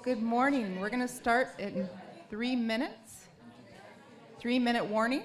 Good morning. We're going to start in 3 minutes. 3-minute warning.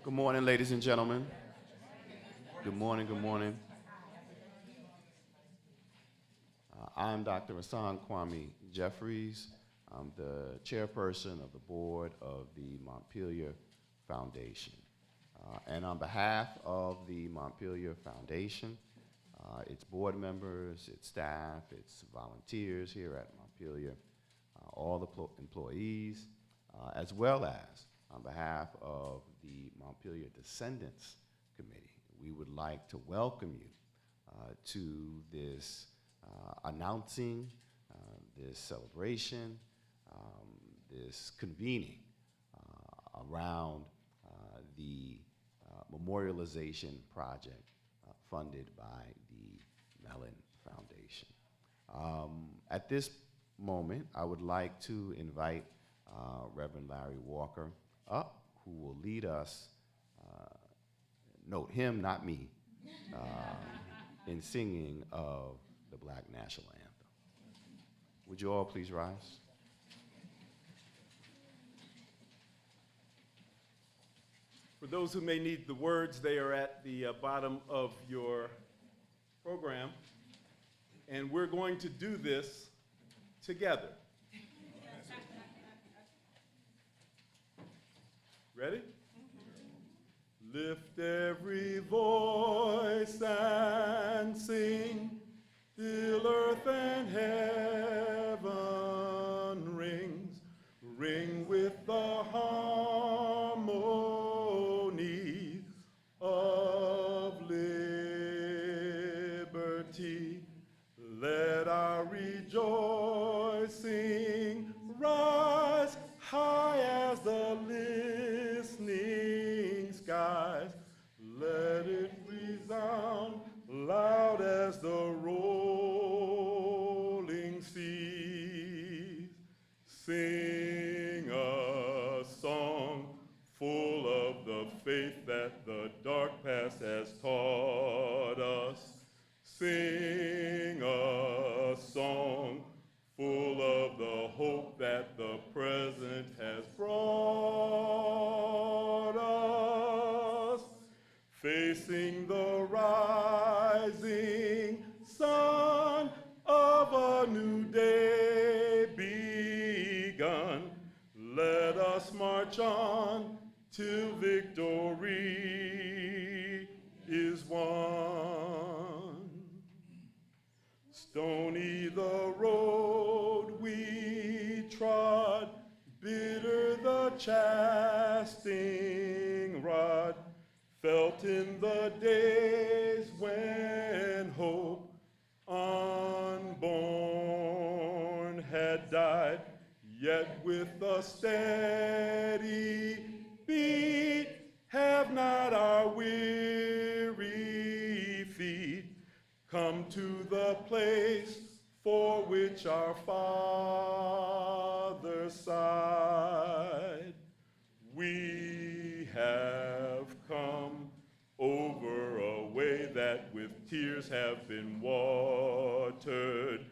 Good morning, ladies and gentlemen. Good morning, good morning. I'm Dr. Hassan Kwame Jeffries. I'm the chairperson of the board of the Montpelier Foundation. And on behalf of the Montpelier Foundation, its board members, its staff, its volunteers here at Montpelier, all the employees, as well as on behalf of the Montpelier Descendants Committee, we would like to welcome you to this announcing, this celebration, this convening around the Memorialization project funded by the Mellon Foundation. At this moment, I would like to invite Reverend Larry Walker up, who will lead us, note him, not me, in singing of the Black National Anthem. Would you all please rise? For those who may need the words, they are at the bottom of your program, and we're going to do this together. Ready? Lift every voice and sing, till earth and heaven rings, ring with the harmony of liberty. Let our rejoicing rise high as the listening skies. Let it resound loud as the rolling seas. Sing a song full of the faith that the dark past has taught us. Sing a song full of the hope that the present has brought us. Facing the rising sun of a new day begun, let us march on till victory is won. Stony the road we trod, bitter the chastening rod, felt in the days when hope unborn had died, yet with a steady beat have not our weary come to the place for which our Father sighed. We have come over a way that with tears have been watered.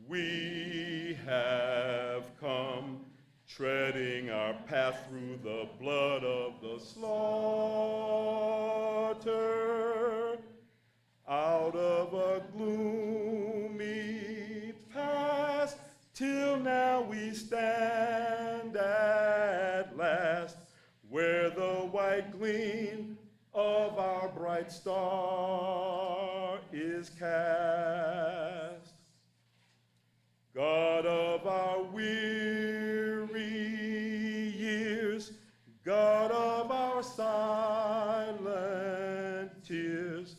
We have come treading our path through the blood of the slaughter. Out of a gloomy past, till now we stand at last, where the white gleam of our bright star is cast. God of our weary years, God of our silent tears,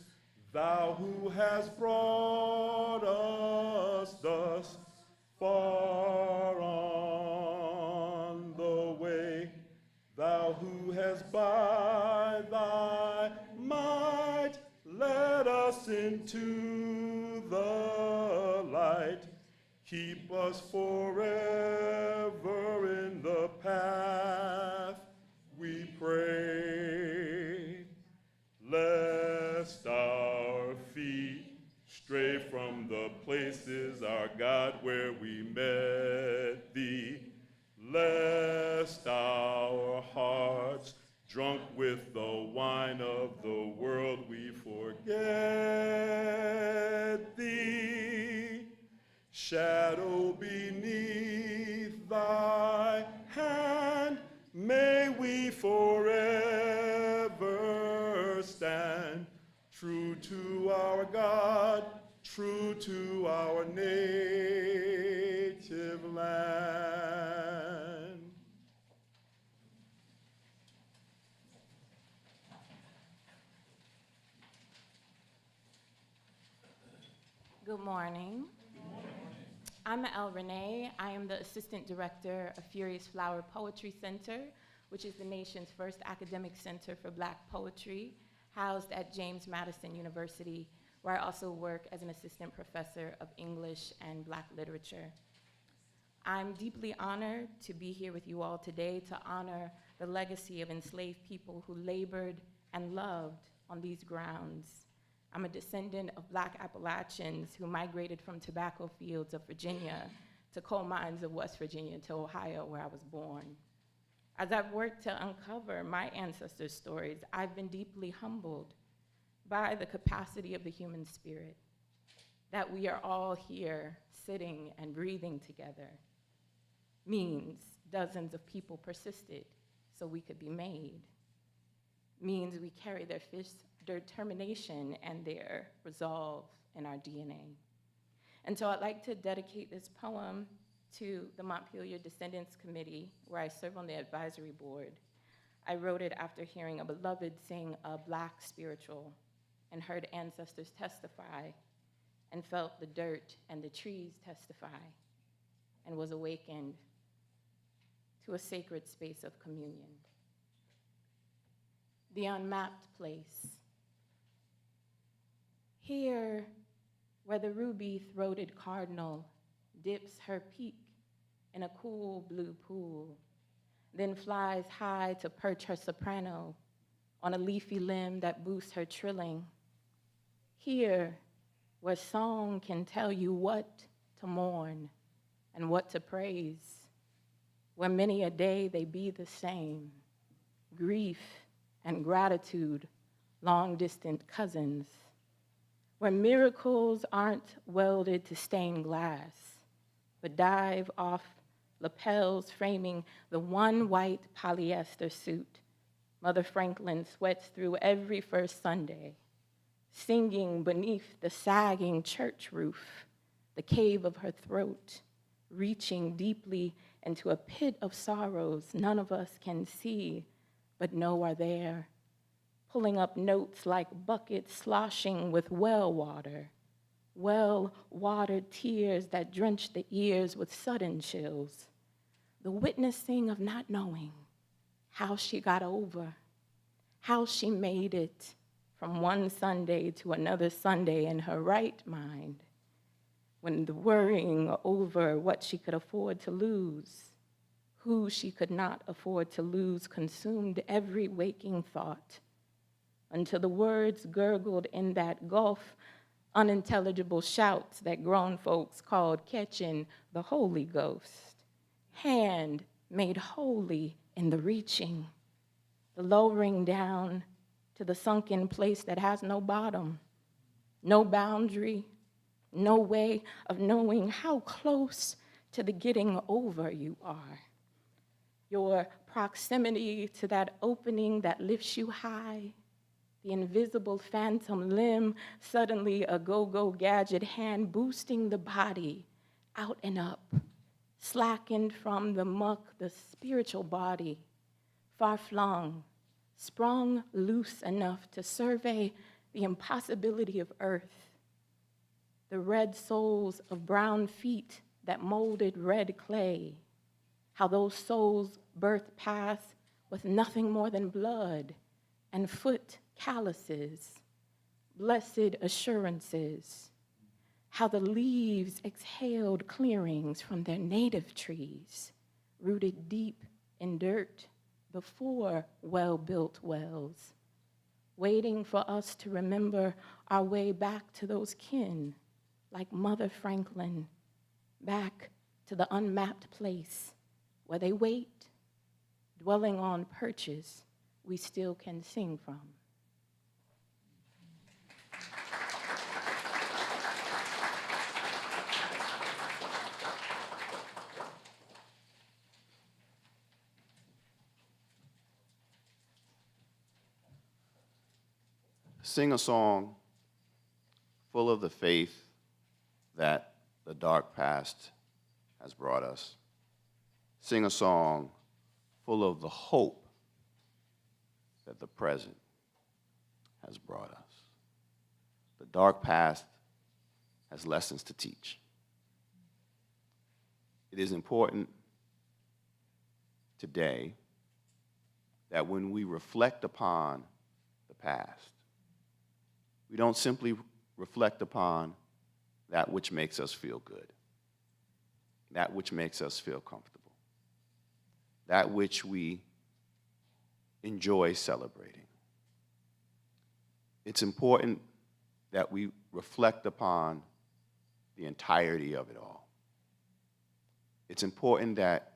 Thou who hast brought us thus far on the way, Thou who hast by Thy might led us into the light, keep us forever in the path we pray. Lest our feet stray from the places, our God, where we met Thee, lest our hearts, drunk with the wine of the world, we forget Thee. Shadow beneath Thy hand, may we forever stand, true to our God, true to our native land. Good morning. I'm El Renee. I am the Assistant Director of Furious Flower Poetry Center, which is the nation's first academic center for Black poetry, housed at James Madison University, where I also work as an assistant professor of English and Black literature. I'm deeply honored to be here with you all today to honor the legacy of enslaved people who labored and loved on these grounds. I'm a descendant of Black Appalachians who migrated from tobacco fields of Virginia to coal mines of West Virginia to Ohio, where I was born. As I've worked to uncover my ancestors' stories, I've been deeply humbled by the capacity of the human spirit, that we are all here sitting and breathing together means dozens of people persisted so we could be made, means we carry their determination and their resolve in our DNA. And so I'd like to dedicate this poem to the Montpelier Descendants Committee, where I serve on the advisory board. I wrote it after hearing a beloved sing a Black spiritual and heard ancestors testify and felt the dirt and the trees testify and was awakened to a sacred space of communion. The unmapped place. Here, where the ruby-throated cardinal dips her peak in a cool blue pool, then flies high to perch her soprano on a leafy limb that boosts her trilling. Here, where song can tell you what to mourn and what to praise, where many a day they be the same, grief and gratitude, long-distant cousins, where miracles aren't welded to stained glass, but dive off lapels framing the one white polyester suit Mother Franklin sweats through every first Sunday, singing beneath the sagging church roof, the cave of her throat, reaching deeply into a pit of sorrows none of us can see but know are there, pulling up notes like buckets sloshing with well-watered tears that drench the ears with sudden chills, the witnessing of not knowing how she got over, how she made it from one Sunday to another Sunday in her right mind, when the worrying over what she could afford to lose, who she could not afford to lose, consumed every waking thought, until the words gurgled in that gulf, unintelligible shouts that grown folks called catching the Holy Ghost. Hand made holy in the reaching, the lowering down to the sunken place that has no bottom, no boundary, no way of knowing how close to the getting over you are. Your proximity to that opening that lifts you high, the invisible phantom limb, suddenly a go-go gadget hand boosting the body out and up, slackened from the muck, the spiritual body, far-flung, sprung loose enough to survey the impossibility of earth, the red soles of brown feet that molded red clay, how those souls birth paths with nothing more than blood and foot calluses, blessed assurances, how the leaves exhaled clearings from their native trees, rooted deep in dirt before well-built wells, waiting for us to remember our way back to those kin, like Mother Franklin, back to the unmapped place where they wait, dwelling on perches we still can sing from. Sing a song full of the faith that the dark past has brought us. Sing a song full of the hope that the present has brought us. The dark past has lessons to teach. It is important today that when we reflect upon the past, we don't simply reflect upon that which makes us feel good, that which makes us feel comfortable, that which we enjoy celebrating. It's important that we reflect upon the entirety of it all. It's important that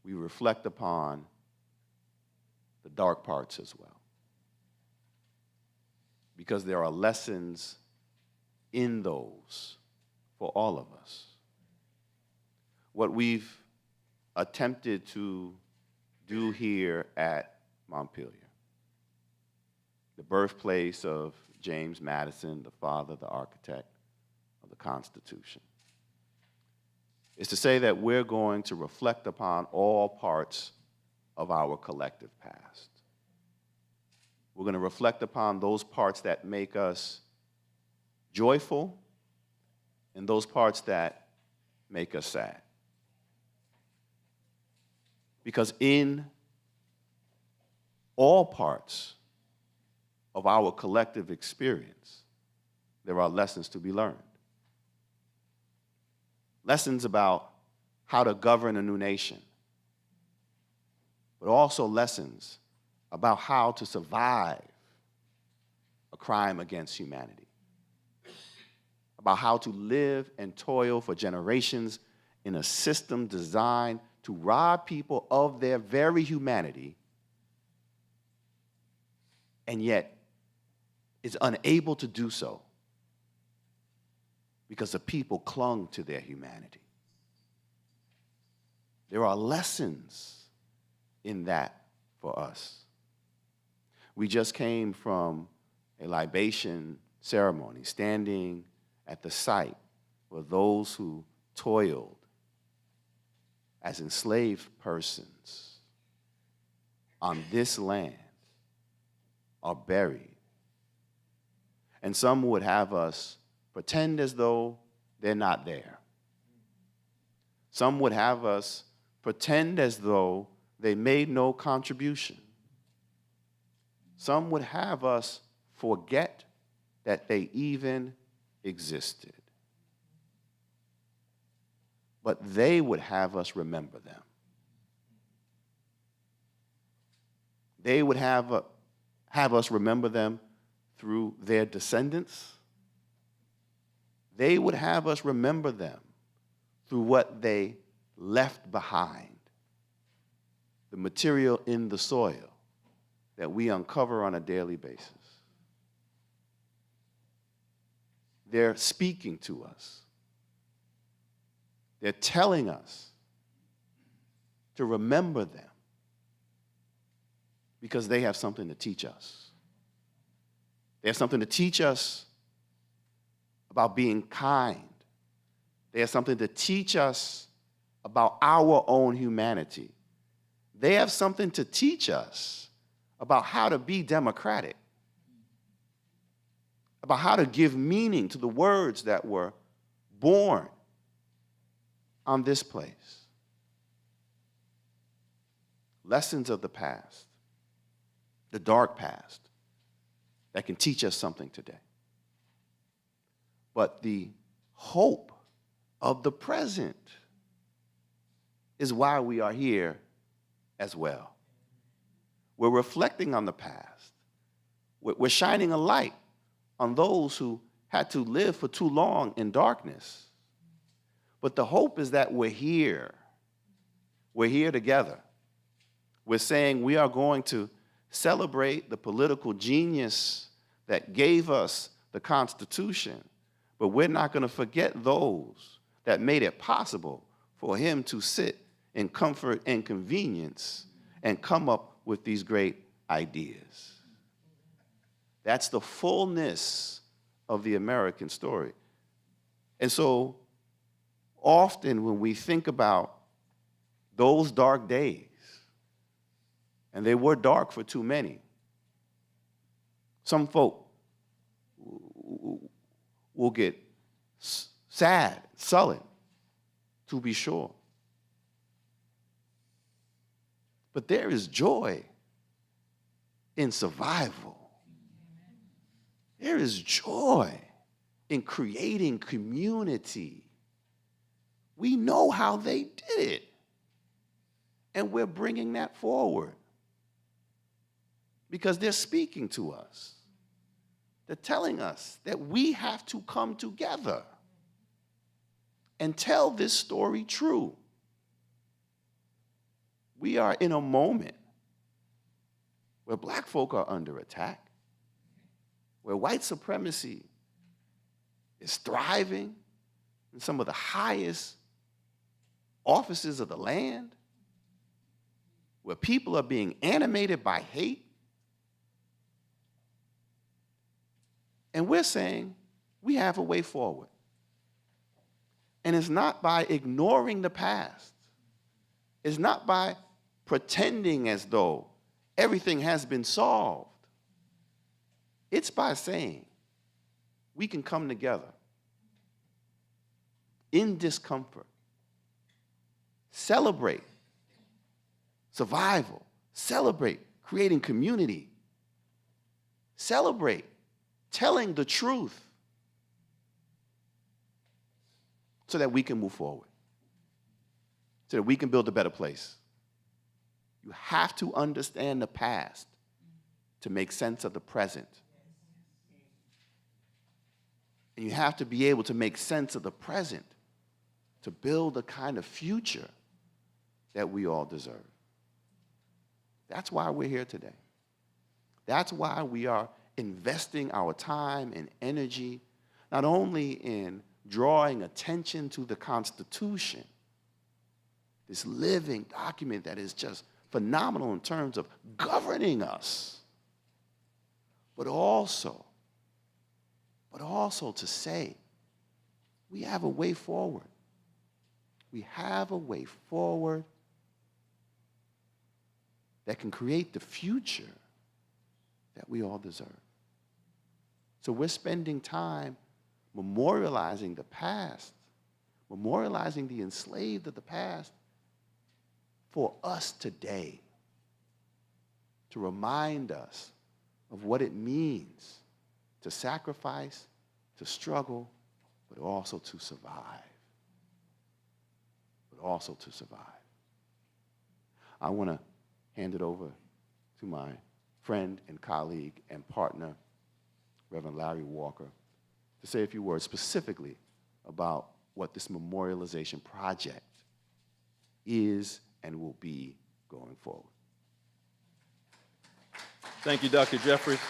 we reflect upon the dark parts as well, because there are lessons in those for all of us. What we've attempted to do here at Montpelier, the birthplace of James Madison, the father, the architect of the Constitution, is to say that we're going to reflect upon all parts of our collective past. We're going to reflect upon those parts that make us joyful and those parts that make us sad. Because in all parts of our collective experience, there are lessons to be learned. Lessons about how to govern a new nation, but also lessons about how to survive a crime against humanity, about how to live and toil for generations in a system designed to rob people of their very humanity, and yet is unable to do so because the people clung to their humanity. There are lessons in that for us. We just came from a libation ceremony, standing at the site where those who toiled as enslaved persons on this land are buried. And some would have us pretend as though they're not there. Some would have us pretend as though they made no contribution. Some would have us forget that they even existed. But they would have us remember them. They would have us remember them through their descendants. They would have us remember them through what they left behind, the material in the soil that we uncover on a daily basis. They're speaking to us. They're telling us to remember them because they have something to teach us. They have something to teach us about being kind. They have something to teach us about our own humanity. They have something to teach us about how to be democratic, about how to give meaning to the words that were born on this place. Lessons of the past, the dark past, that can teach us something today. But the hope of the present is why we are here as well. We're reflecting on the past. We're shining a light on those who had to live for too long in darkness. But the hope is that we're here. We're here together. We're saying we are going to celebrate the political genius that gave us the Constitution, but we're not going to forget those that made it possible for him to sit in comfort and convenience and come up with these great ideas. That's the fullness of the American story. And so often when we think about those dark days, and they were dark for too many, some folk will get sad, sullen, to be sure. But there is joy in survival. There is joy in creating community. We know how they did it, and we're bringing that forward because they're speaking to us. They're telling us that we have to come together and tell this story true. We are in a moment where black folk are under attack, where white supremacy is thriving in some of the highest offices of the land, where people are being animated by hate. And we're saying we have a way forward. And it's not by ignoring the past. It's not by pretending as though everything has been solved. It's by saying we can come together in discomfort, celebrate survival, celebrate creating community, celebrate telling the truth so that we can move forward, so that we can build a better place. You have to understand the past to make sense of the present. And you have to be able to make sense of the present to build the kind of future that we all deserve. That's why we're here today. That's why we are investing our time and energy, not only in drawing attention to the Constitution, this living document that is just phenomenal in terms of governing us, but also to say we have a way forward. We have a way forward that can create the future that we all deserve. So we're spending time memorializing the past, memorializing the enslaved of the past for us today, to remind us of what it means to sacrifice, to struggle, but also to survive. But also to survive. I want to hand it over to my friend and colleague and partner, Reverend Larry Walker, to say a few words specifically about what this memorialization project is and will be going forward. Thank you, Dr. Jeffries.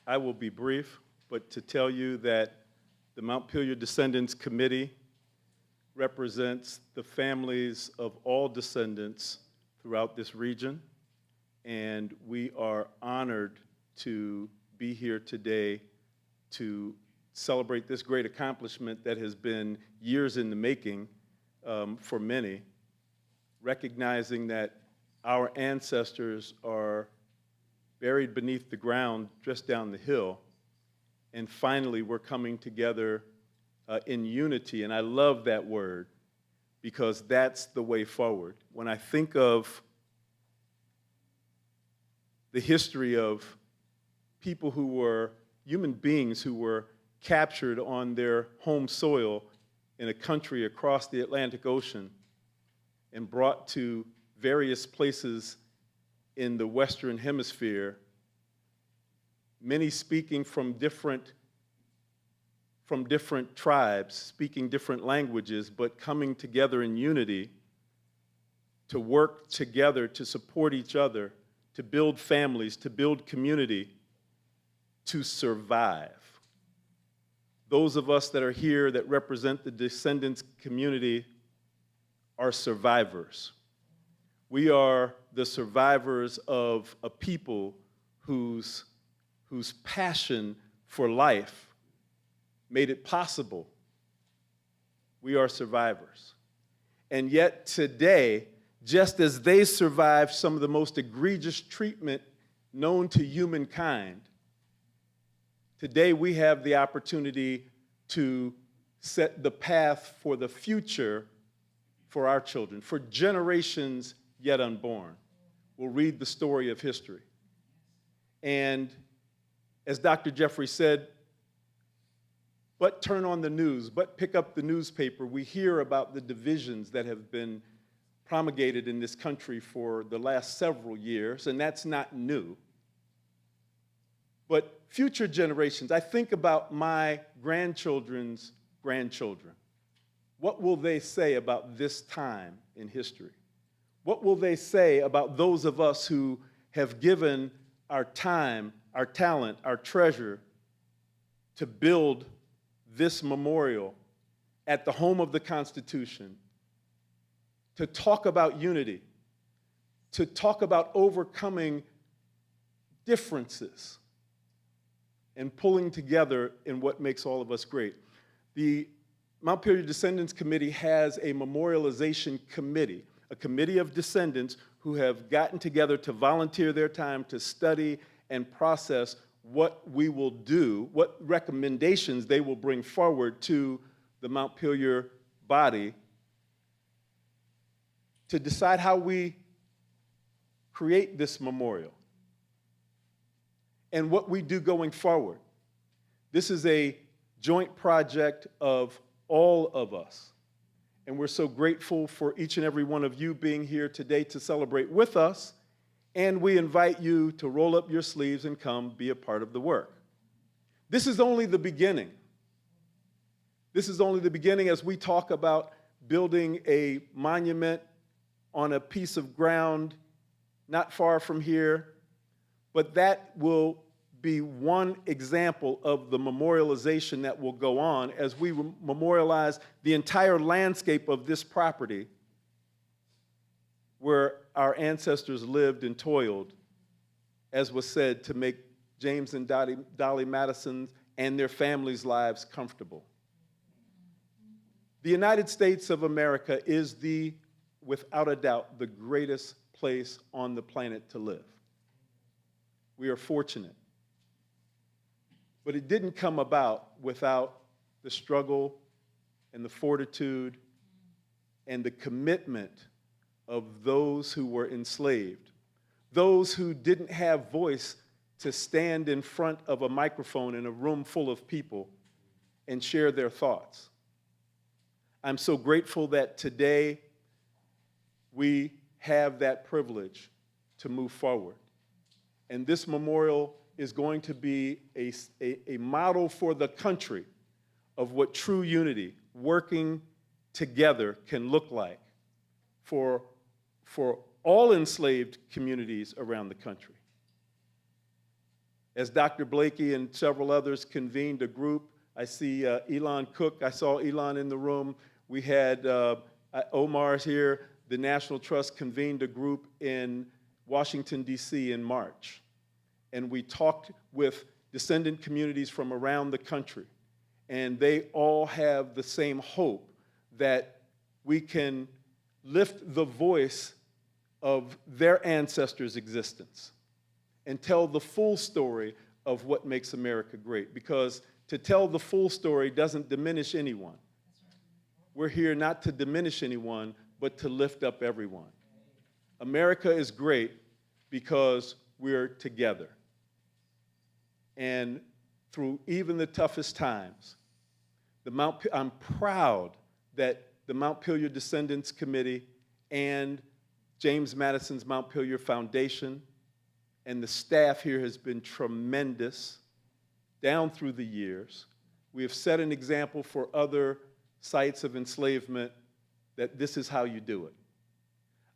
I will be brief, but to tell you that the Montpelier Descendants Committee represents the families of all descendants throughout this region, and we are honored to be here today to celebrate this great accomplishment that has been years in the making for many, recognizing that our ancestors are buried beneath the ground just down the hill, and finally we're coming together in unity, and I love that word because that's the way forward. When I think of the history of people who were human beings who were captured on their home soil in a country across the Atlantic Ocean and brought to various places in the Western Hemisphere, many speaking from different tribes, speaking different languages, but coming together in unity to work together to support each other, to build families, to build community, to survive. Those of us that are here that represent the Descendants community are survivors. We are the survivors of a people whose passion for life made it possible. We are survivors. And yet today, just as they survived some of the most egregious treatment known to humankind, today we have the opportunity to set the path for the future for our children, for generations yet unborn. We'll read the story of history. And as Dr. Jeffrey said, but turn on the news, but pick up the newspaper, we hear about the divisions that have been promulgated in this country for the last several years, and that's not new. But future generations, I think about my grandchildren's grandchildren. What will they say about this time in history? What will they say about those of us who have given our time, our talent, our treasure to build this memorial at the home of the Constitution, to talk about unity, to talk about overcoming differences and pulling together in what makes all of us great? The Montpelier Descendants Committee has a memorialization committee, a committee of descendants who have gotten together to volunteer their time to study and process what we will do, what recommendations they will bring forward to the Montpelier body to decide how we create this memorial and what we do going forward. This is a joint project of all of us, and we're so grateful for each and every one of you being here today to celebrate with us. And we invite you to roll up your sleeves and come be a part of the work. This is only the beginning. This is only the beginning as we talk about building a monument on a piece of ground not far from here, but that will be one example of the memorialization that will go on as we memorialize the entire landscape of this property where our ancestors lived and toiled, as was said, to make James and Dolly Madison and their families' lives comfortable. The United States of America is without a doubt, the greatest place on the planet to live. We are fortunate. But it didn't come about without the struggle and the fortitude and the commitment of those who were enslaved, those who didn't have voice to stand in front of a microphone in a room full of people and share their thoughts. I'm so grateful that today we have that privilege to move forward. And this memorial is going to be a model for the country of what true unity, working together, can look like for all enslaved communities around the country. As Dr. Blakey and several others convened a group, I see Elon Cook, I saw Elon in the room. We had Omar's here. The National Trust convened a group in Washington, D.C. in March. And we talked with descendant communities from around the country. And they all have the same hope that we can lift the voice of their ancestors' existence and tell the full story of what makes America great. Because to tell the full story doesn't diminish anyone. We're here not to diminish anyone, but to lift up everyone. America is great because we're together. And through even the toughest times, I'm proud that the Mount Pelier Descendants Committee and James Madison's Mount Pelier Foundation and the staff here has been tremendous down through the years. We have set an example for other sites of enslavement that this is how you do it.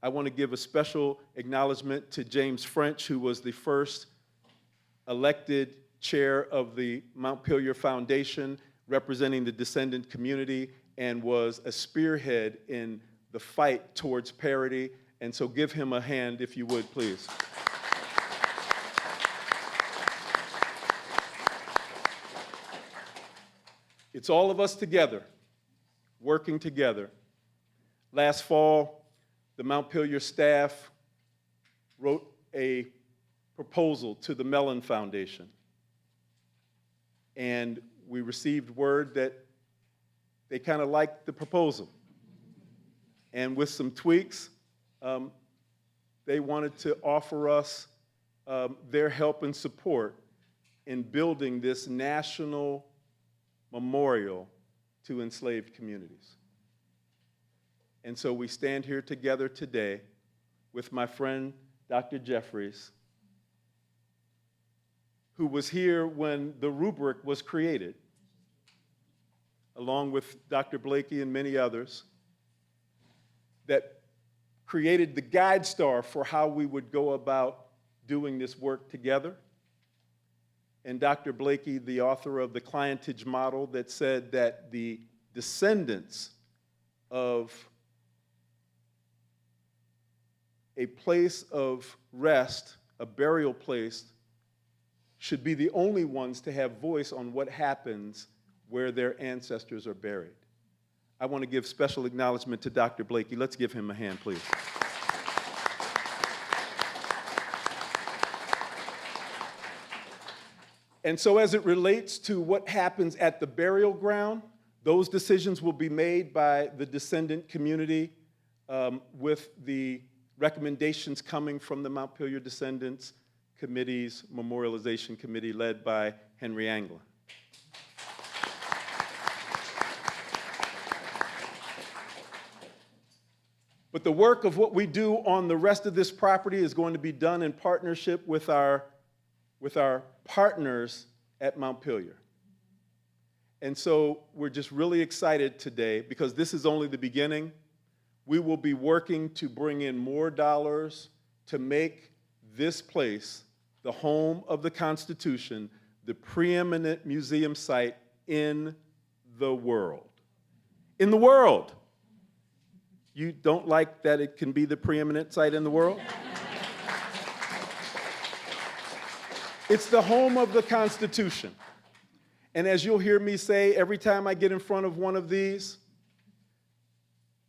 I want to give a special acknowledgement to James French, who was the first elected chair of the Mount Pelier Foundation, representing the descendant community, and was a spearhead in the fight towards parity. And so give him a hand, if you would, please. It's all of us together, working together. Last fall, the Mount Pelier staff wrote a proposal to the Mellon Foundation. And we received word that they kind of liked the proposal. And with some tweaks, they wanted to offer us their help and support in building this national memorial to enslaved communities. And so we stand here together today with my friend, Dr. Jeffries, who was here when the rubric was created, along with Dr. Blakey and many others, that created the guide star for how we would go about doing this work together. And Dr. Blakey, the author of the clientage model that said that the descendants of a place of rest, a burial place, should be the only ones to have voice on what happens where their ancestors are buried. I want to give special acknowledgement to Dr. Blakey. Let's give him a hand, please. And so as it relates to what happens at the burial ground, those decisions will be made by the descendant community with the recommendations coming from the Mount Pelier Descendants Committee's Memorialization Committee led by Henry Anglin. But the work of what we do on the rest of this property is going to be done in partnership with our partners at Mount Pelier. And so we're just really excited today because this is only the beginning. We will be working to bring in more dollars to make this place, the home of the Constitution, the preeminent museum site in the world. In the world. You don't like that it can be the preeminent site in the world? It's the home of the Constitution. And as you'll hear me say every time I get in front of one of these,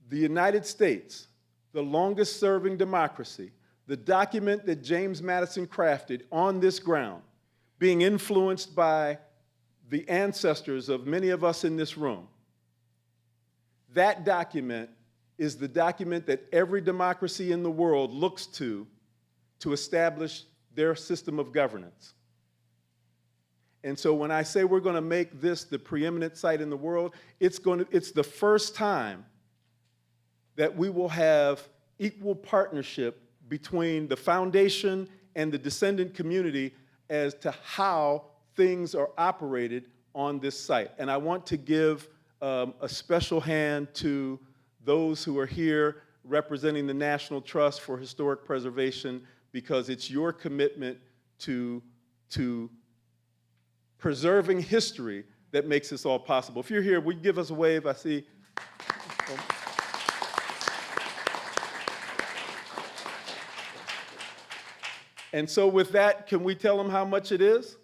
the United States, the longest serving democracy, the document that James Madison crafted on this ground, being influenced by the ancestors of many of us in this room, that document is the document that every democracy in the world looks to to establish their system of governance. And so when I say we're going to make this the preeminent site in the world, it's the first time that we will have equal partnership between the foundation and the descendant community as to how things are operated on this site. And I want to give a special hand to those who are here representing the National Trust for Historic Preservation, because it's your commitment to preserving history that makes this all possible. If you're here, would you give us a wave? I see. And so with that, can we tell them how much it is?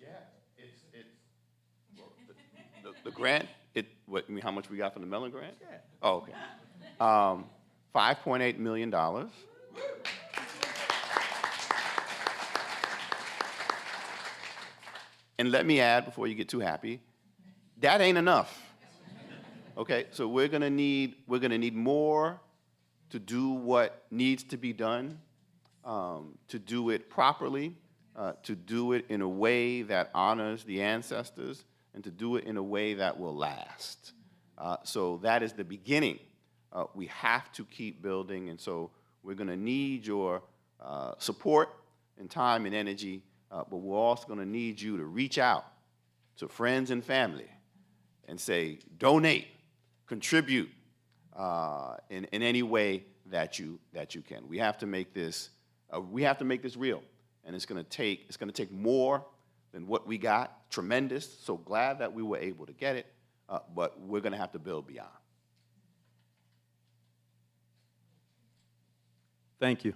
Yeah, well, the grant, what, you mean how much we got from the Mellon grant? Yeah. Oh, okay. $5.8 million. And let me add, before you get too happy, that ain't enough. Okay, so we're gonna need more to do what needs to be done, to do it properly, to do it in a way that honors the ancestors, and to do it in a way that will last. So that is the beginning. We have to keep building, and so we're gonna need your support and time and energy, but we're also gonna need you to reach out to friends and family and say, donate, contribute in any way that you can. We have to make this real, and it's gonna take more than what we got. Tremendous. So glad that we were able to get it, but we're gonna have to build beyond. Thank you.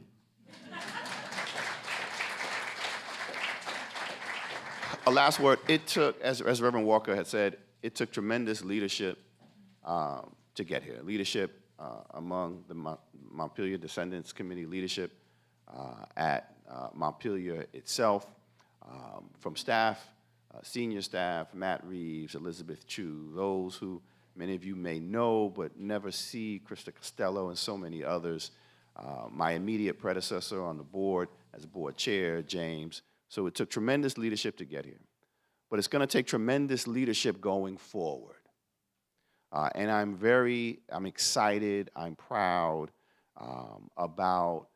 A last word. It took, as Reverend Walker had said, it took tremendous leadership to get here. Leadership among the Montpelier Descendants Committee, leadership at Montpelier itself, from staff, senior staff, Matt Reeves, Elizabeth Chu, those who many of you may know but never see, Krista Costello and so many others, my immediate predecessor on the board as board chair, James. So it took tremendous leadership to get here. But it's gonna take tremendous leadership going forward. And I'm excited, I'm proud about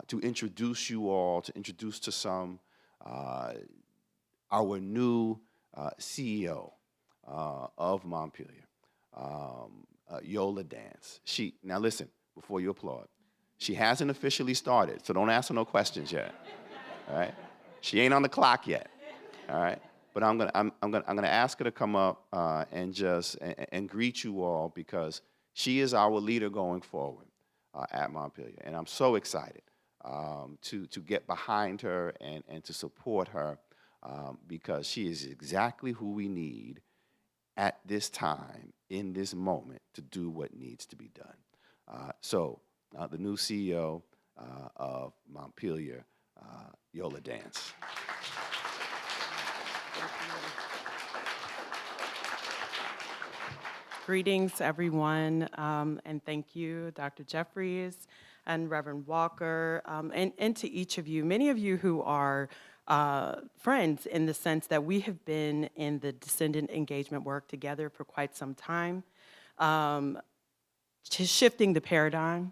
to introduce you all, to introduce to some our new CEO of Montpelier, Yola Dance. Now listen, before you applaud, she hasn't officially started, so don't ask her no questions yet, all right? She ain't on the clock yet, all right? But I'm gonna ask her to come up and greet you all, because she is our leader going forward at Montpelier, and I'm so excited to get behind her and to support her, because she is exactly who we need at this time, in this moment, to do what needs to be done. So the new CEO of Montpelier, Yola Dance. Greetings, everyone, and thank you, Dr. Jeffries and Reverend Walker, and to each of you, many of you who are friends in the sense that we have been in the descendant engagement work together for quite some time, shifting the paradigm,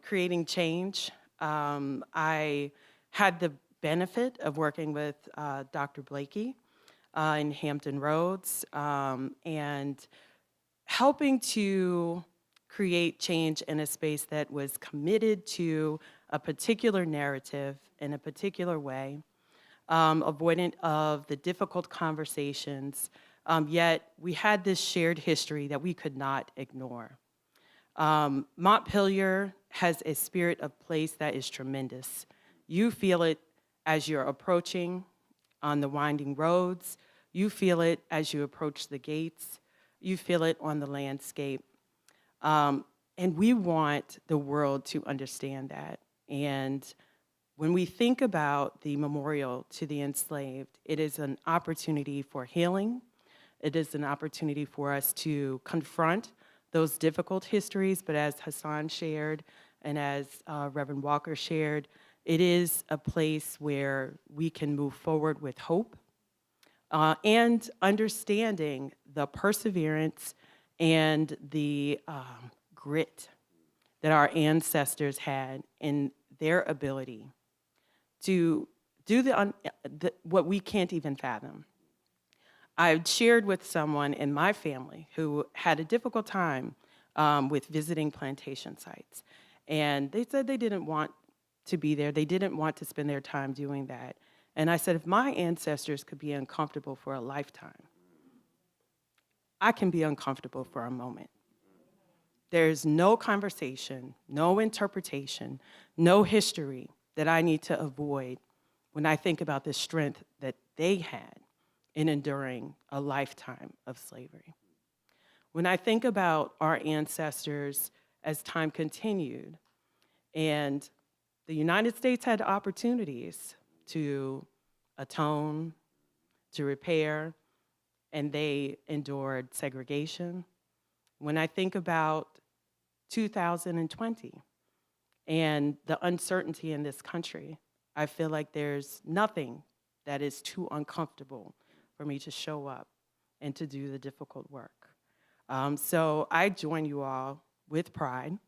creating change. I had the benefit of working with Dr. Blakey in Hampton Roads, and helping to create change in a space that was committed to a particular narrative in a particular way, avoidant of the difficult conversations, yet we had this shared history that we could not ignore. Montpelier has a spirit of place that is tremendous. You feel it as you're approaching on the winding roads. You feel it as you approach the gates. You feel it on the landscape. And we want the world to understand that. And when we think about the memorial to the enslaved, it is an opportunity for healing. It is an opportunity for us to confront those difficult histories, but as Hassan shared, And as Reverend Walker shared, it is a place where we can move forward with hope and understanding the perseverance and the grit that our ancestors had in their ability to do what we can't even fathom. I shared with someone in my family who had a difficult time with visiting plantation sites. And they said they didn't want to be there. They didn't want to spend their time doing that. And I said, if my ancestors could be uncomfortable for a lifetime, I can be uncomfortable for a moment. There's no conversation, no interpretation, no history that I need to avoid when I think about the strength that they had in enduring a lifetime of slavery. When I think about our ancestors as time continued, and the United States had opportunities to atone, to repair, and they endured segregation. When I think about 2020 and the uncertainty in this country, I feel like there's nothing that is too uncomfortable for me to show up and to do the difficult work. So I join you all with pride.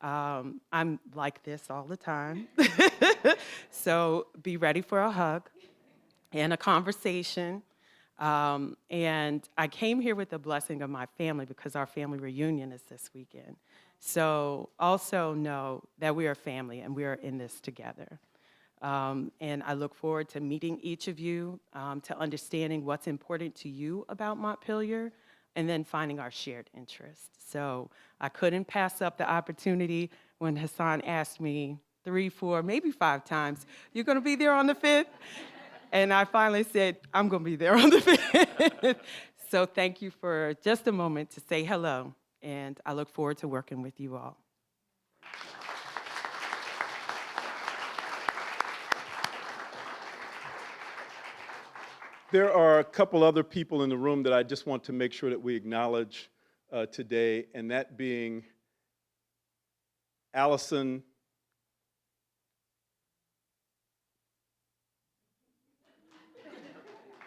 I'm like this all the time. So be ready for a hug and a conversation. And I came here with the blessing of my family because our family reunion is this weekend. So also know that we are family and we are in this together. And I look forward to meeting each of you, to understanding what's important to you about Montpelier, and then finding our shared interests. So I couldn't pass up the opportunity when Hassan asked me 3, 4, maybe 5 times, "You're gonna be there on the 5th?" And I finally said, "I'm gonna be there on the 5th." So thank you for just a moment to say hello, and I look forward to working with you all. There are a couple other people in the room that I just want to make sure that we acknowledge today, and that being Allison.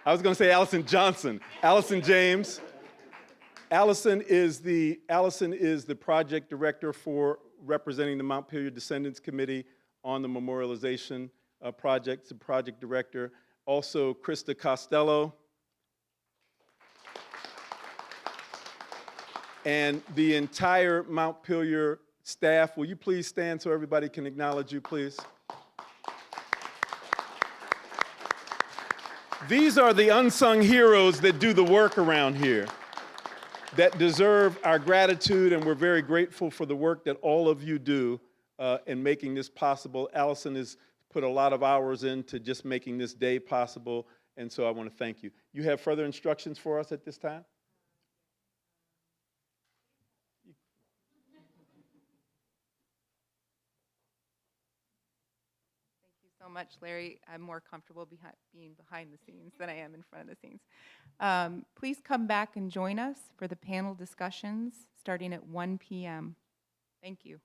I was going to say Allison Johnson. Allison James. Allison is the project director for representing the Montpelier Descendants Committee on the Memorialization project, the project director. Also, Krista Costello. And the entire Montpelier staff. Will you please stand so everybody can acknowledge you, please? These are the unsung heroes that do the work around here, that deserve our gratitude, and we're very grateful for the work that all of you do in making this possible. Allison has put a lot of hours into just making this day possible, and so I want to thank you. You have further instructions for us at this time? Thank you so much, Larry. I'm more comfortable being behind the scenes than I am in front of the scenes. Please come back and join us for the panel discussions starting at 1 p.m. Thank you.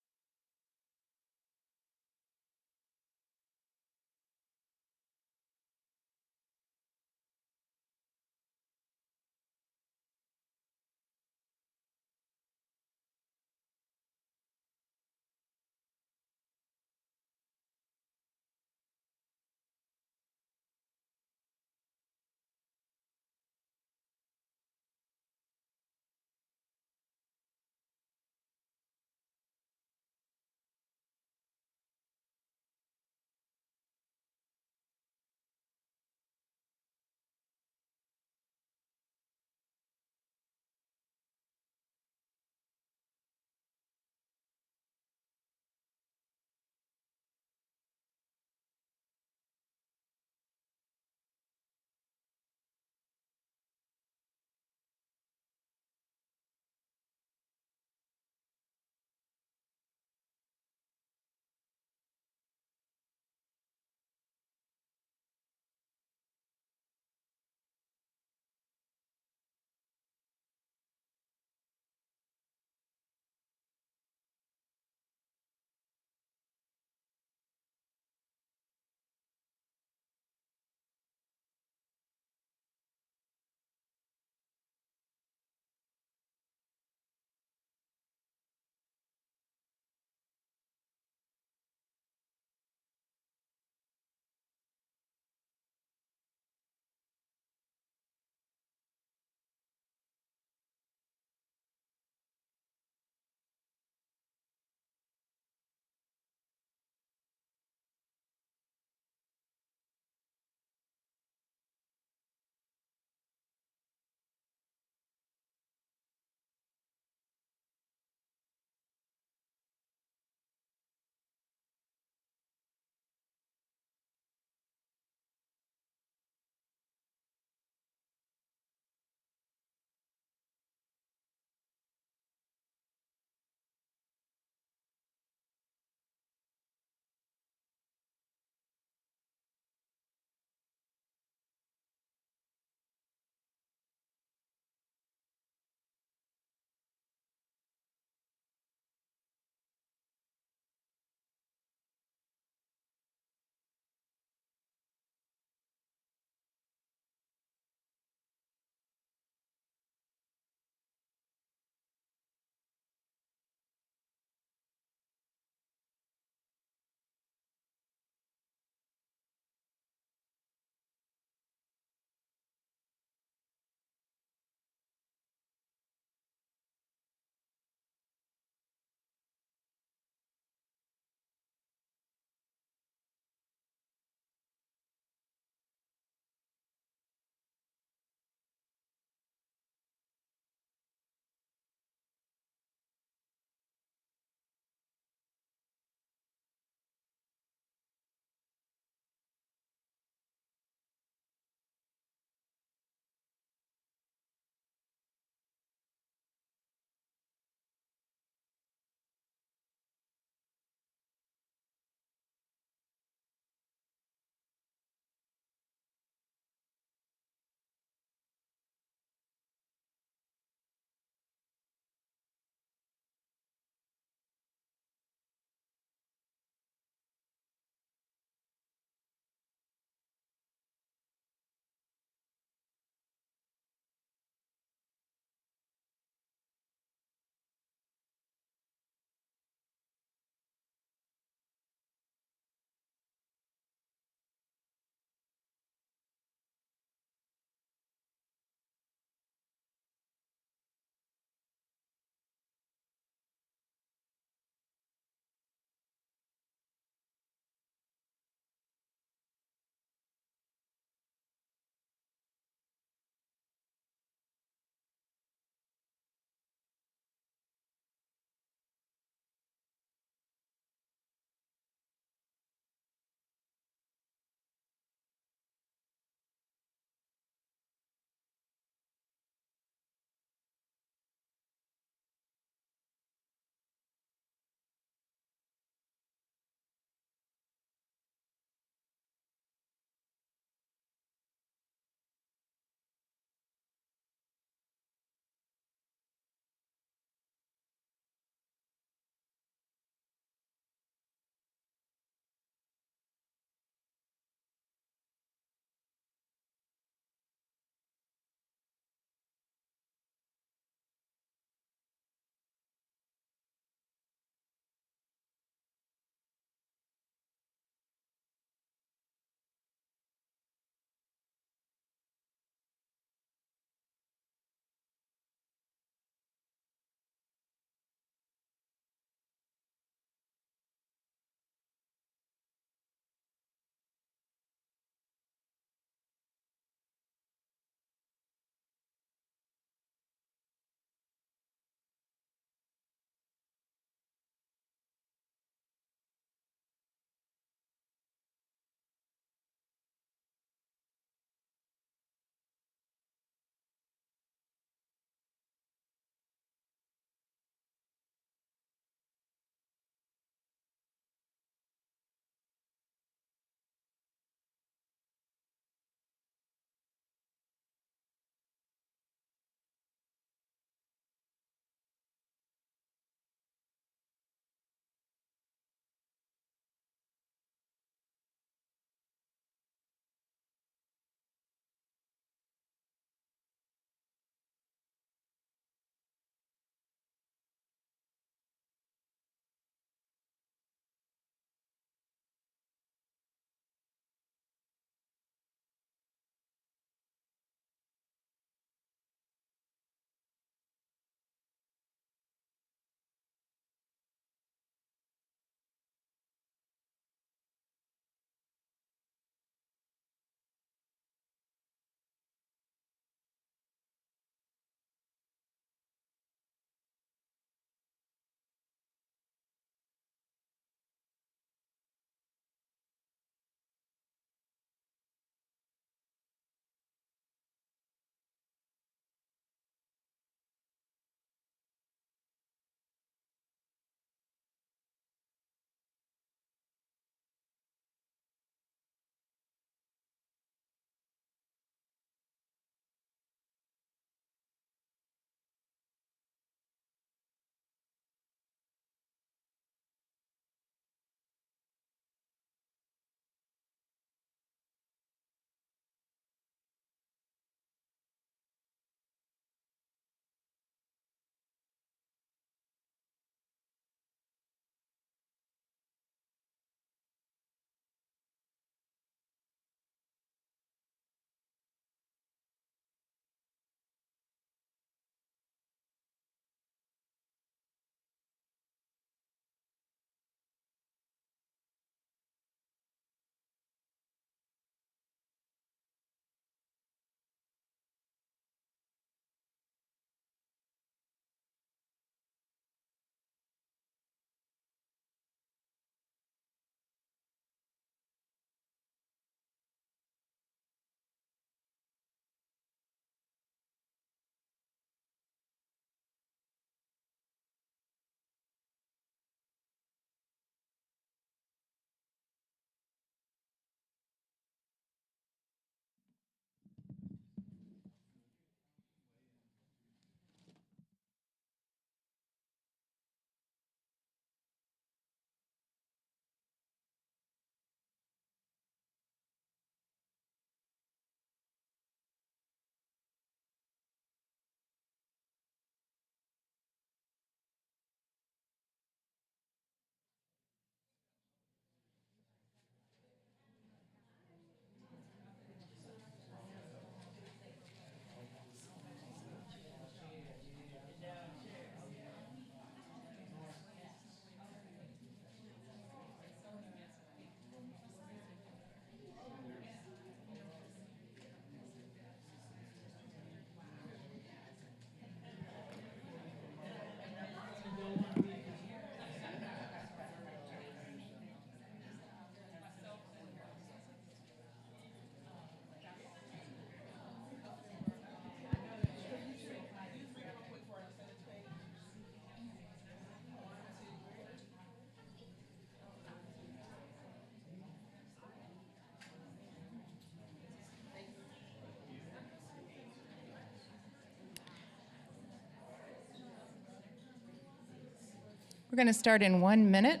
We're going to start in 1 minute.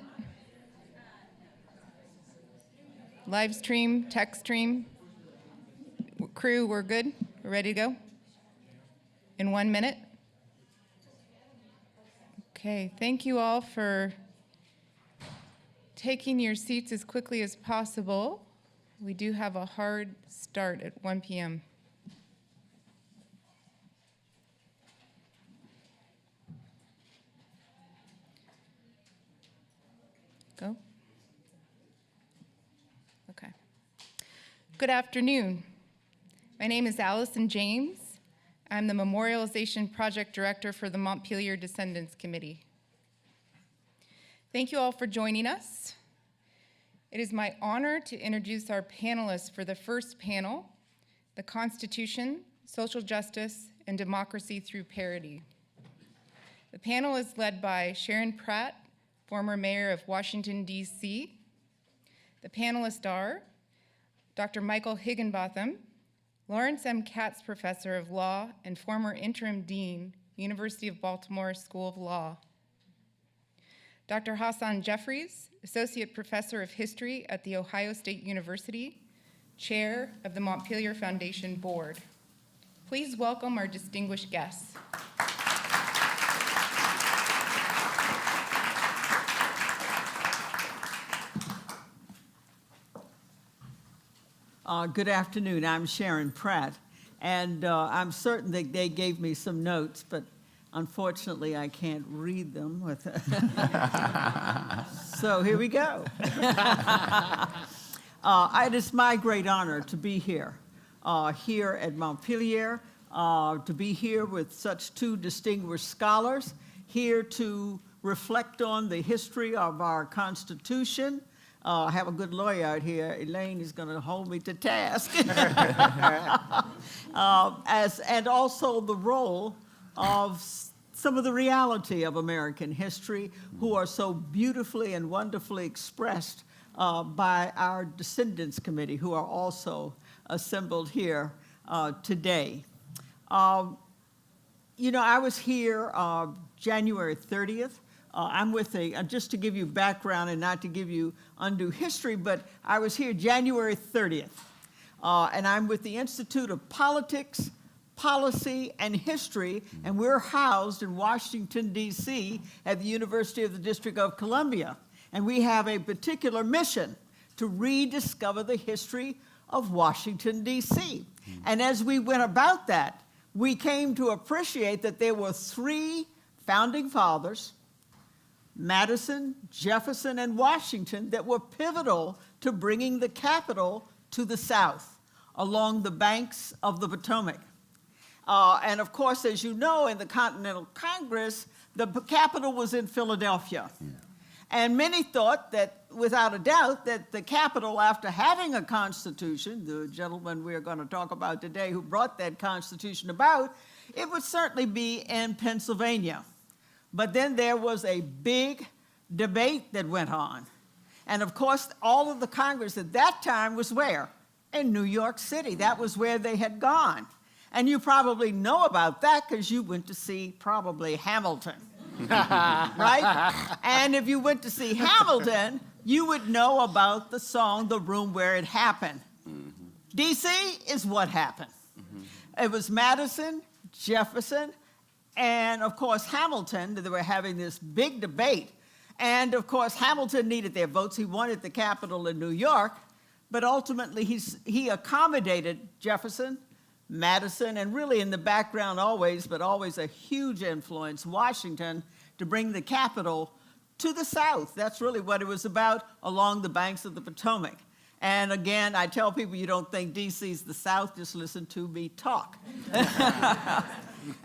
Live stream, text stream. Crew, we're good? We're ready to go? In 1 minute? Okay, thank you all for taking your seats as quickly as possible. We do have a hard start at 1 p.m. Go. Okay. Good afternoon. My name is Allison James. I'm the Memorialization Project Director for the Montpelier Descendants Committee. Thank you all for joining us. It is my honor to introduce our panelists for the first panel, The Constitution, Social Justice, and Democracy Through Parity. The panel is led by Sharon Pratt, former mayor of Washington, D.C. The panelists are Dr. Michael Higginbotham, Lawrence M. Katz Professor of Law and former interim dean, University of Baltimore School of Law. Dr. Hassan Jeffries, Associate Professor of History at The Ohio State University, Chair of the Montpelier Foundation Board. Please welcome our distinguished guests. Good afternoon. I'm Sharon Pratt, and I'm certain that they gave me some notes, but unfortunately I can't read them. So here we go. It is my great honor to be here, here at Montpelier, to be here with such two distinguished scholars, here to reflect on the history of our Constitution. I have a good lawyer out here. Elaine is going to hold me to task. And also the role of some of the reality of American history, who are so beautifully and wonderfully expressed by our Descendants Committee, who are also assembled here today. You know, I was here January 30th. I'm with just to give you background and not to give you undue history, but I was here January 30th, and I'm with the Institute of Politics, Policy, and History, and we're housed in Washington, D.C. at the University of the District of Columbia, and we have a particular mission to rediscover the history of Washington, D.C. And as we went about that, we came to appreciate that there were three founding fathers, Madison, Jefferson, and Washington, that were pivotal to bringing the capital to the South along the banks of the Potomac. And of course, as you know, in the Continental Congress, the capital was in Philadelphia. And many thought that, without a doubt, that the capital, after having a constitution, the gentleman we're going to talk about today who brought that constitution about, it would certainly be in Pennsylvania. But then there was a big debate that went on. And of course, all of the Congress at that time was where? In New York City. That was where they had gone. And you probably know about that because you went to see probably Hamilton, right? And if you went to see Hamilton, you would know about the song, The Room Where It Happened. D.C. is what happened. It was Madison, Jefferson, and of course Hamilton. They were having this big debate. And of course Hamilton needed their votes. He wanted the capital in New York, but ultimately he accommodated Jefferson, Madison, and really in the background always, but always a huge influence, Washington, to bring the capital to the South. That's really what it was about, along the banks of the Potomac. And again, I tell people, you don't think D.C.'s the South, just listen to me talk.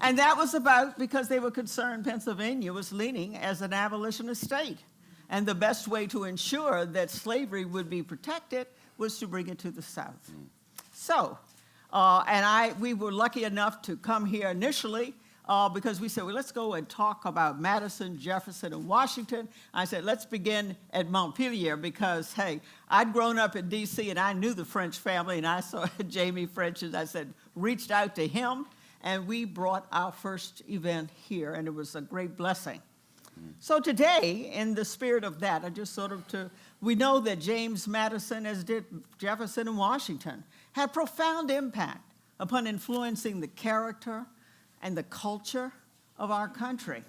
And that was about because they were concerned Pennsylvania was leaning as an abolitionist state. And the best way to ensure that slavery would be protected was to bring it to the South. So, we were lucky enough to come here initially because we said, well, let's go and talk about Madison, Jefferson, and Washington. I said, let's begin at Montpelier because, hey, I'd grown up in D.C. and I knew the French family, and I saw Jamie French, and I said, reached out to him, and we brought our first event here, and it was a great blessing. So today, in the spirit of that, we know that James Madison, as did Jefferson and Washington, had profound impact upon influencing the character and the culture of our country.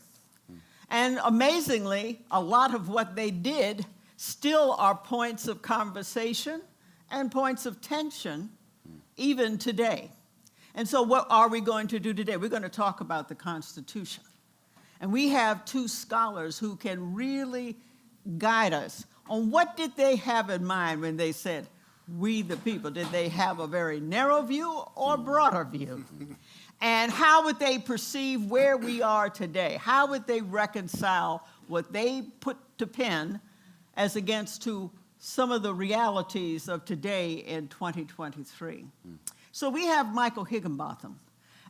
And amazingly, a lot of what they did still are points of conversation and points of tension even today. And so what are we going to do today? We're going to talk about the Constitution. And we have two scholars who can really guide us on what did they have in mind when they said, we the people. Did they have a very narrow view or broader view? And how would they perceive where we are today? How would they reconcile what they put to pen as against to some of the realities of today in 2023? So we have Michael Higginbotham,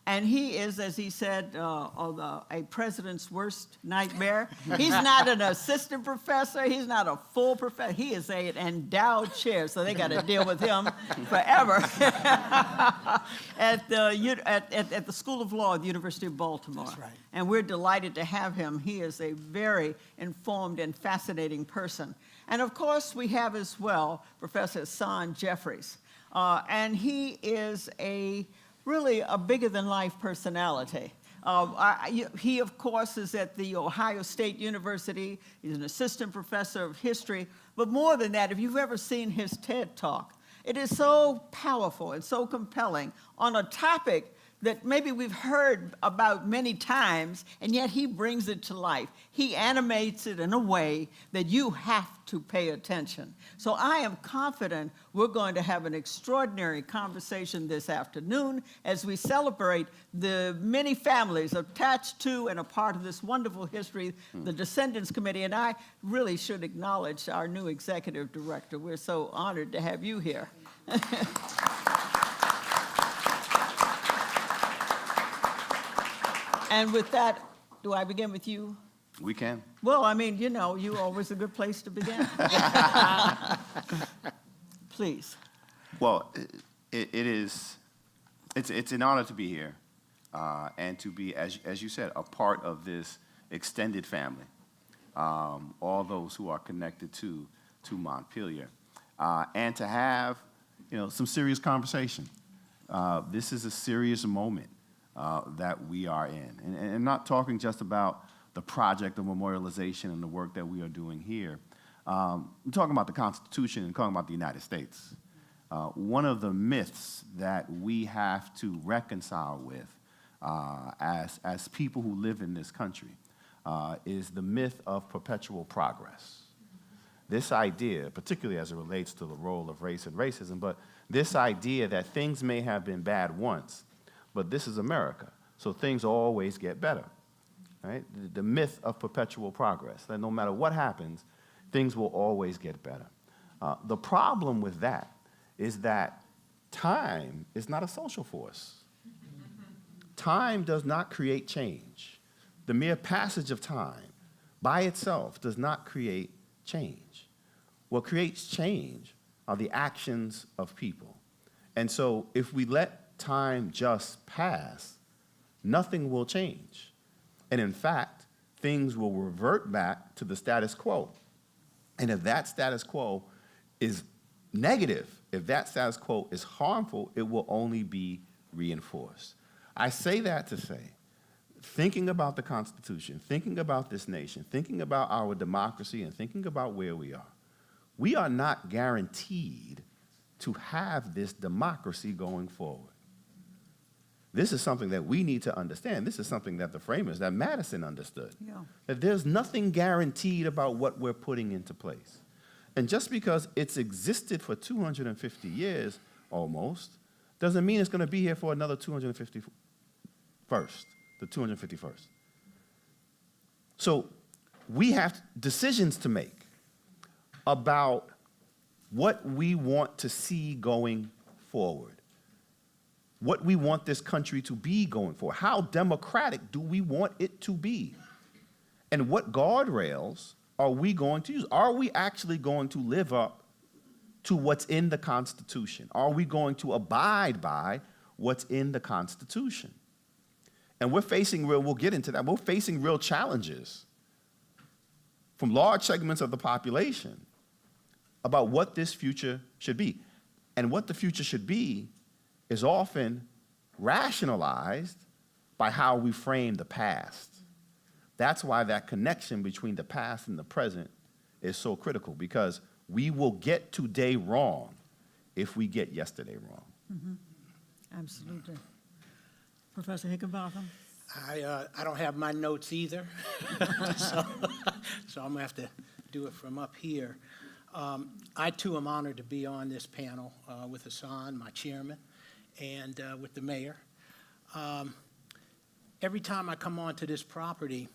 and he is, as he said, a president's worst nightmare. He's not an assistant professor. He's not a full professor. He is an endowed chair, so they got to deal with him forever at the School of Law at the University of Baltimore. That's right. And we're delighted to have him. He is a very informed and fascinating person. And of course, we have as well Professor Hassan Jeffries. And he is really a bigger-than-life personality. He, of course, is at the Ohio State University. He's an assistant professor of history. But more than that, if you've ever seen his TED Talk, it is so powerful and so compelling on a topic that maybe we've heard about many times, and yet he brings it to life. He animates it in a way that you have to pay attention. So I am confident we're going to have an extraordinary conversation this afternoon as we celebrate the many families attached to and a part of this wonderful history, the Descendants Committee. And I really should acknowledge our new executive director. We're so honored to have you here. And with that, do I begin with you? We can. Well, I mean, you know, you're always a good place to begin. Please. Well, it's an honor to be here and to be, as you said, a part of this extended family, all those who are connected to Montpelier, and to have, some serious conversation. This is a serious moment that we are in. And I'm not talking just about the project of memorialization and the work that we are doing here. I'm talking about the Constitution and talking about the United States. One of the myths that we have to reconcile with as people who live in this country is the myth of perpetual progress. This idea, particularly as it relates to the role of race and racism, but this idea that things may have been bad once, but this is America, so things always get better, right? The myth of perpetual progress, that no matter what happens, things will always get better. The problem with that is that time is not a social force. Time does not create change. The mere passage of time by itself does not create change. What creates change are the actions of people. And so if we let time just pass, nothing will change. And in fact, things will revert back to the status quo. And if that status quo is negative, if that status quo is harmful, it will only be reinforced. I say that to say, thinking about the Constitution, thinking about this nation, thinking about our democracy, and thinking about where we are not guaranteed to have this democracy going forward. This is something that we need to understand. This is something that the framers, that Madison understood, that there's nothing guaranteed about what we're putting into place. And just because it's existed for 250 years almost, doesn't mean it's going to be here for another 251st, the 251st. So we have decisions to make about what we want to see going forward, what we want this country to be going forward. How democratic do we want it to be? And what guardrails are we going to use? Are we actually going to live up to what's in the Constitution? Are we going to abide by what's in the Constitution? And we'll get into that, we're facing real challenges from large segments of the population about what this future should be. And what the future should be is often rationalized by how we frame the past. That's why that connection between the past and the present is so critical, because we will get today wrong if we get yesterday wrong. Mm-hmm. Absolutely. Professor Higginbotham? I don't have my notes either, so I'm going to have to do it from up here. I, too, am honored to be on this panel with Hassan, my chairman, and with the mayor. Every time I come onto this property,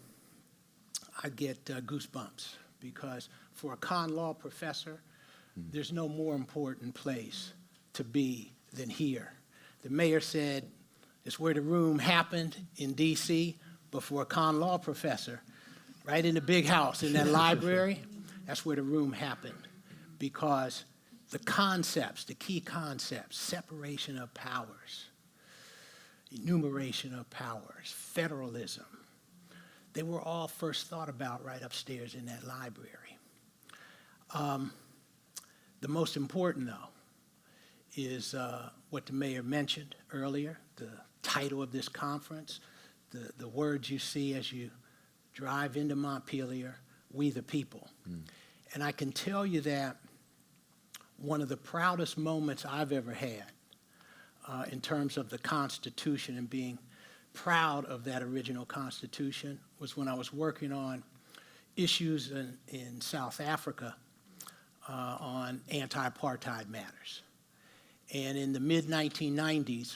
I get goosebumps, because for a con law professor, there's no more important place to be than here. The mayor said it's where the room happened in D.C., but for a con law professor, right in the big house, in that library, that's where the room happened, because the concepts, the key concepts, separation of powers, enumeration of powers, federalism, they were all first thought about right upstairs in that library. The most important, though, is what the mayor mentioned earlier, the title of this conference, the words you see as you drive into Montpelier, we the people. And I can tell you that one of the proudest moments I've ever had in terms of the Constitution and being proud of that original Constitution was when I was working on issues in South Africa on anti-apartheid matters. And in the mid-1990s,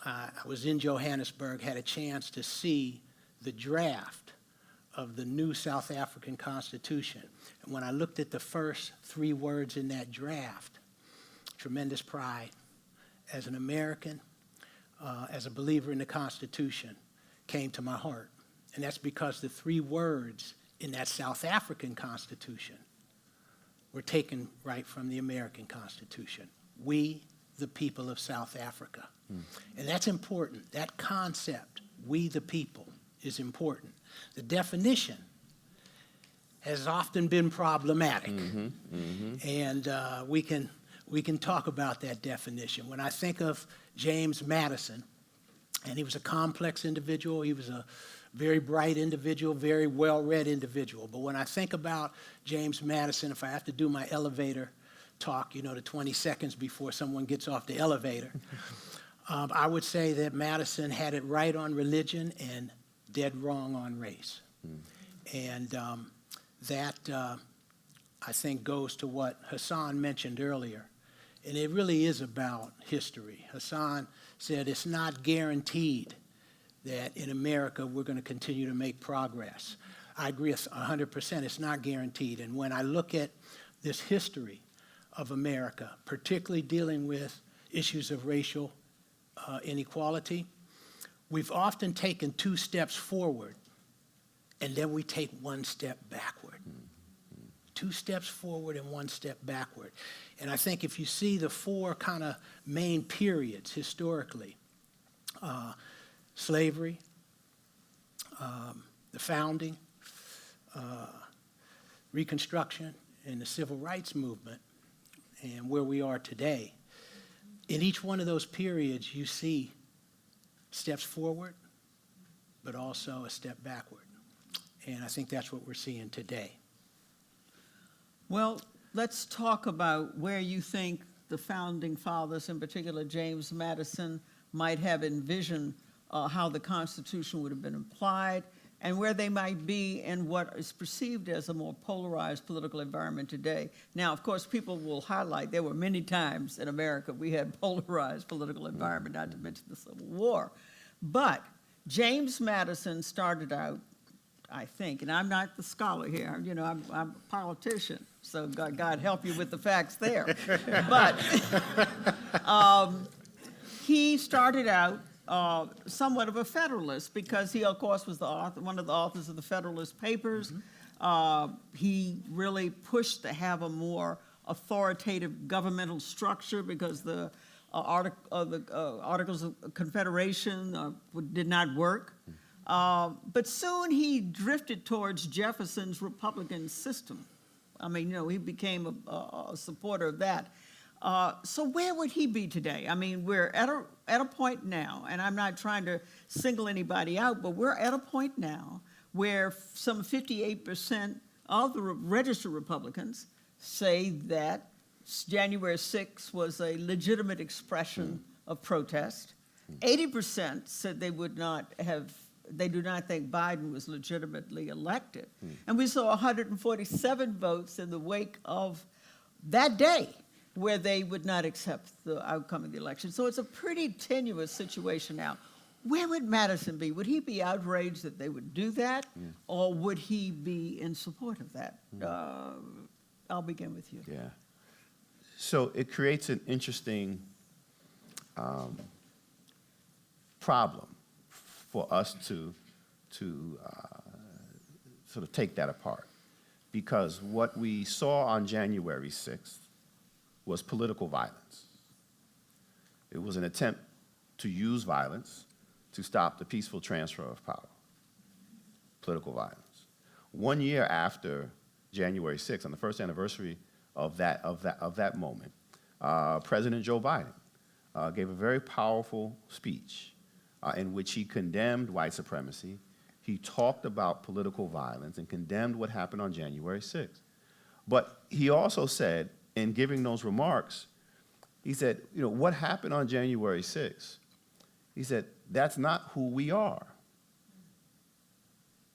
I was in Johannesburg, had a chance to see the draft of the new South African Constitution. And when I looked at the first 3 words in that draft, tremendous pride as an American, as a believer in the Constitution, came to my heart. And that's because the 3 words in that South African Constitution were taken right from the American Constitution. We, the people of South Africa. And that's important. That concept, we the people, is important. The definition has often been problematic. And we can talk about that definition. When I think of James Madison, and he was a complex individual, he was a very bright individual, very well-read individual. But when I think about James Madison, if I have to do my elevator talk, you know, the 20 seconds before someone gets off the elevator, I would say that Madison had it right on religion and dead wrong on race. And that, I think, goes to what Hassan mentioned earlier. And it really is about history. Hassan said it's not guaranteed that in America we're going to continue to make progress. I agree 100%. It's not guaranteed. And when I look at this history of America, particularly dealing with issues of racial inequality, we've often taken 2 steps forward, and then we take 1 step backward. 2 steps forward and 1 step backward. And I think if you see the 4 kind of main periods historically, slavery, the founding, Reconstruction, and the Civil Rights Movement, and where we are today, in each one of those periods you see steps forward, but also a step backward. And I think that's what we're seeing today. Well, let's talk about where you think the founding fathers, in particular James Madison, might have envisioned how the Constitution would have been applied, and where they might be in what is perceived as a more polarized political environment today. Now, of course, people will highlight there were many times in America we had polarized political environment, not to mention the Civil War. But James Madison started out, I think, and I'm not the scholar here, you know, I'm a politician, so God help you with the facts there. But he started out somewhat of a Federalist, because he, of course, was the author, one of the authors of the Federalist Papers. He really pushed to have a more authoritative governmental structure, because the Articles of Confederation did not work. But soon he drifted towards Jefferson's Republican system. I mean, he became a supporter of that. So where would he be today? I mean, we're at a point now, and I'm not trying to single anybody out, but we're at a point now where some 58% of the registered Republicans say that January 6th was a legitimate expression of protest. 80% said they do not think Biden was legitimately elected. And we saw 147 votes in the wake of that day where they would not accept the outcome of the election. So it's a pretty tenuous situation now. Where would Madison be? Would he be outraged that they would do that, or would he be in support of that? I'll begin with you. Yeah. So it creates an interesting problem for us to sort of take that apart, because what we saw on January 6th was political violence. It was an attempt to use violence to stop the peaceful transfer of power. Political violence. 1 year after January 6th, on the first anniversary of that moment, President Joe Biden gave a very powerful speech in which he condemned white supremacy. He talked about political violence and condemned what happened on January 6th. But he also said, in giving those remarks, he said, what happened on January 6th? He said, that's not who we are.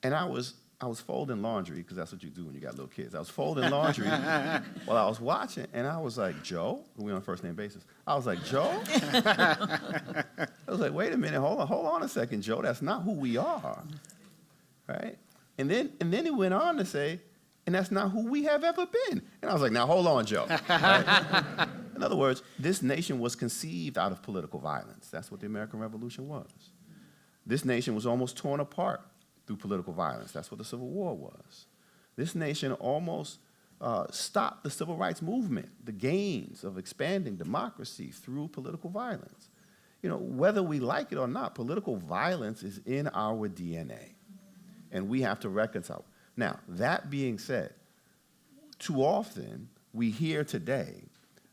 And I was folding laundry, because that's what you do when you got little kids. I was folding laundry while I was watching, and I was like, Joe, we're on a first name basis. I was like, Joe? I was like, wait a minute, hold on a second, Joe, that's not who we are, right? And then he went on to say, and that's not who we have ever been. And I was like, now hold on, Joe. Right? In other words, this nation was conceived out of political violence. That's what the American Revolution was. This nation was almost torn apart through political violence. That's what the Civil War was. This nation almost stopped the civil rights movement, the gains of expanding democracy through political violence. Whether we like it or not, political violence is in our DNA, and we have to reconcile. Now, that being said, too often we hear today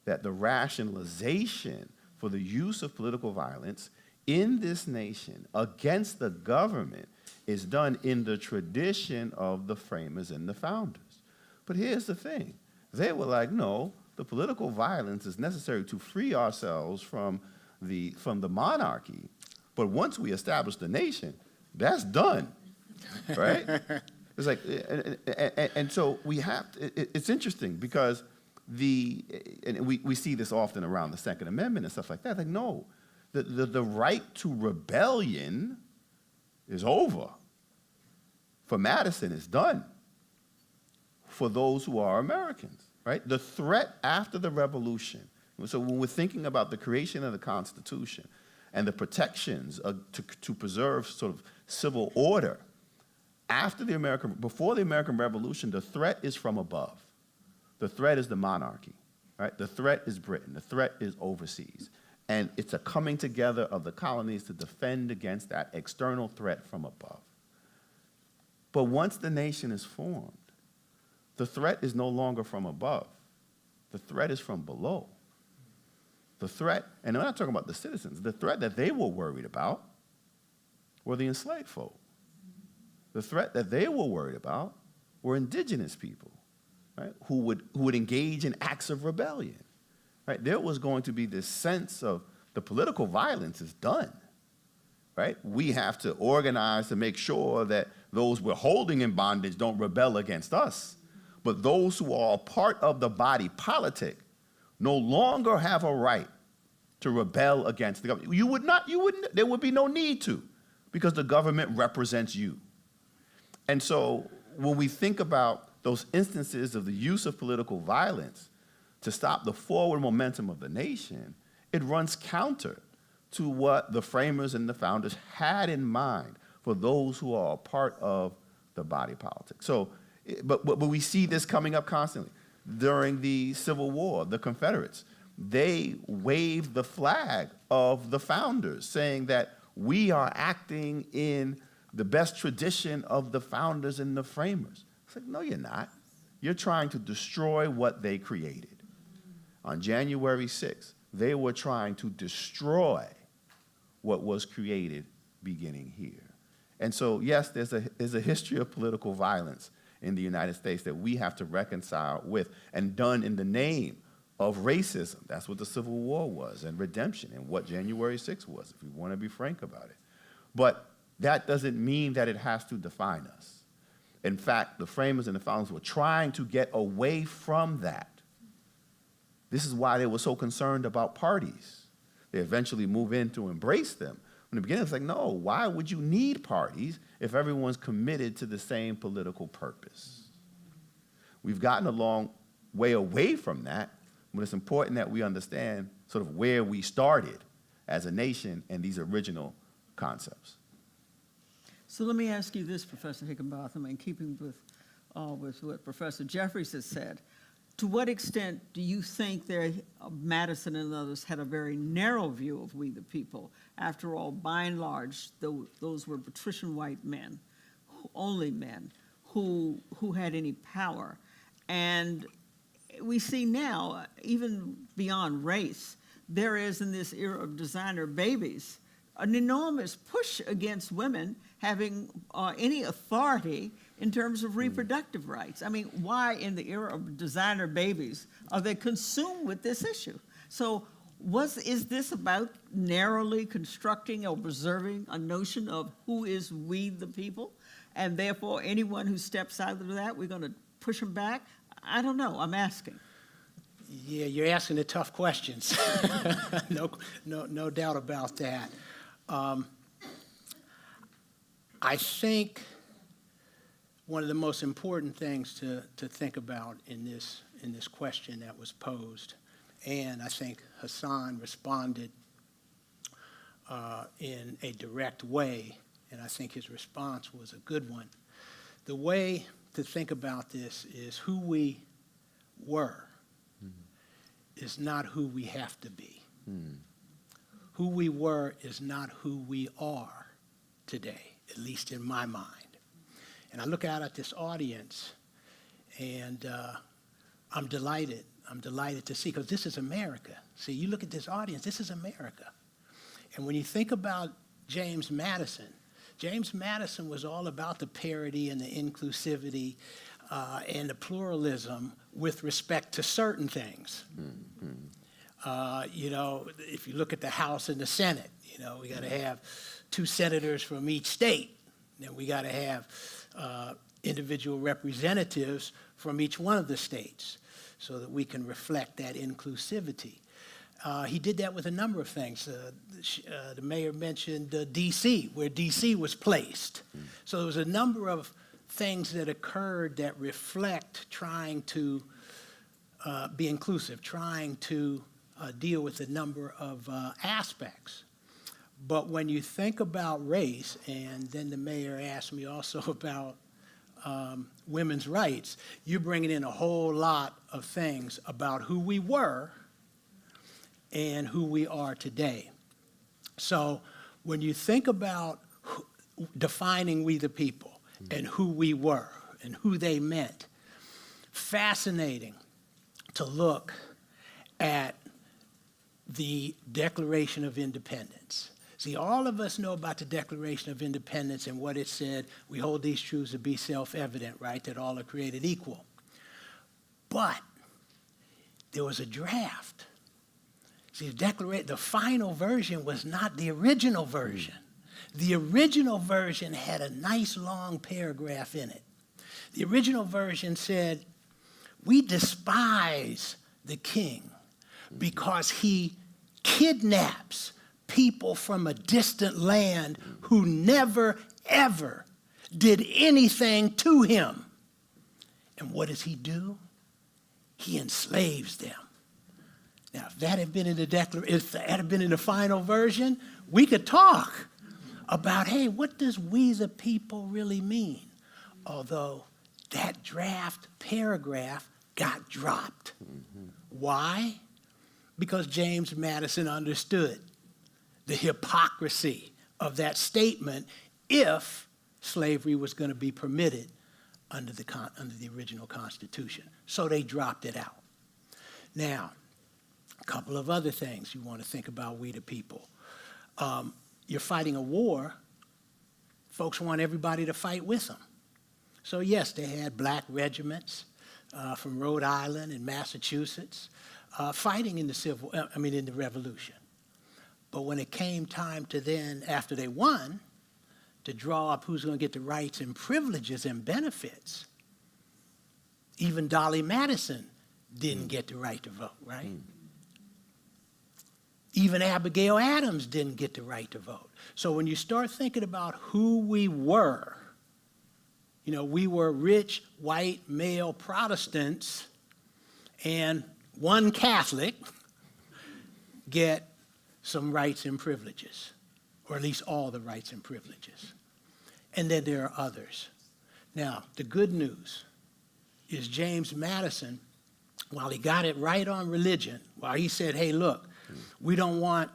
that the rationalization for the use of political violence in this nation against the government is done in the tradition of the framers and the founders. But here's the thing. They were like, no, the political violence is necessary to free ourselves from the monarchy. But once we establish the nation, that's done, right? It's like, and so we have to, it's interesting because and we see this often around the Second Amendment and stuff like that. Like, no, the right to rebellion is over. For Madison, it's done. For those who are Americans, right? The threat after the revolution. So when we're thinking about the creation of the Constitution and the protections to preserve sort of civil order, before the American Revolution, the threat is from above. The threat is the monarchy, right? The threat is Britain. The threat is overseas. And it's a coming together of the colonies to defend against that external threat from above. But once the nation is formed, the threat is no longer from above. The threat is from below. The threat, and I'm not talking about the citizens, the threat that they were worried about were the enslaved folk. The threat that they were worried about were indigenous people, right, who would engage in acts of rebellion. Right? There was going to be this sense of the political violence is done. Right? We have to organize to make sure that those we're holding in bondage don't rebel against us. But those who are a part of the body politic no longer have a right to rebel against the government. There would be no need to, because the government represents you. And so when we think about those instances of the use of political violence to stop the forward momentum of the nation, it runs counter to what the framers and the founders had in mind for those who are a part of the body politic. So, but we see this coming up constantly. During the Civil War, the Confederates, they waved the flag of the founders, saying that we are acting in the best tradition of the founders and the framers. It's like, no, you're not. You're trying to destroy what they created. On January 6th, they were trying to destroy what was created beginning here. And so, yes, there's a history of political violence in the United States that we have to reconcile with, and done in the name of racism. That's what the Civil War was, and redemption, and what January 6th was, if we want to be frank about it. But that doesn't mean that it has to define us. In fact, the framers and the founders were trying to get away from that. This is why they were so concerned about parties. They eventually move in to embrace them. In the beginning, it's like, no, why would you need parties if everyone's committed to the same political purpose? We've gotten a long way away from that, but it's important that we understand sort of where we started as a nation and these original concepts. So let me ask you this, Professor Higginbotham, in keeping with what Professor Jeffries has said. To what extent do you think Madison and others had a very narrow view of we the people? After all, by and large, those were patrician white men, only men, who had any power. And we see now, even beyond race, there is in this era of designer babies an enormous push against women having any authority in terms of reproductive rights. I mean, why in the era of designer babies are they consumed with this issue? So is this about narrowly constructing or preserving a notion of who is we the people? And therefore, anyone who steps out of that, we're going to push them back? I don't know. I'm asking. Yeah, you're asking the tough questions. No doubt about that. I think one of the most important things to think about in this question that was posed, and I think Hassan responded in a direct way, and I think his response was a good one. The way to think about this is who we were is not who we have to be. Who we were is not who we are today, at least in my mind. And I look out at this audience, and I'm delighted. I'm delighted to see, because this is America. See, you look at this audience, this is America. And when you think about James Madison was all about the parity and the inclusivity and the pluralism with respect to certain things. You know, if you look at the House and the Senate, you know, we got to have 2 senators from each state. Then we got to have individual representatives from each one of the states so that we can reflect that inclusivity. He did that with a number of things. The mayor mentioned D.C., where D.C. was placed. So there was a number of things that occurred that reflect trying to be inclusive, trying to deal with a number of aspects. But when you think about race, and then the mayor asked me also about women's rights, you're bringing in a whole lot of things about who we were and who we are today. So when you think about defining we the people and who we were and who they meant, fascinating to look at the Declaration of Independence. See, all of us know about the Declaration of Independence and what it said. We hold these truths to be self-evident, right, that all are created equal. But there was a draft. See, the final version was not the original version. The original version had a nice long paragraph in it. The original version said, "We despise the king because he kidnaps people from a distant land who never, ever did anything to him. And what does he do? He enslaves them." Now, if that had been in if that had been in the final version, we could talk about, hey, what does we the people really mean? Although that draft paragraph got dropped. Why? Because James Madison understood the hypocrisy of that statement if slavery was going to be permitted under the original Constitution. So they dropped it out. Now, a couple of other things you want to think about, we the people. You're fighting a war, folks want everybody to fight with them. So yes, they had black regiments from Rhode Island and Massachusetts fighting in the Revolution. But when it came time to then, after they won, to draw up who's going to get the rights and privileges and benefits, even Dolly Madison didn't get the right to vote, right? Even Abigail Adams didn't get the right to vote. So when you start thinking about who we were, you know, we were rich, white, male Protestants, and one Catholic get some rights and privileges, or at least all the rights and privileges. And then there are others. Now, the good news is James Madison, while he got it right on religion, while he said, hey, look, we want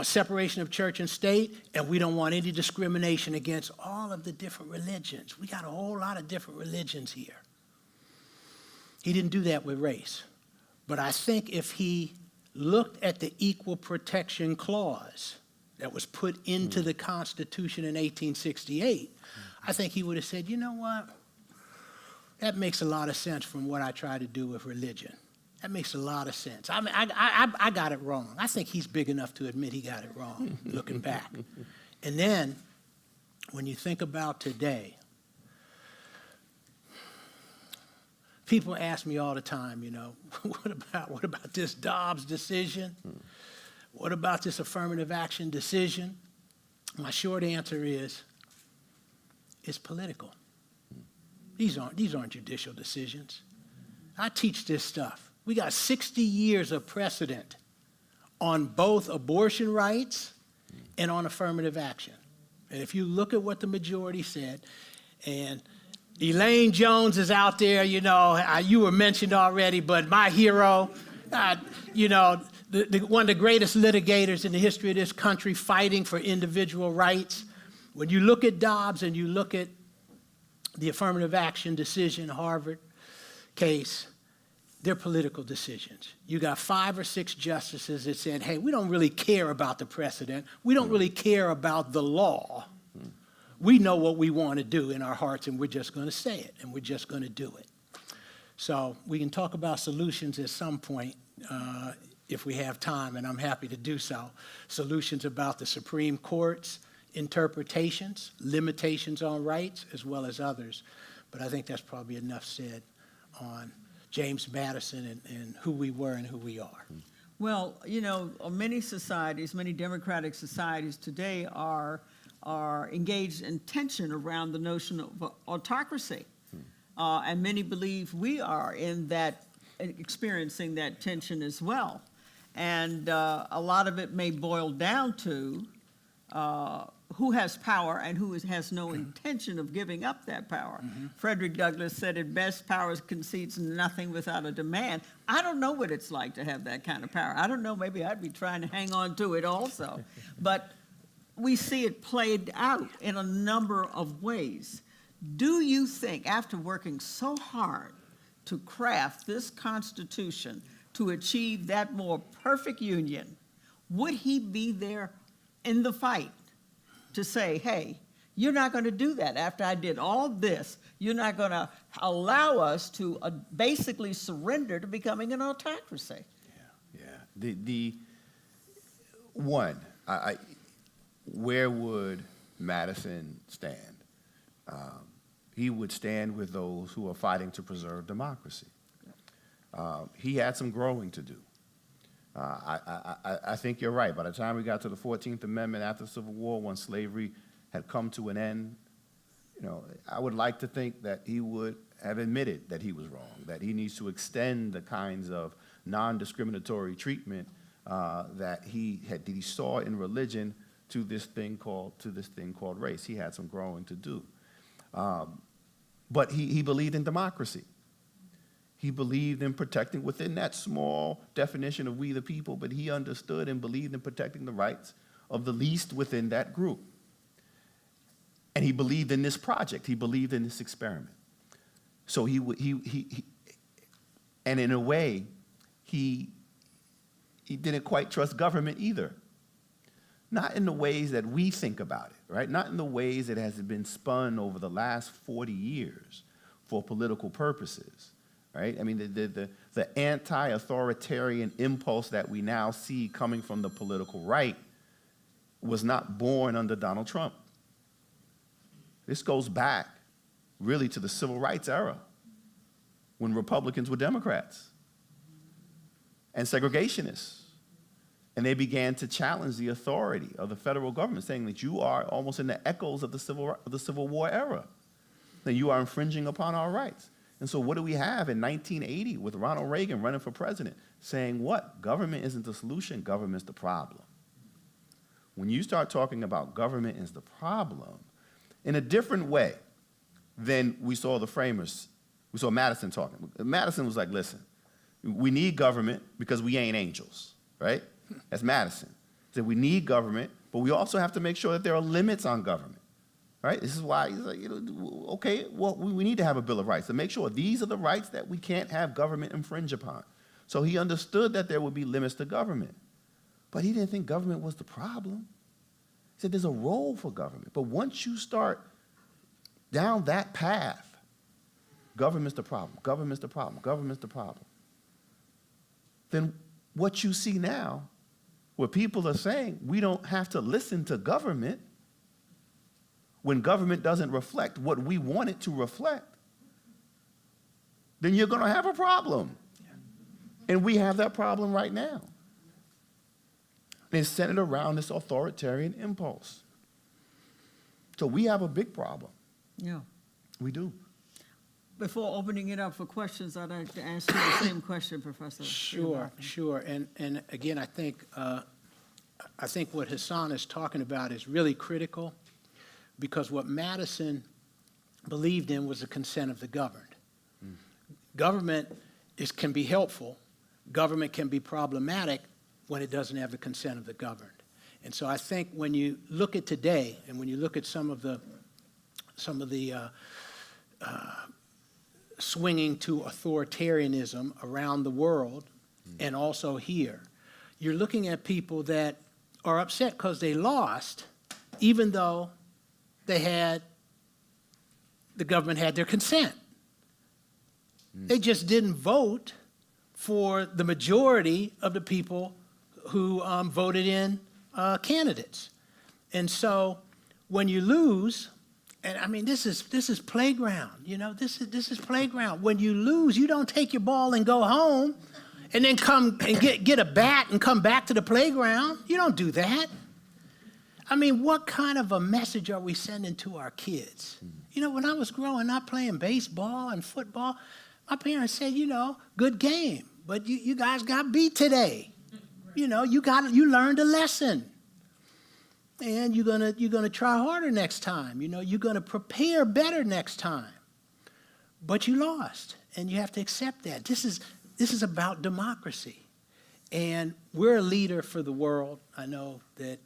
separation of church and state, and we don't want any discrimination against all of the different religions. We got a whole lot of different religions here. He didn't do that with race. But I think if he looked at the Equal Protection Clause that was put into the Constitution in 1868, I think he would have said, you know what? That makes a lot of sense from what I try to do with religion. That makes a lot of sense. I mean, I got it wrong. I think he's big enough to admit he got it wrong, looking back. And then, when you think about today, people ask me all the time, you know, what about this Dobbs decision? What about this affirmative action decision? My short answer is, it's political. These aren't judicial decisions. I teach this stuff. We got 60 years of precedent on both abortion rights and on affirmative action. And if you look at what the majority said, and Elaine Jones is out there, you know, you were mentioned already, but my hero, you know, one of the greatest litigators in the history of this country fighting for individual rights. When you look at Dobbs and you look at the affirmative action decision, Harvard case, they're political decisions. You got 5 or 6 justices that said, hey, we don't really care about the precedent. We don't really care about the law. We know what we want to do in our hearts, and we're just going to say it, and we're just going to do it. So we can talk about solutions at some point if we have time, and I'm happy to do so. Solutions about the Supreme Court's interpretations, limitations on rights, as well as others. But I think that's probably enough said on James Madison and who we were and who we are. Well, you know, many societies, many democratic societies today are engaged in tension around the notion of autocracy. And many believe we are in that, experiencing that tension as well. And a lot of it may boil down to who has power and who has no intention of giving up that power. Frederick Douglass said it best, power concedes nothing without a demand. I don't know what it's like to have that kind of power. I don't know, maybe I'd be trying to hang on to it also. But we see it played out in a number of ways. Do you think, after working so hard to craft this Constitution to achieve that more perfect union, would he be there in the fight to say, hey, you're not going to do that. After I did all this, you're not going to allow us to basically surrender to becoming an autocracy? The one, where would Madison stand? He would stand with those who are fighting to preserve democracy. He had some growing to do. I think you're right. By the time we got to the 14th Amendment after the Civil War, when slavery had come to an end, you know, I would like to think that he would have admitted that he was wrong, that he needs to extend the kinds of non-discriminatory treatment that he saw in religion to this thing called race. He had some growing to do. But he believed in democracy. He believed in protecting within that small definition of we the people, but he understood and believed in protecting the rights of the least within that group. And he believed in this project. He believed in this experiment. So and in a way, he didn't quite trust government either. Not in the ways that we think about it, right? Not in the ways it has been spun over the last 40 years for political purposes, right? I mean, the anti-authoritarian impulse that we now see coming from the political right was not born under Donald Trump. This goes back really to the civil rights era, when Republicans were Democrats and segregationists. And they began to challenge the authority of the federal government, saying that you are almost in the echoes of the Civil War era, that you are infringing upon our rights. And so what do we have in 1980 with Ronald Reagan running for president, saying what? Government isn't the solution, government's the problem. When you start talking about government is the problem, in a different way than we saw the framers, we saw Madison talking. Madison was like, listen, we need government because we ain't angels, right? That's Madison. He said we need government, but we also have to make sure that there are limits on government, right? This is why he's like, okay, well, we need to have a Bill of Rights to make sure these are the rights that we can't have government infringe upon. So he understood that there would be limits to government, but he didn't think government was the problem. He said there's a role for government, but once you start down that path, government's the problem, government's the problem, government's the problem, then what you see now, where people are saying we don't have to listen to government when government doesn't reflect what we want it to reflect, then you're going to have a problem. And we have that problem right now. And it's centered around this authoritarian impulse. So we have a big problem. Yeah. We do. Before opening it up for questions, I'd like to ask you the same question, Professor. Sure. And again, I think what Hassan is talking about is really critical, because what Madison believed in was the consent of the governed. Government can be helpful. Government can be problematic when it doesn't have the consent of the governed. And so I think when you look at today, and when you look at some of the swinging to authoritarianism around the world and also here, you're looking at people that are upset because they lost, even though the government had their consent. They just didn't vote for the majority of the people who voted in candidates. And so when you lose, and I mean, this is playground, you know, this is playground. When you lose, you don't take your ball and go home and then come and get a bat and come back to the playground. You don't do that. I mean, what kind of a message are we sending to our kids? You know, when I was growing up playing baseball and football, my parents said, you know, good game, but you guys got beat today. You know, you learned a lesson. And you're gonna try harder next time. You know, you're gonna prepare better next time. But you lost, and you have to accept that. This is about democracy, and we're a leader for the world. I know that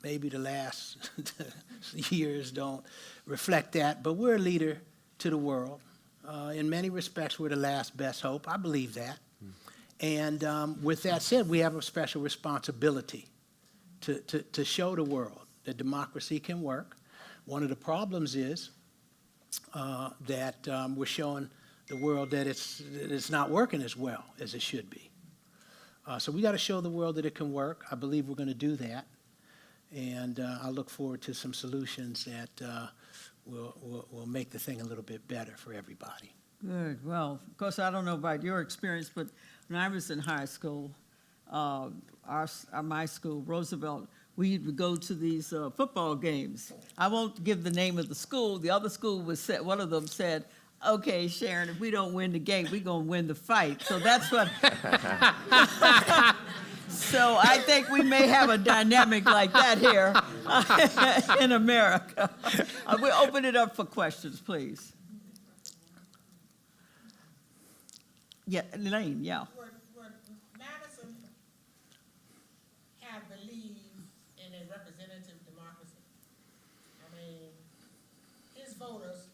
maybe the last years don't reflect that, but we're a leader to the world. In many respects, we're the last best hope. I believe that. And with that said, we have a special responsibility to show the world that democracy can work. One of the problems is that we're showing the world that it's not working as well as it should be. So we got to show the world that it can work. I believe we're going to do that. And I look forward to some solutions that will make the thing a little bit better for everybody. Good. Well, of course, I don't know about your experience, but when I was in high school, my school, Roosevelt, we would go to these football games. I won't give the name of the school. The other school one of them said, okay, Sharon, if we don't win the game, we're going to win the fight. So that's what. So I think we may have a dynamic like that here in America. We'll open it up for questions, please. Yeah, Elaine, yeah. Would Madison have believed in a representative democracy? I mean, voters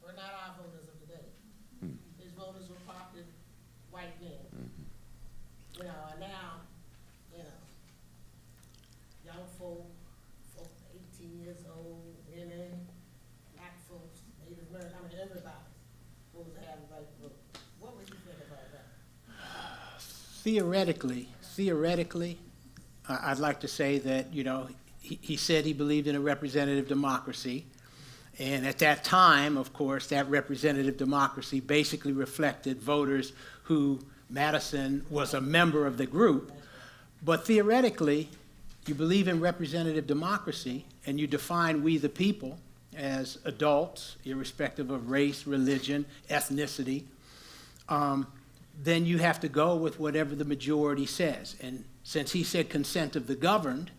were not our voters of today. His voters were probably white men. You know, and now, you know, young folk 18 years old, women, black folks, Native American, I mean, everybody supposed to have the right to vote. What would you think about that? Theoretically, I'd like to say that, you know, he said he believed in a representative democracy. And at that time, of course, that representative democracy basically reflected voters who Madison was a member of the group. But theoretically, you believe in representative democracy and you define we the people as adults, irrespective of race, religion, ethnicity, then you have to go with whatever the majority says. And since he said consent of the governed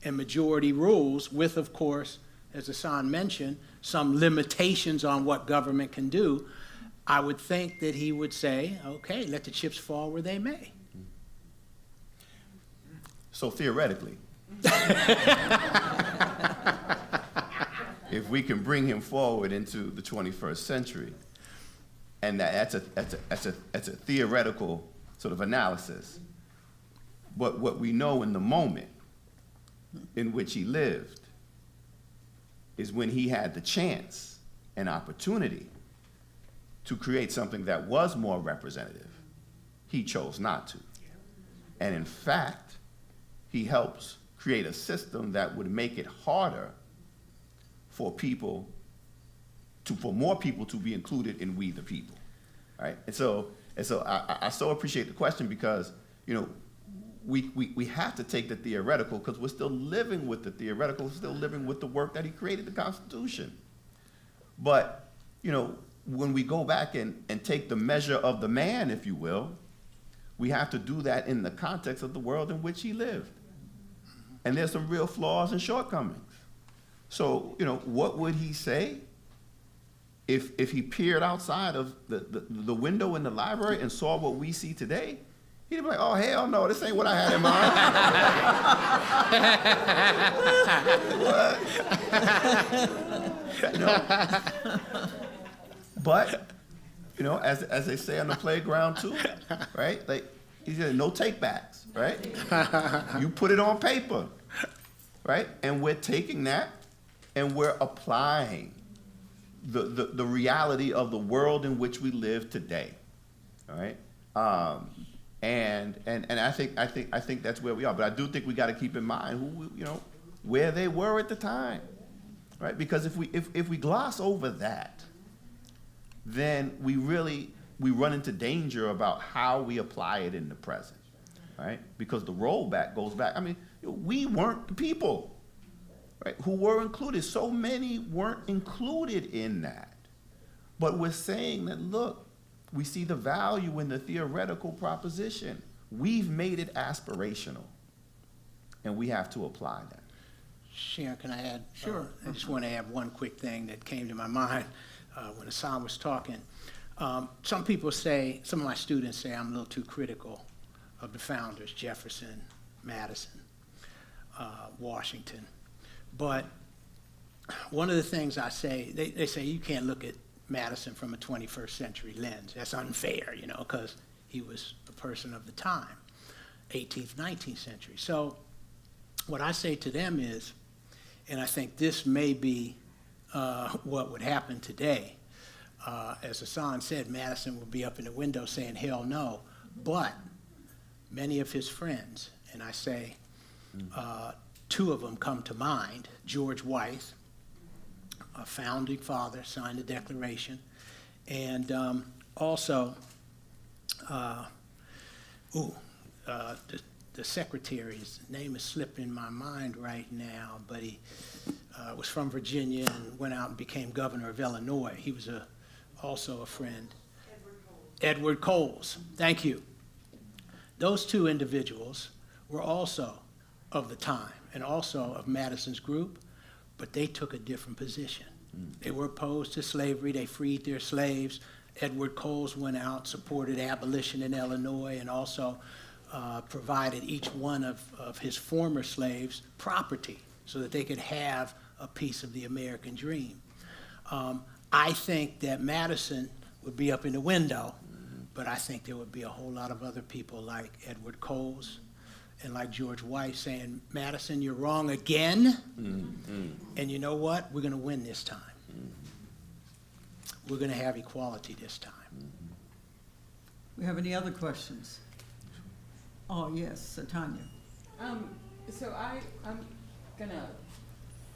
and majority rules with, of course, as Hassan mentioned, some limitations on what government can do, I would think that he would say, okay, let the chips fall where they may. So theoretically, if we can bring him forward into the 21st century, and that's a theoretical sort of analysis, but what we know in the moment in which he lived is when he had the chance and opportunity to create something that was more representative, he chose not to. And in fact, he helps create a system that would make it harder for more people to be included in we the people, right? And so I so appreciate the question because, you know, we have to take the theoretical because we're still living with the theoretical, we're still living with the work that he created, the Constitution. But, you know, when we go back and take the measure of the man, if you will, we have to do that in the context of the world in which he lived. And there's some real flaws and shortcomings. So, you know, what would he say if he peered outside of the window in the library and saw what we see today? He'd be like, oh, hell no, this ain't what I had in mind. You know? But, you know, as they say on the playground too, right? Like, he said, no take backs, right? You put it on paper, right? And we're taking that and we're applying the reality of the world in which we live today, all right? And I think that's where we are. But I do think we got to keep in mind who, you know, where they were at the time, right? Because if we gloss over that, then we run into danger about how we apply it in the present, right? Because the rollback goes back. I mean, we weren't the people, right, who were included. So many weren't included in that. But we're saying that, look, we see the value in the theoretical proposition. We've made it aspirational, and we have to apply that. Sharon, can I add? Sure. I just want to add one quick thing that came to my mind when Hassan was talking. Some people say, some of my students say I'm a little too critical of the founders, Jefferson, Madison, Washington. But one of the things I say, they say you can't look at Madison from a 21st century lens. That's unfair, you know, because he was a person of the time, 18th, 19th century. So what I say to them is, and I think this may be what would happen today, as Hassan said, Madison would be up in the window saying, hell no. But many of his friends, and I say two of them come to mind, George Wythe, a founding father, signed the Declaration, and also the secretary's name is slipping my mind right now, but he was from Virginia and went out and became governor of Illinois. He was also a friend. Edward Coles, thank you. Those two individuals were also of the time and also of Madison's group, but they took a different position. They were opposed to slavery. They freed their slaves. Edward Coles went out, supported abolition in Illinois, and also provided each one of his former slaves property so that they could have a piece of the American dream. I think that Madison would be up in the window, but I think there would be a whole lot of other people like Edward Coles and like George Weiss saying, Madison, you're wrong again, and you know what? We're going to win this time. We're going to have equality this time. We have any other questions? Oh, yes, Tanya. So I'm gonna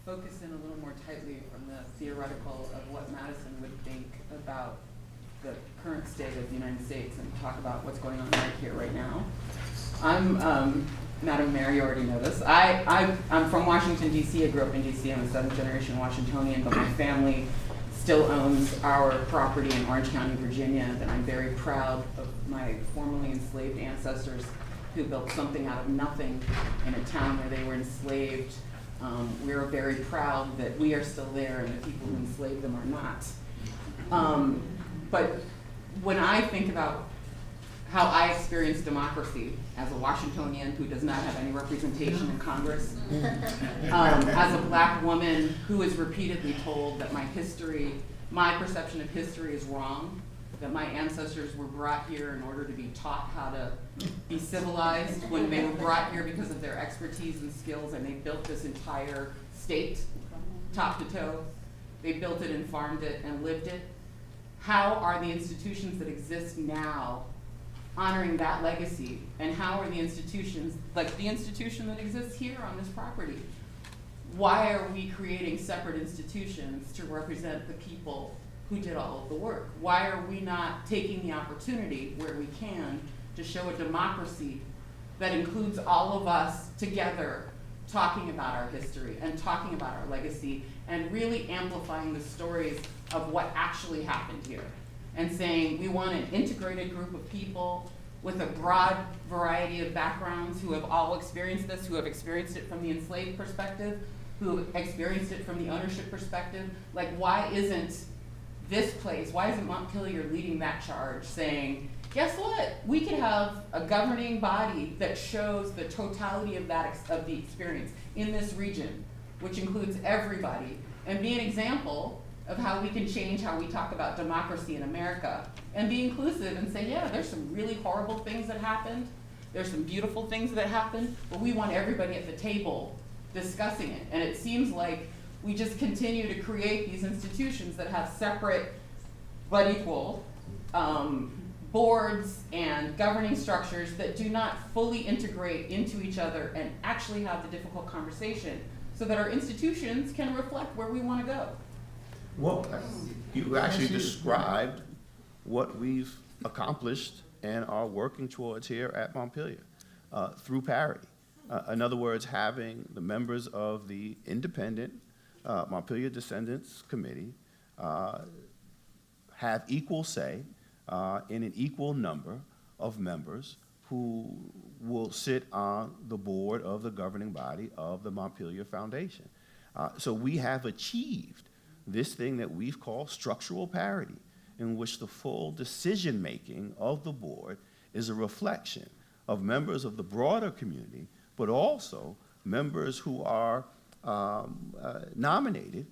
focus in a little more tightly from the theoretical of what Madison would think about the current state of the United States and talk about what's going on right here, right now. I'm, Madam Mayor, you already know this. I'm from Washington, D.C. I grew up in D.C. I'm a seventh generation Washingtonian, but my family still owns our property in Orange County, Virginia, that I'm very proud of my formerly enslaved ancestors who built something out of nothing in a town where they were enslaved. We are very proud that we are still there and the people who enslaved them are not. But when I think about how I experience democracy as a Washingtonian who does not have any representation in Congress, as a black woman who is repeatedly told that my perception of history is wrong, that my ancestors were brought here in order to be taught how to be civilized, when they were brought here because of their expertise and skills, and they built this entire state, top to toe. They built it and farmed it and lived it. How are the institutions that exist now honoring that legacy? And how are the institutions, like the institution that exists here on this property, why are we creating separate institutions to represent the people who did all of the work? Why are we not taking the opportunity where we can to show a democracy that includes all of us together talking about our history and talking about our legacy and really amplifying the stories of what actually happened here, and saying we want an integrated group of people with a broad variety of backgrounds who have all experienced this, who have experienced it from the enslaved perspective, who have experienced it from the ownership perspective. Like, why isn't this place, why isn't Montpelier leading that charge, saying, guess what? We could have a governing body that shows the totality of of the experience in this region, which includes everybody, and be an example of how we can change how we talk about democracy in America, and be inclusive and say, yeah, there's some really horrible things that happened, there's some beautiful things that happened, but we want everybody at the table discussing it. And it seems like we just continue to create these institutions that have separate but equal boards and governing structures that do not fully integrate into each other and actually have the difficult conversation so that our institutions can reflect where we want to go. Well, you actually described what we've accomplished and are working towards here at Montpelier through parity. In other words, having the members of the independent Montpelier Descendants Committee have equal say in an equal number of members who will sit on the board of the governing body of the Montpelier Foundation. So we have achieved this thing that we've called structural parity, in which the full decision-making of the board is a reflection of members of the broader community, but also members who are nominated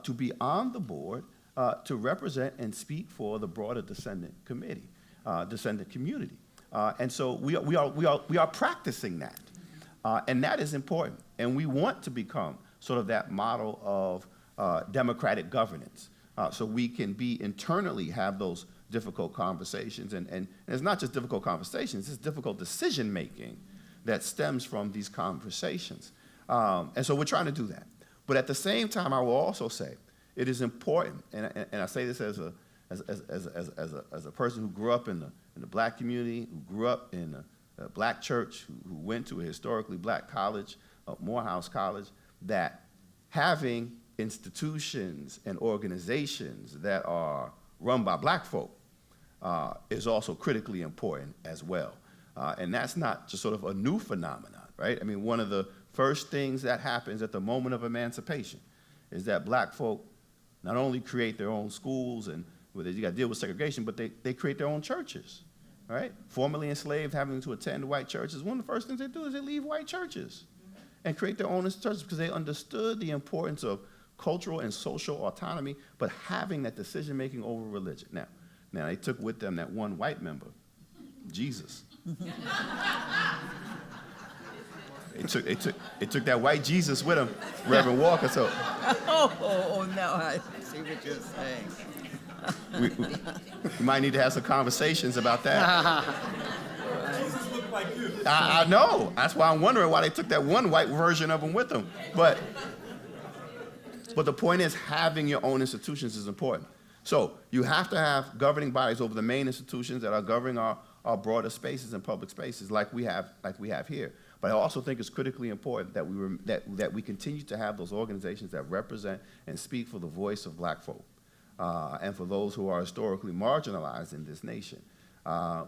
to be on the board to represent and speak for the broader descendant community. And so we are practicing that. And that is important. And we want to become sort of that model of democratic governance. So we can be internally have those difficult conversations. And it's not just difficult conversations, it's difficult decision-making that stems from these conversations. And so we're trying to do that. But at the same time, I will also say it is important, and I say this as a person who grew up in the black community, who grew up in a black church, who went to a historically black college, Morehouse College, that having institutions and organizations that are run by black folk is also critically important as well. And that's not just sort of a new phenomenon, right? I mean, one of the first things that happens at the moment of emancipation is that black folk not only create their own schools and where you got to deal with segregation, but they create their own churches, right? Formerly enslaved, having to attend white churches, one of the first things they do is they leave white churches and create their own churches because they understood the importance of cultural and social autonomy, but having that decision-making over religion. Now, they took with them that one white member, Jesus. They took that white Jesus with them, Reverend Walker. So Now I see what you're saying. we might need to have some conversations about that. I know. That's why I'm wondering why they took that one white version of them with them. But the point is, having your own institutions is important. So you have to have governing bodies over the main institutions that are governing our broader spaces and public spaces like we have here. But I also think it's critically important that we continue to have those organizations that represent and speak for the voice of black folk and for those who are historically marginalized in this nation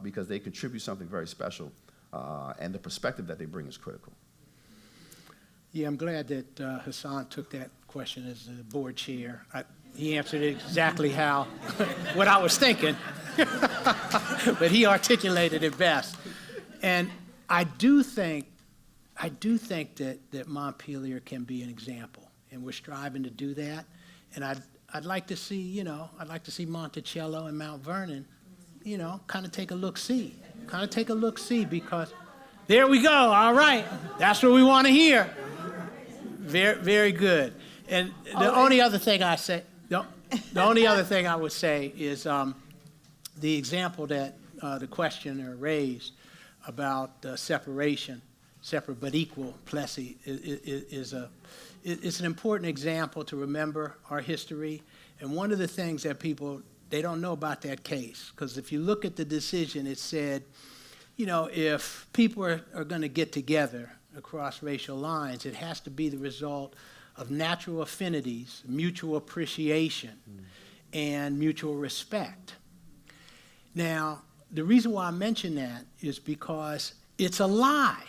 because they contribute something very special and the perspective that they bring is critical. Yeah, I'm glad that Hassan took that question as the board chair. He answered it exactly how, what I was thinking, but he articulated it best. And I do think that Montpelier can be an example, and we're striving to do that. And I'd like to see, I'd like to see Monticello and Mount Vernon, kind of take a look-see. Because there we go, all right, that's what we want to hear. Very, very good. And the only other thing I would say is the example that the questioner raised about separation, separate but equal Plessy, it's an important example to remember our history. And one of the things that they don't know about that case, because if you look at the decision, it said, if people are going to get together across racial lines, it has to be the result of natural affinities, mutual appreciation, and mutual respect. Now, the reason why I mention that is because it's a lie.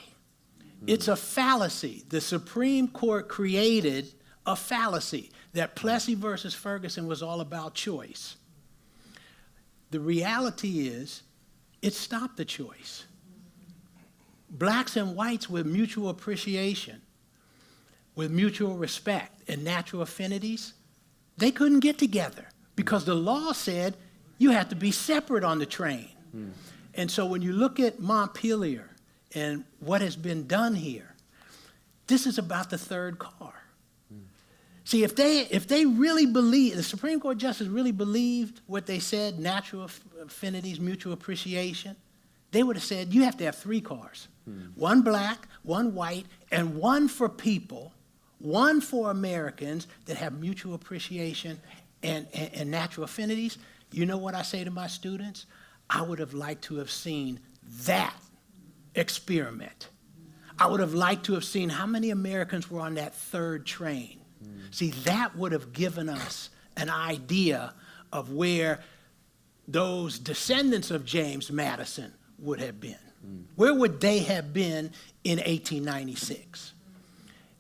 It's a fallacy. The Supreme Court created a fallacy that Plessy versus Ferguson was all about choice. The reality is, it stopped the choice. Blacks and whites with mutual appreciation, with mutual respect and natural affinities, they couldn't get together because the law said you had to be separate on the train. And so when you look at Montpelier and what has been done here, this is about the third car. See, if they really believe, the Supreme Court justice really believed what they said, natural affinities, mutual appreciation, they would have said you have to have three cars. One black, one white, and one for people, one for Americans that have mutual appreciation and natural affinities. You know what I say to my students? I would have liked to have seen that experiment. I would have liked to have seen how many Americans were on that third train. See, that would have given us an idea of where those descendants of James Madison would have been. Where would they have been in 1896?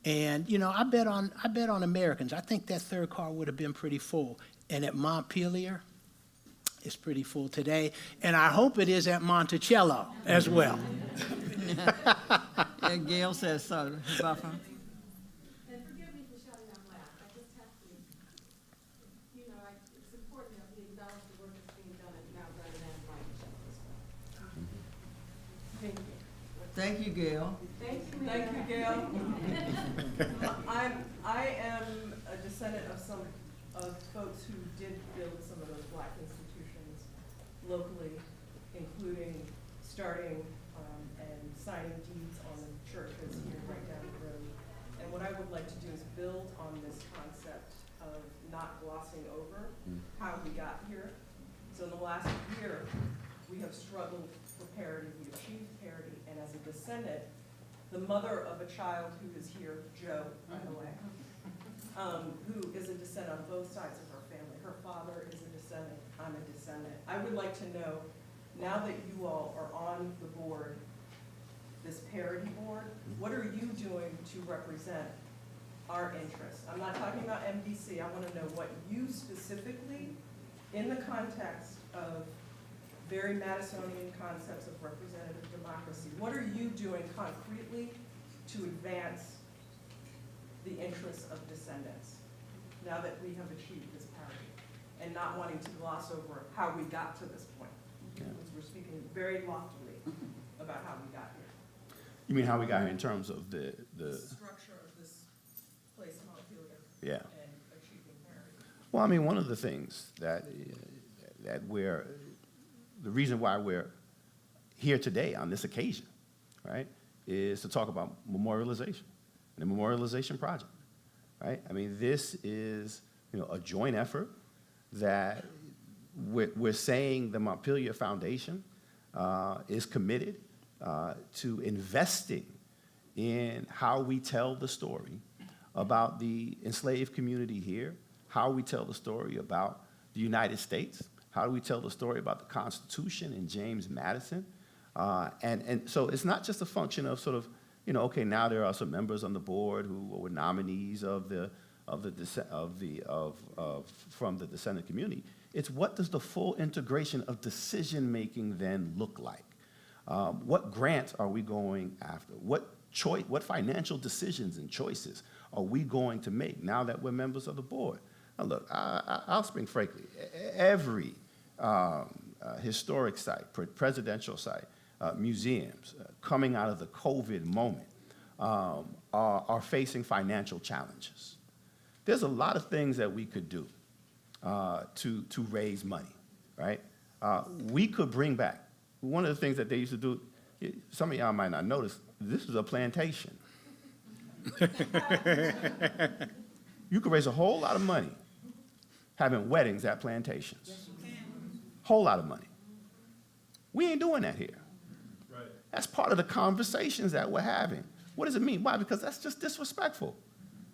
And I bet on Americans. I think that third car would have been pretty full. And at Montpelier, it's pretty full today. And I hope it is at Monticello as well. Yeah, Gail says so. Buffer. And forgive me for shouting out loud. I just have to, it's important that we acknowledge the work that's being done at Mount Vernon and Monticello as well. Thank you. Thank you, Gail. Thank you, Thank you, Gail. I am a descendant of some of folks who did build some of those black institutions locally, including starting and signing deeds on the church that's here right down the road. And what I would like to do is build on this concept of not glossing over how we got here. So in the last year, we have struggled for parity. We achieved parity, and as a descendant, the mother of a child who is here, Joe, by the way, who is a descendant on both sides of her family. Her father is a descendant, I'm a descendant. I would like to know, now that you all are on the board, this parity board, what are you doing to represent our interests? I'm not talking about MDC. I want to know what you specifically, in the context of very Madisonian concepts of representative democracy, what are you doing concretely to advance the interests of descendants? now that we have achieved this parity, and not wanting to gloss over how we got to this point. Yeah. Because we're speaking very loftily about how we got here. You mean how we got here in terms of the Structure of this place, Montpelier. Yeah. And achieving parity. Well, I mean, one of the things that the reason why we're here today on this occasion, right, is to talk about memorialization and the memorialization project, right? I mean, this is, a joint effort that we're saying the Montpelier Foundation is committed to investing in how we tell the story about the enslaved community here, how we tell the story about the United States, how do we tell the story about the Constitution and James Madison. And so it's not just a function of sort of, okay, now there are some members on the board who were nominees from the descendant community. It's what does the full integration of decision-making then look like? What grants are we going after? What financial decisions and choices are we going to make now that we're members of the board? Now look, I'll speak frankly. Every historic site, presidential site, museums coming out of the COVID moment are facing financial challenges. There's a lot of things that we could do to raise money, right? We could bring back, one of the things that they used to do, some of y'all might not notice, this is a plantation. You could raise a whole lot of money having weddings at plantations. Yes, you can. Whole lot of money. We ain't doing that here. Right. That's part of the conversations that we're having. What does it mean? Why? Because that's just disrespectful.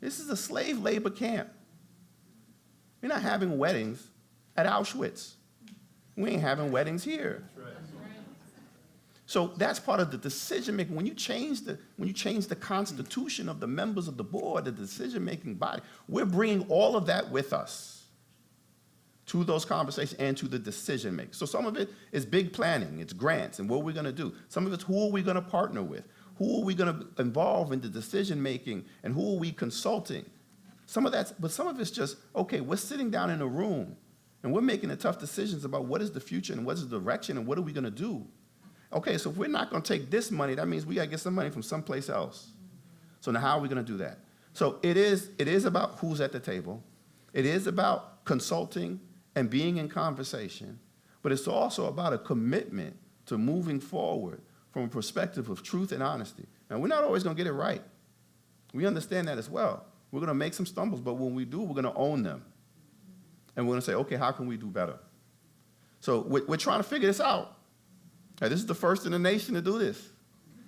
This is a slave labor camp. We're not having weddings at Auschwitz. We ain't having weddings here. That's right. So that's part of the decision making. When you change the constitution of the members of the board, the decision making body, we're bringing all of that with us to those conversations and to the decision making. So some of it is big planning, it's grants and what we're going to do. Some of it's who are we going to partner with, who are we going to involve in the decision making, and who are we consulting. But some of it's just, okay, we're sitting down in a room and we're making the tough decisions about what is the future and what is the direction and what are we going to do. Okay, so if we're not going to take this money, that means we got to get some money from someplace else. So now how are we going to do that? So it is about who's at the table. It is about consulting and being in conversation, but it's also about a commitment to moving forward from a perspective of truth and honesty. And we're not always going to get it right. We understand that as well. We're going to make some stumbles, but when we do, we're going to own them. And we're going to say, okay, how can we do better? So we're trying to figure this out. Now, this is the first in the nation to do this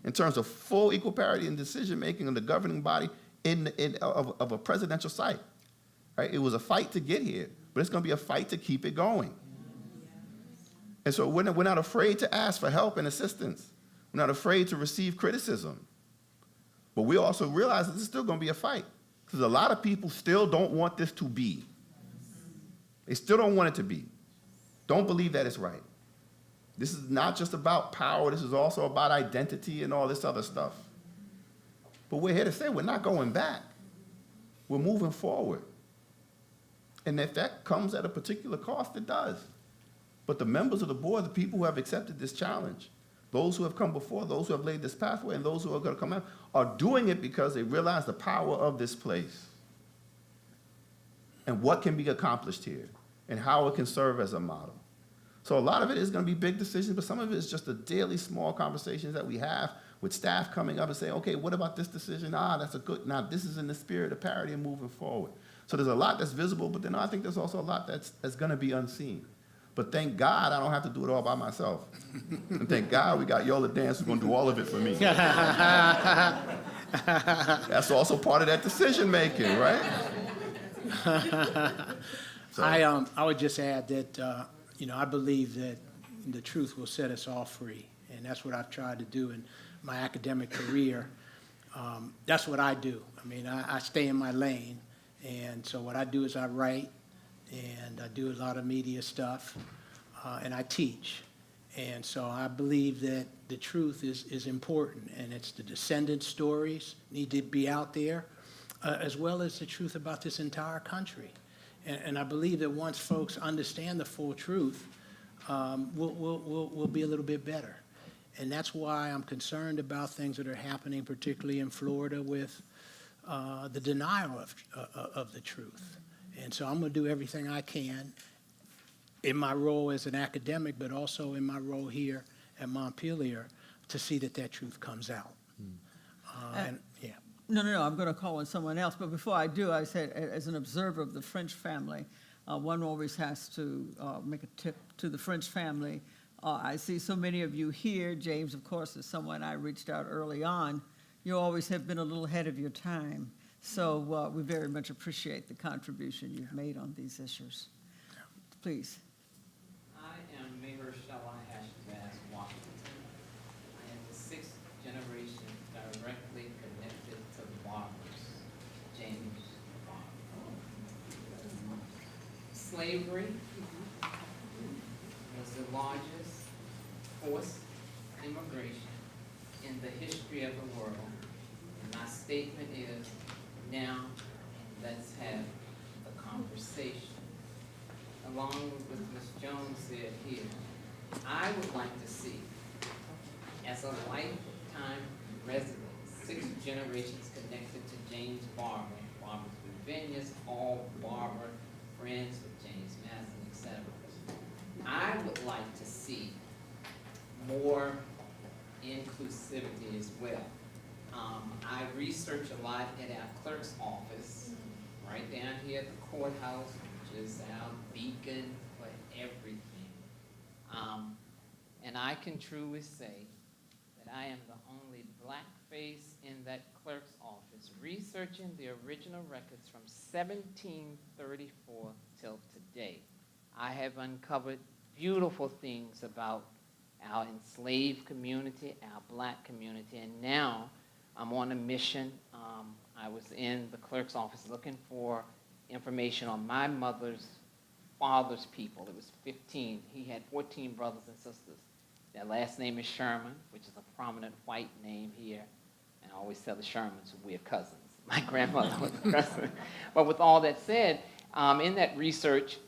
in terms of full equal parity in decision-making of the governing body of a presidential site. Right? It was a fight to get here, but it's going to be a fight to keep it going. And so we're not afraid to ask for help and assistance. We're not afraid to receive criticism. But we also realize that this is still going to be a fight because a lot of people still don't want this to be. They still don't want it to be. Don't believe that it's right. This is not just about power. This is also about identity and all this other stuff. But we're here to say we're not going back. We're moving forward. And if that comes at a particular cost, it does. But the members of the board, the people who have accepted this challenge, those who have come before, those who have laid this pathway, and those who are going to come out, are doing it because they realize the power of this place and what can be accomplished here and how it can serve as a model. So a lot of it is going to be big decisions, but some of it is just the daily small conversations that we have with staff coming up and saying, okay, what about this decision? That's a good, now this is in the spirit of parity and moving forward. So there's a lot that's visible, but then I think there's also a lot that's going to be unseen. But thank God I don't have to do it all by myself. And thank God we got Yola Dance who's going to do all of it for me. That's also part of that decision making, right? So. I would just add that, I believe that the truth will set us all free. And that's what I've tried to do in my academic career. That's what I do. I mean, I stay in my lane. And so what I do is I write, and I do a lot of media stuff, and I teach. And so I believe that the truth is important, and it's the descendant stories need to be out there. as well as the truth about this entire country. And I believe that once folks understand the full truth, we'll be a little bit better. And that's why I'm concerned about things that are happening, particularly in Florida, with the denial of the truth. And so I'm going to do everything I can in my role as an academic, but also in my role here at Montpelier, to see that that truth comes out. And yeah. No, I'm going to call on someone else. But before I do, I said, as an observer of the French family, one always has to make a tip to the French family. I see so many of you here. James, of course, is someone I reached out early on. You always have been a little ahead of your time. So we very much appreciate the contribution you've made on these issues. Please. I am Mayor Shalai Hashibaz Washington. I am the 6th generation directly connected to barbers, James Barber. Slavery was the largest forced immigration in the history of the world. And my statement is, now let's have the conversation. Along with Ms. Jones said here, I would like to see, as a lifetime resident, 6 generations connected to James Barber, Barber's Virginius, all Barber, friends with James Madison, etc. I would like to see more inclusivity as well. I research a lot at our clerk's office, right down here at the courthouse, which is our beacon for everything. And I can truly say that I am the only black face in that clerk's office researching the original records from 1734 till today. I have uncovered beautiful things about our enslaved community, our black community, and now I'm on a mission. I was in the clerk's office looking for information on my mother's father's people. It was 15. He had 14 brothers and sisters. Their last name is Sherman, which is a prominent white name here. And I always tell the Shermans we're cousins. My grandmother was a cousin. But with all that said, in that research,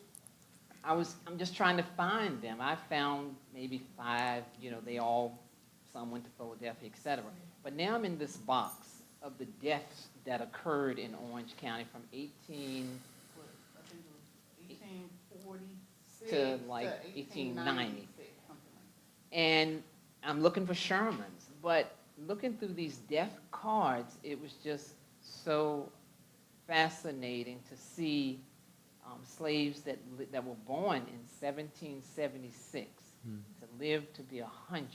I'm just trying to find them. I found maybe 5, some went to Philadelphia, et cetera. But now I'm in this box of the deaths that occurred in Orange County from 1846 to like 1890. And I'm looking for Shermans, but looking through these death cards, it was just so fascinating to see slaves that were born in 1776 to live to be 100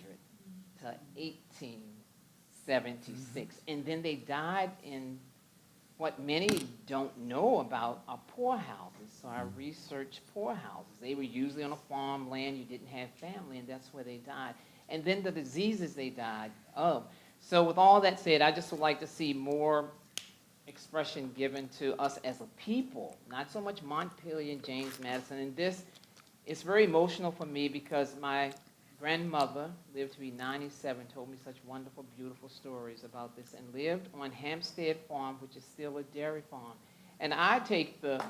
to 1876. And then they died in what many don't know about are poorhouses. So I researched poorhouses. They were usually on a farmland. You didn't have family, and that's where they died. And then the diseases they died of. So with all that said, I just would like to see more expression given to us as a people, not so much Montpelier and James Madison. And this is very emotional for me because my grandmother lived to be 97, told me such wonderful, beautiful stories about this, and lived on Hampstead Farm, which is still a dairy farm. And I take the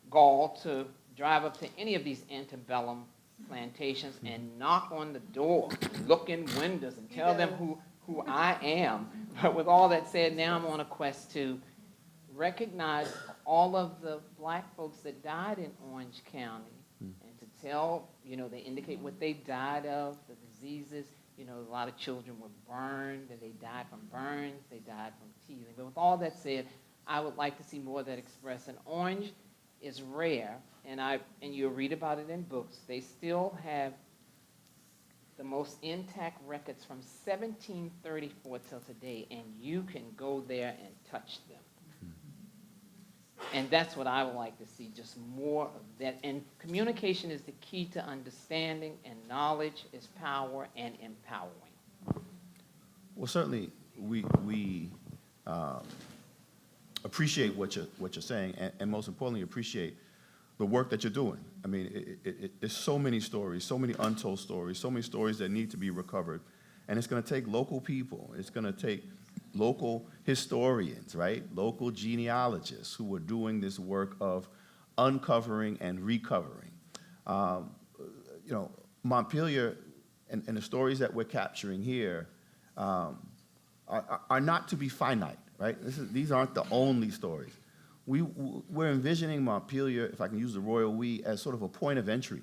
gall to drive up to any of these antebellum plantations and knock on the door, look in windows, and tell them who I am. But with all that said, now I'm on a quest to recognize all of the black folks that died in Orange County, and to tell, they indicate what they died of, the diseases. A lot of children were burned, and they died from burns, they died from teething. But with all that said, I would like to see more of that expressed. And Orange is rare, and you'll read about it in books. They still have the most intact records from 1734 till today, and you can go there and touch them. And that's what I would like to see, just more of that. And communication is the key to understanding, and knowledge is power and empowering. Well, certainly we appreciate what you're saying, and most importantly, appreciate the work that you're doing. I mean, there's so many stories, so many untold stories, so many stories that need to be recovered. And it's going to take local people. It's going to take local historians, right? Local genealogists who were doing this work of uncovering and recovering. You know, Montpelier and the stories that we're capturing here are not to be finite, right? These aren't the only stories. We're envisioning Montpelier, if I can use the royal we, as sort of a point of entry,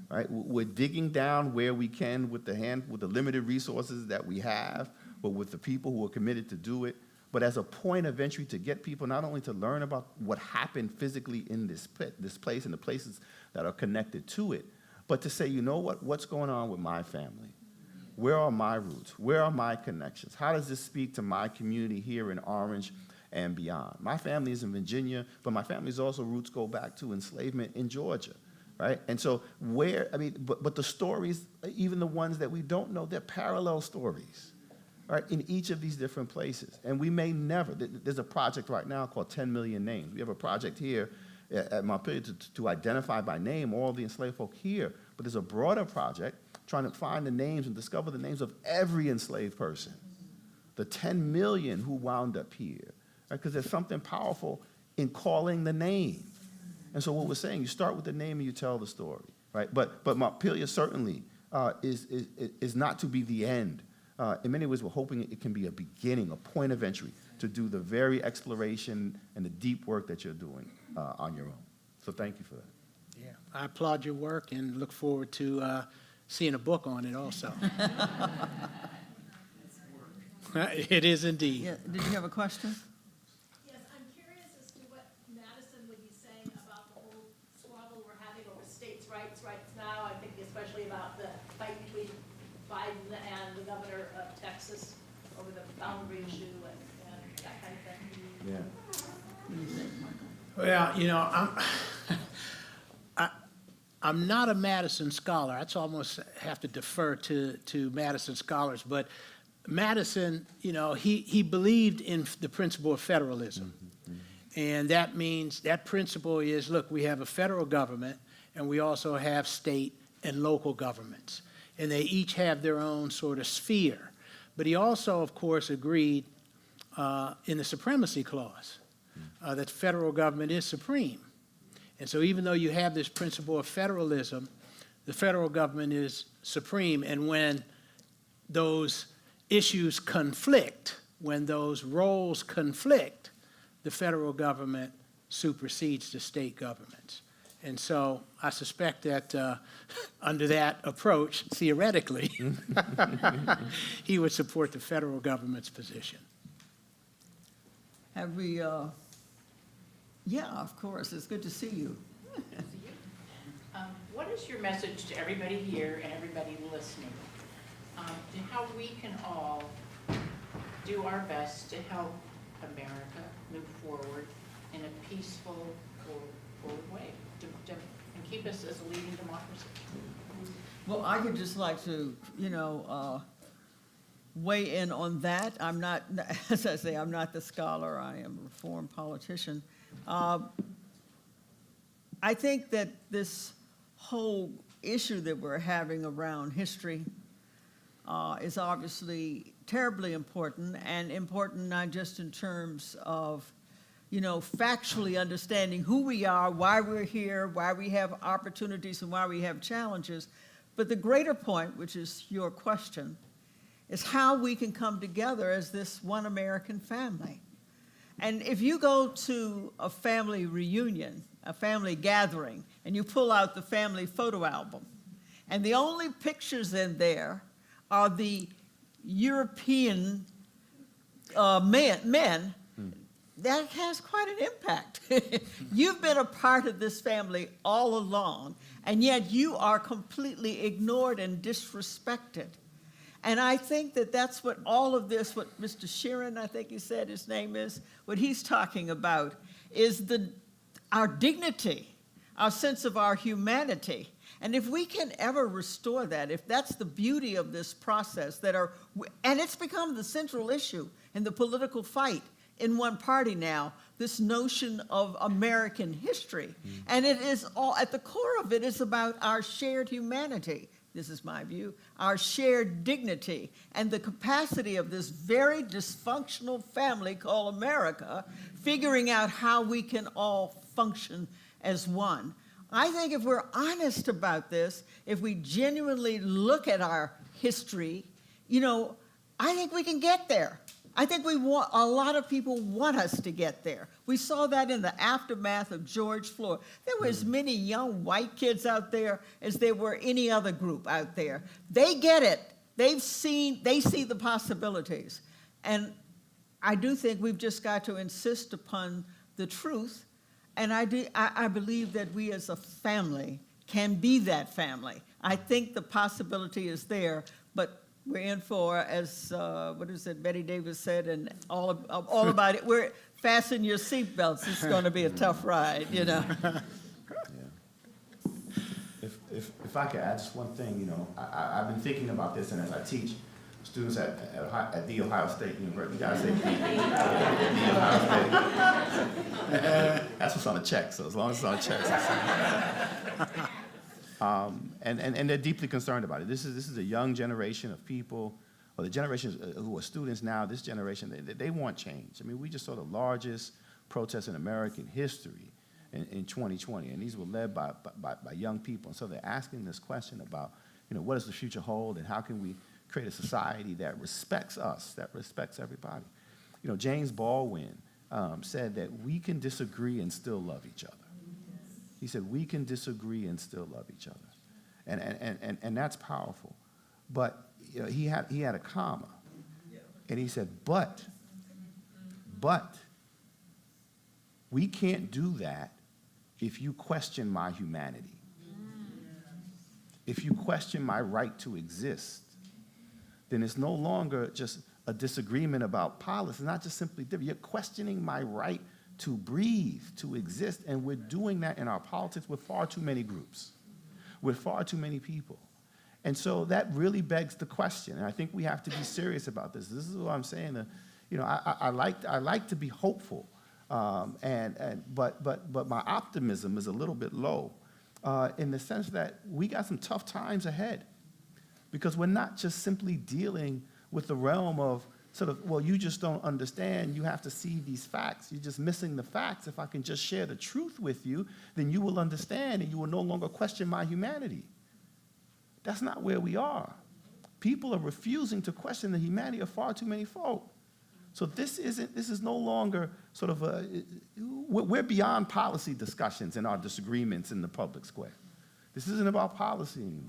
right? We're digging down where we can with the limited resources that we have, but with the people who are committed to do it, but as a point of entry to get people not only to learn about what happened physically in this place and the places that are connected to it, but to say, you know what, what's going on with my family? Where are my roots? Where are my connections? How does this speak to my community here in Orange and beyond? My family is in Virginia, but my family's also roots go back to enslavement in Georgia, right? And so but the stories, even the ones that we don't know, they're parallel stories, right, in each of these different places. And we may never, there's a project right now called 10 Million Names. We have a project here at Montpelier to identify by name all the enslaved folk here, but there's a broader project trying to find the names and discover the names of every enslaved person, the 10 million who wound up here, because there's something powerful in calling the name. And so what we're saying, you start with the name and you tell the story, right? But Montpelier certainly is not to be the end. In many ways, we're hoping it can be a beginning, a point of entry to do the very exploration and the deep work that you're doing on your own. So thank you for that. Yeah, I applaud your work and look forward to seeing a book on it also. It is indeed. Yeah, did you have a question? Yes, I'm curious as to what Madison would be saying about the whole squabble we're having over states' rights now. I think especially about the fight between Biden and the governor of Texas over the boundary issue and that kind of thing. Yeah. Well, you know, I'm not a Madison scholar. I'd almost have to defer to Madison scholars, but Madison, you know, he believed in the principle of federalism. And that means, that principle is, look, we have a federal government and we also have state and local governments. And they each have their own sort of sphere. But he also, of course, agreed in the Supremacy Clause that the federal government is supreme. And so even though you have this principle of federalism, the federal government is supreme. And when those issues conflict, when those roles conflict, the federal government supersedes the state governments. And so I suspect that under that approach, theoretically, he would support the federal government's position. Have we, yeah, of course, it's good to see you. What is your message to everybody here and everybody listening to how we can all do our best to help America move forward in a peaceful, forward way and keep us as a leading democracy? Well, I would just like to, you know, weigh in on that. I'm not, as I say, I'm not the scholar. I am a reformed politician. I think that this whole issue that we're having around history is obviously terribly important, and important not just in terms of, you know, factually understanding who we are, why we're here, why we have opportunities and why we have challenges, but the greater point, which is your question, is how we can come together as this one American family. And if you go to a family reunion, a family gathering, and you pull out the family photo album, and the only pictures in there are the European men, that has quite an impact. You've been a part of this family all along, and yet you are completely ignored and disrespected. And I think that that's what all of this, what Mr. Sheeran, I think he said his name is, what he's talking about is our dignity, our sense of our humanity. And if we can ever restore that, if that's the beauty of this process, and it's become the central issue in the political fight in one party now, this notion of American history. And it is all, at the core of it is about our shared humanity, this is my view, our shared dignity and the capacity of this very dysfunctional family called America, figuring out how we can all function as one. I think if we're honest about this, if we genuinely look at our history, I think we can get there. I think a lot of people want us to get there. We saw that in the aftermath of George Floyd. There were as many young white kids out there as there were any other group out there. They get it. They see the possibilities. And I do think we've just got to insist upon the truth. And I believe that we as a family can be that family. I think the possibility is there, but we're in for, as Betty Davis said, and all about it. We're fasten your seatbelts. It's going to be a tough ride, Yeah. If I could add just one thing, I've been thinking about this, and as I teach students at the Ohio State University, you gotta say the Ohio State. That's what's on the check. So as long as it's on the check. And they're deeply concerned about it. This is a young generation of people, or the generations who are students now, this generation, they want change. I mean, we just saw the largest protest in American history in 2020, and these were led by young people. And so they're asking this question about, what does the future hold, and how can we create a society that respects us, that respects everybody? James Baldwin said that we can disagree and still love each other. He said, we can disagree and still love each other. And that's powerful. But he had a comma. And he said, but we can't do that if you question my humanity. If you question my right to exist, then it's no longer just a disagreement about policy. It's not just simply different. You're questioning my right to breathe, to exist, and we're doing that in our politics with far too many groups, with far too many people. And so that really begs the question, and I think we have to be serious about this. This is what I'm saying. I like to be hopeful, but my optimism is a little bit low in the sense that we got some tough times ahead, because we're not just simply dealing with the realm of you just don't understand, you have to see these facts. You're just missing the facts. If I can just share the truth with you, then you will understand and you will no longer question my humanity. That's not where we are. People are refusing to question the humanity of far too many folk. So this is no longer we're beyond policy discussions and our disagreements in the public square. This isn't about policy anymore.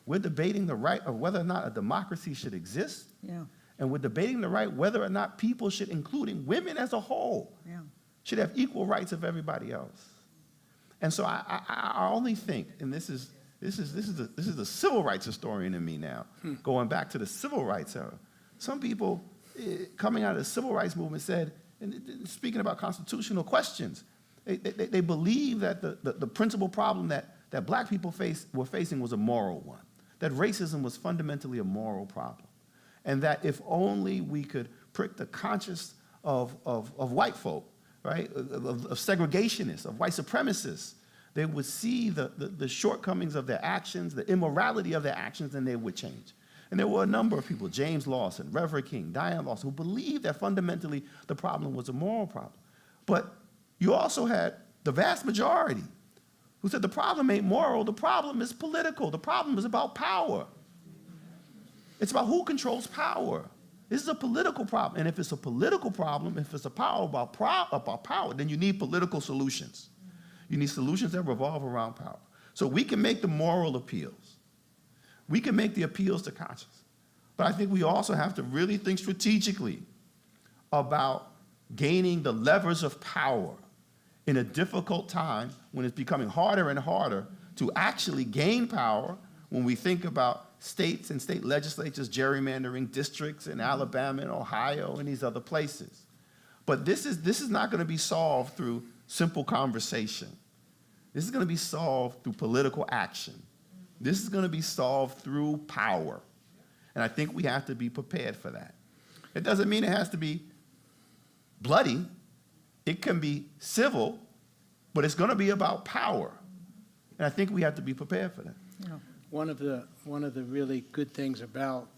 We're debating the right of whether or not a democracy should exist. Yeah. And we're debating the right whether or not people should, including women as a whole, should have equal rights of everybody else. And so I only think, and this is the civil rights historian in me now, going back to the civil rights era. Some people coming out of the civil rights movement said, and speaking about constitutional questions, they believe that the principal problem that black people were facing was a moral one, that racism was fundamentally a moral problem. And that if only we could prick the conscience of white folk, right, of segregationists, of white supremacists, they would see the shortcomings of their actions, the immorality of their actions, and they would change. And there were a number of people, James Lawson, Reverend King, Diane Lawson, who believed that fundamentally the problem was a moral problem. But you also had the vast majority who said the problem ain't moral, the problem is political, the problem is about power. It's about who controls power. This is a political problem. And if it's a political problem, if it's a power about power, then you need political solutions. You need solutions that revolve around power. So we can make the moral appeals. We can make the appeals to conscience. But I think we also have to really think strategically about gaining the levers of power in a difficult time when it's becoming harder and harder to actually gain power when we think about states and state legislatures gerrymandering districts in Alabama and Ohio and these other places. But this is not going to be solved through simple conversation. This is going to be solved through political action. This is going to be solved through power. And I think we have to be prepared for that. It doesn't mean it has to be bloody. It can be civil, but it's going to be about power. And I think we have to be prepared for that. Yeah. one of the really good things about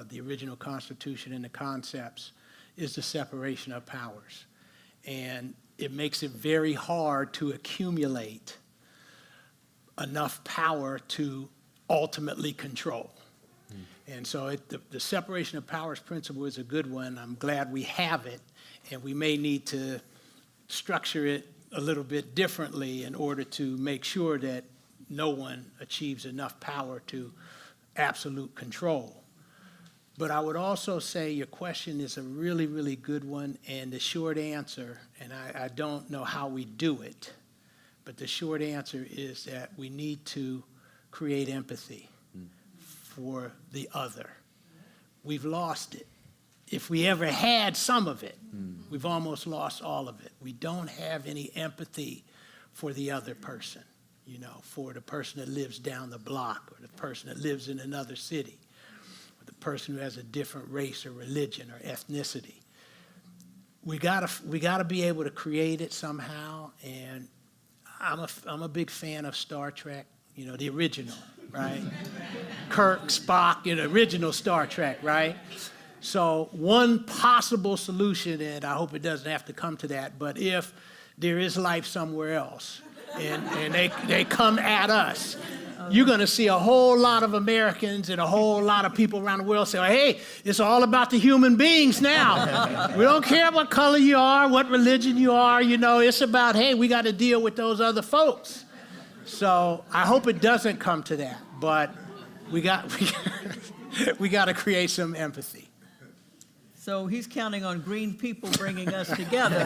the original Constitution and the concepts is the separation of powers. And it makes it very hard to accumulate enough power to ultimately control. And so the separation of powers principle is a good one. I'm glad we have it, and we may need to structure it a little bit differently in order to make sure that no one achieves enough power to absolute control. But I would also say your question is a really, really good one, and the short answer, and I don't know how we do it, but the short answer is that we need to create empathy for the other. We've lost it. If we ever had some of it, we've almost lost all of it. We don't have any empathy for the other person, you know, for the person that lives down the block, or the person that lives in another city, or the person who has a different race or religion or ethnicity. We gotta be able to create it somehow, and I'm a big fan of Star Trek, you know, the original, right? Kirk, Spock, you know, original Star Trek, right? So one possible solution, and I hope it doesn't have to come to that, but if there is life somewhere else and they come at us, you're going to see a whole lot of Americans and a whole lot of people around the world say, hey, it's all about the human beings now. We don't care what color you are, what religion you are, you know, it's about, hey, we got to deal with those other folks. So I hope it doesn't come to that, but we got to create some empathy. So he's counting on green people bringing us together.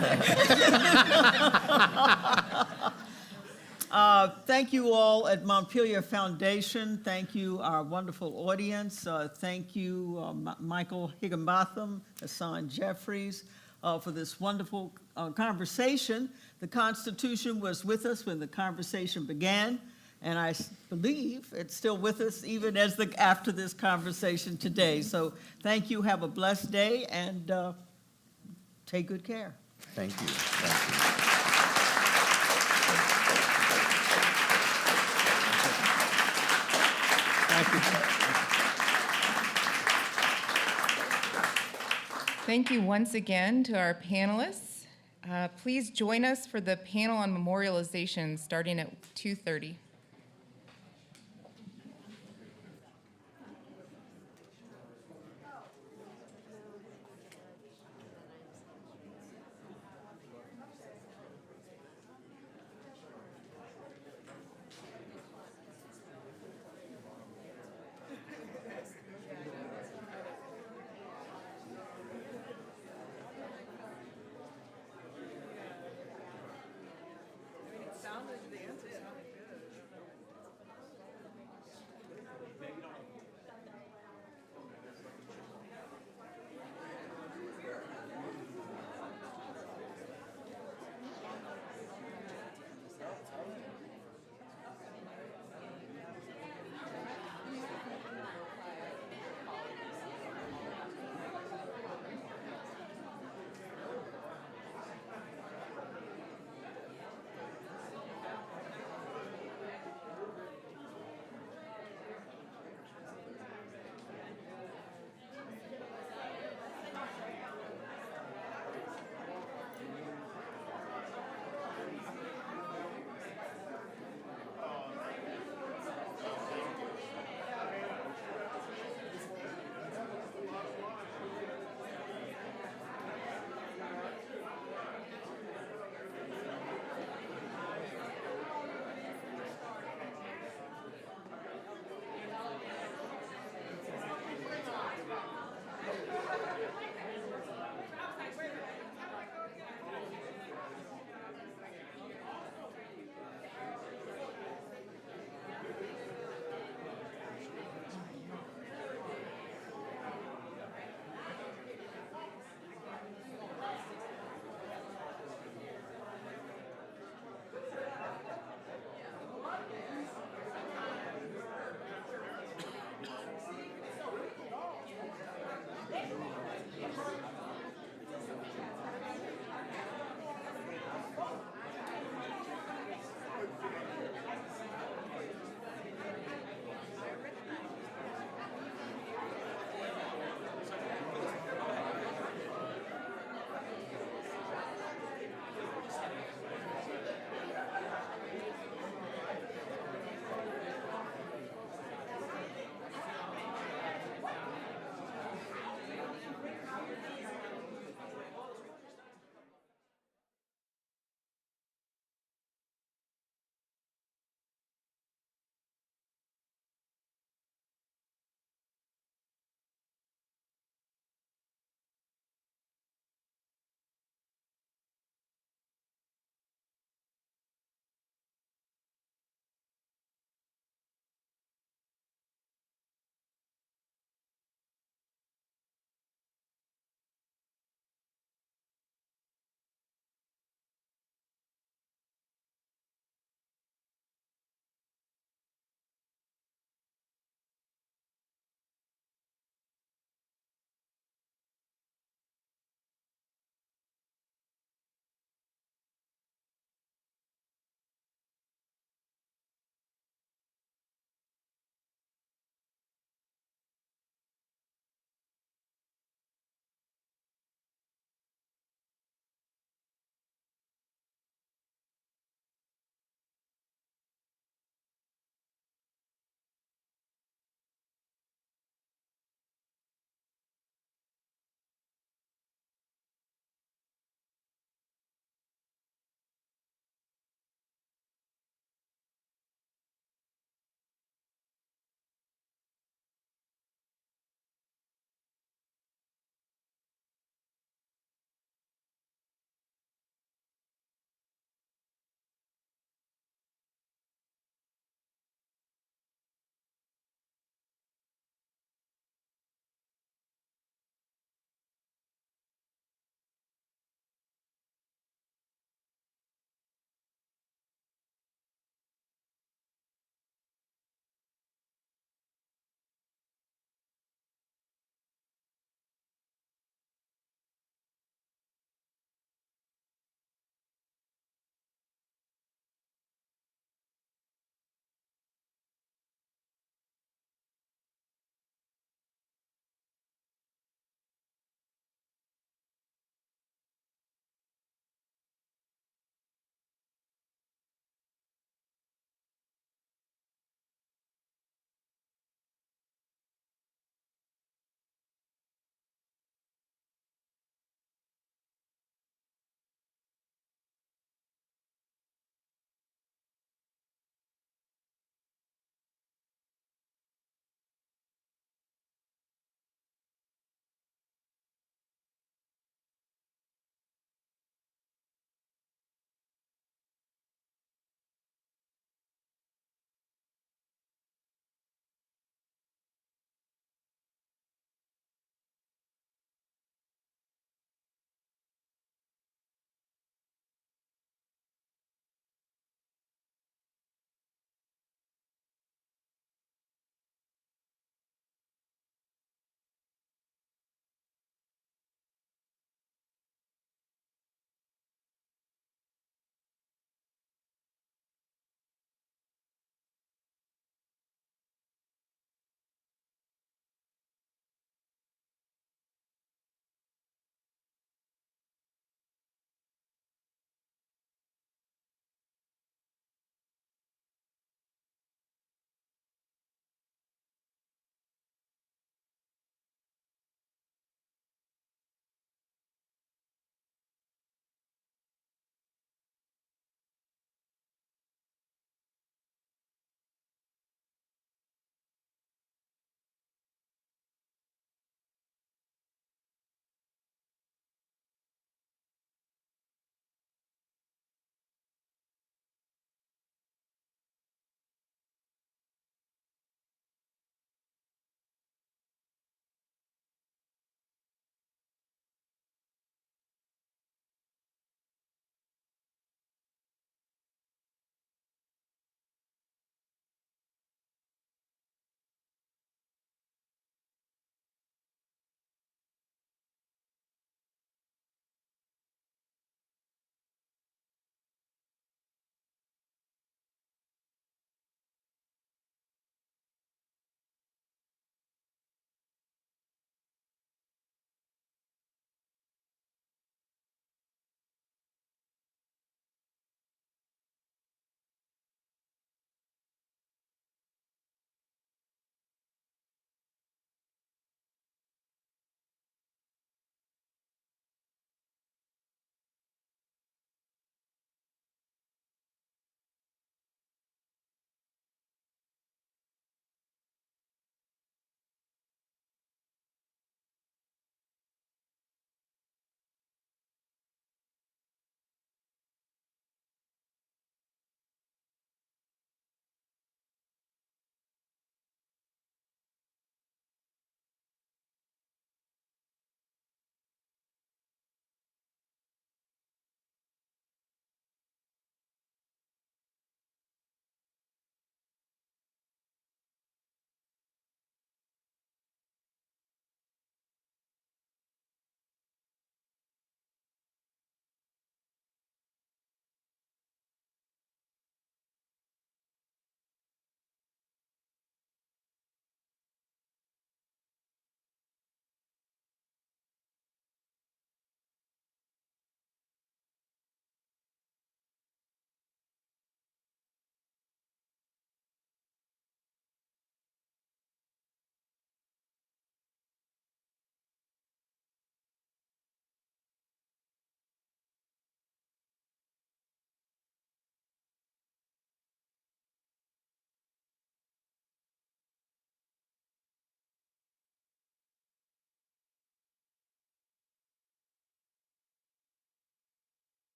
Thank you all at Montpelier Foundation. Thank you, our wonderful audience. Thank you, Michael Higginbotham, Hassan Jeffries, for this wonderful conversation. The Constitution was with us when the conversation began, and I believe it's still with us even after this conversation today. So thank you, have a blessed day, and take good care. Thank you. Thank you. Thank you once again to our panelists. Please join us for the panel on memorialization starting at 2:30. Sounded the answer sounded good.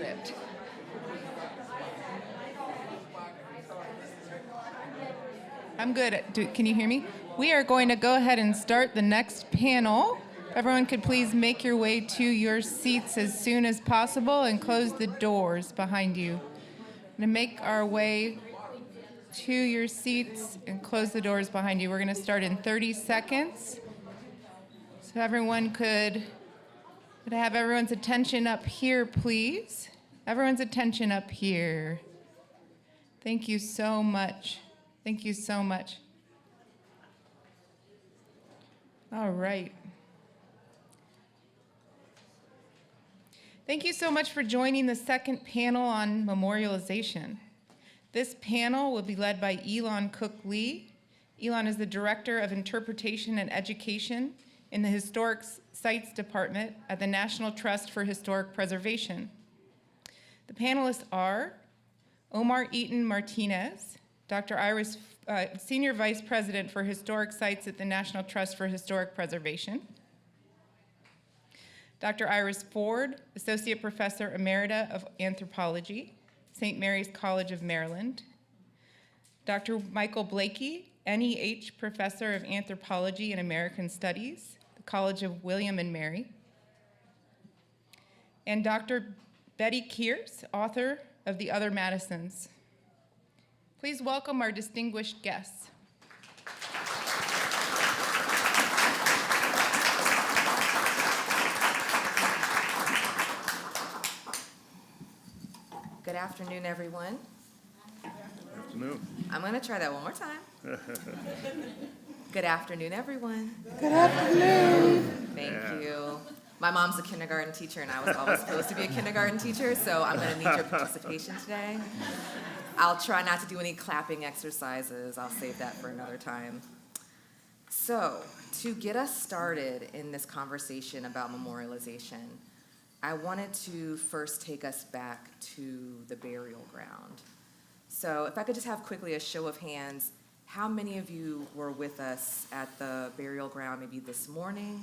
it. I'm good. Can you hear me? We are going to go ahead and start the next panel. If everyone could please make your way to your seats as soon as possible and close the doors behind you. I'm going to make our way to your seats and close the doors behind you. We're going to start in 30 seconds. So everyone could I have everyone's attention up here, please? Everyone's attention up here. Thank you so much. Thank you so much. All right. Thank you so much for joining the second panel on memorialization. This panel will be led by Elon Cook Lee. Elon is the Director of Interpretation and Education in the Historic Sites Department at the National Trust for Historic Preservation. The panelists are Omar Eaton Martinez, Dr. Iris, Senior Vice President for Historic Sites at the National Trust for Historic Preservation. Dr. Iris Ford, Associate Professor Emerita of Anthropology, St. Mary's College of Maryland. Dr. Michael Blakey, NEH Professor of Anthropology and American Studies, the College of William and Mary. And Dr. Betty Kears, author of The Other Madisons. Please welcome our distinguished guests. Good afternoon, everyone. Afternoon. I'm going to try that one more time. Good afternoon, everyone. Good afternoon. Thank you. My mom's a kindergarten teacher, and I was always supposed to be a kindergarten teacher, so I'm going to need your participation today. I'll try not to do any clapping exercises. I'll save that for another time. So, to get us started in this conversation about memorialization, I wanted to first take us back to the burial ground. So if I could just have quickly a show of hands, how many of you were with us at the burial ground maybe this morning?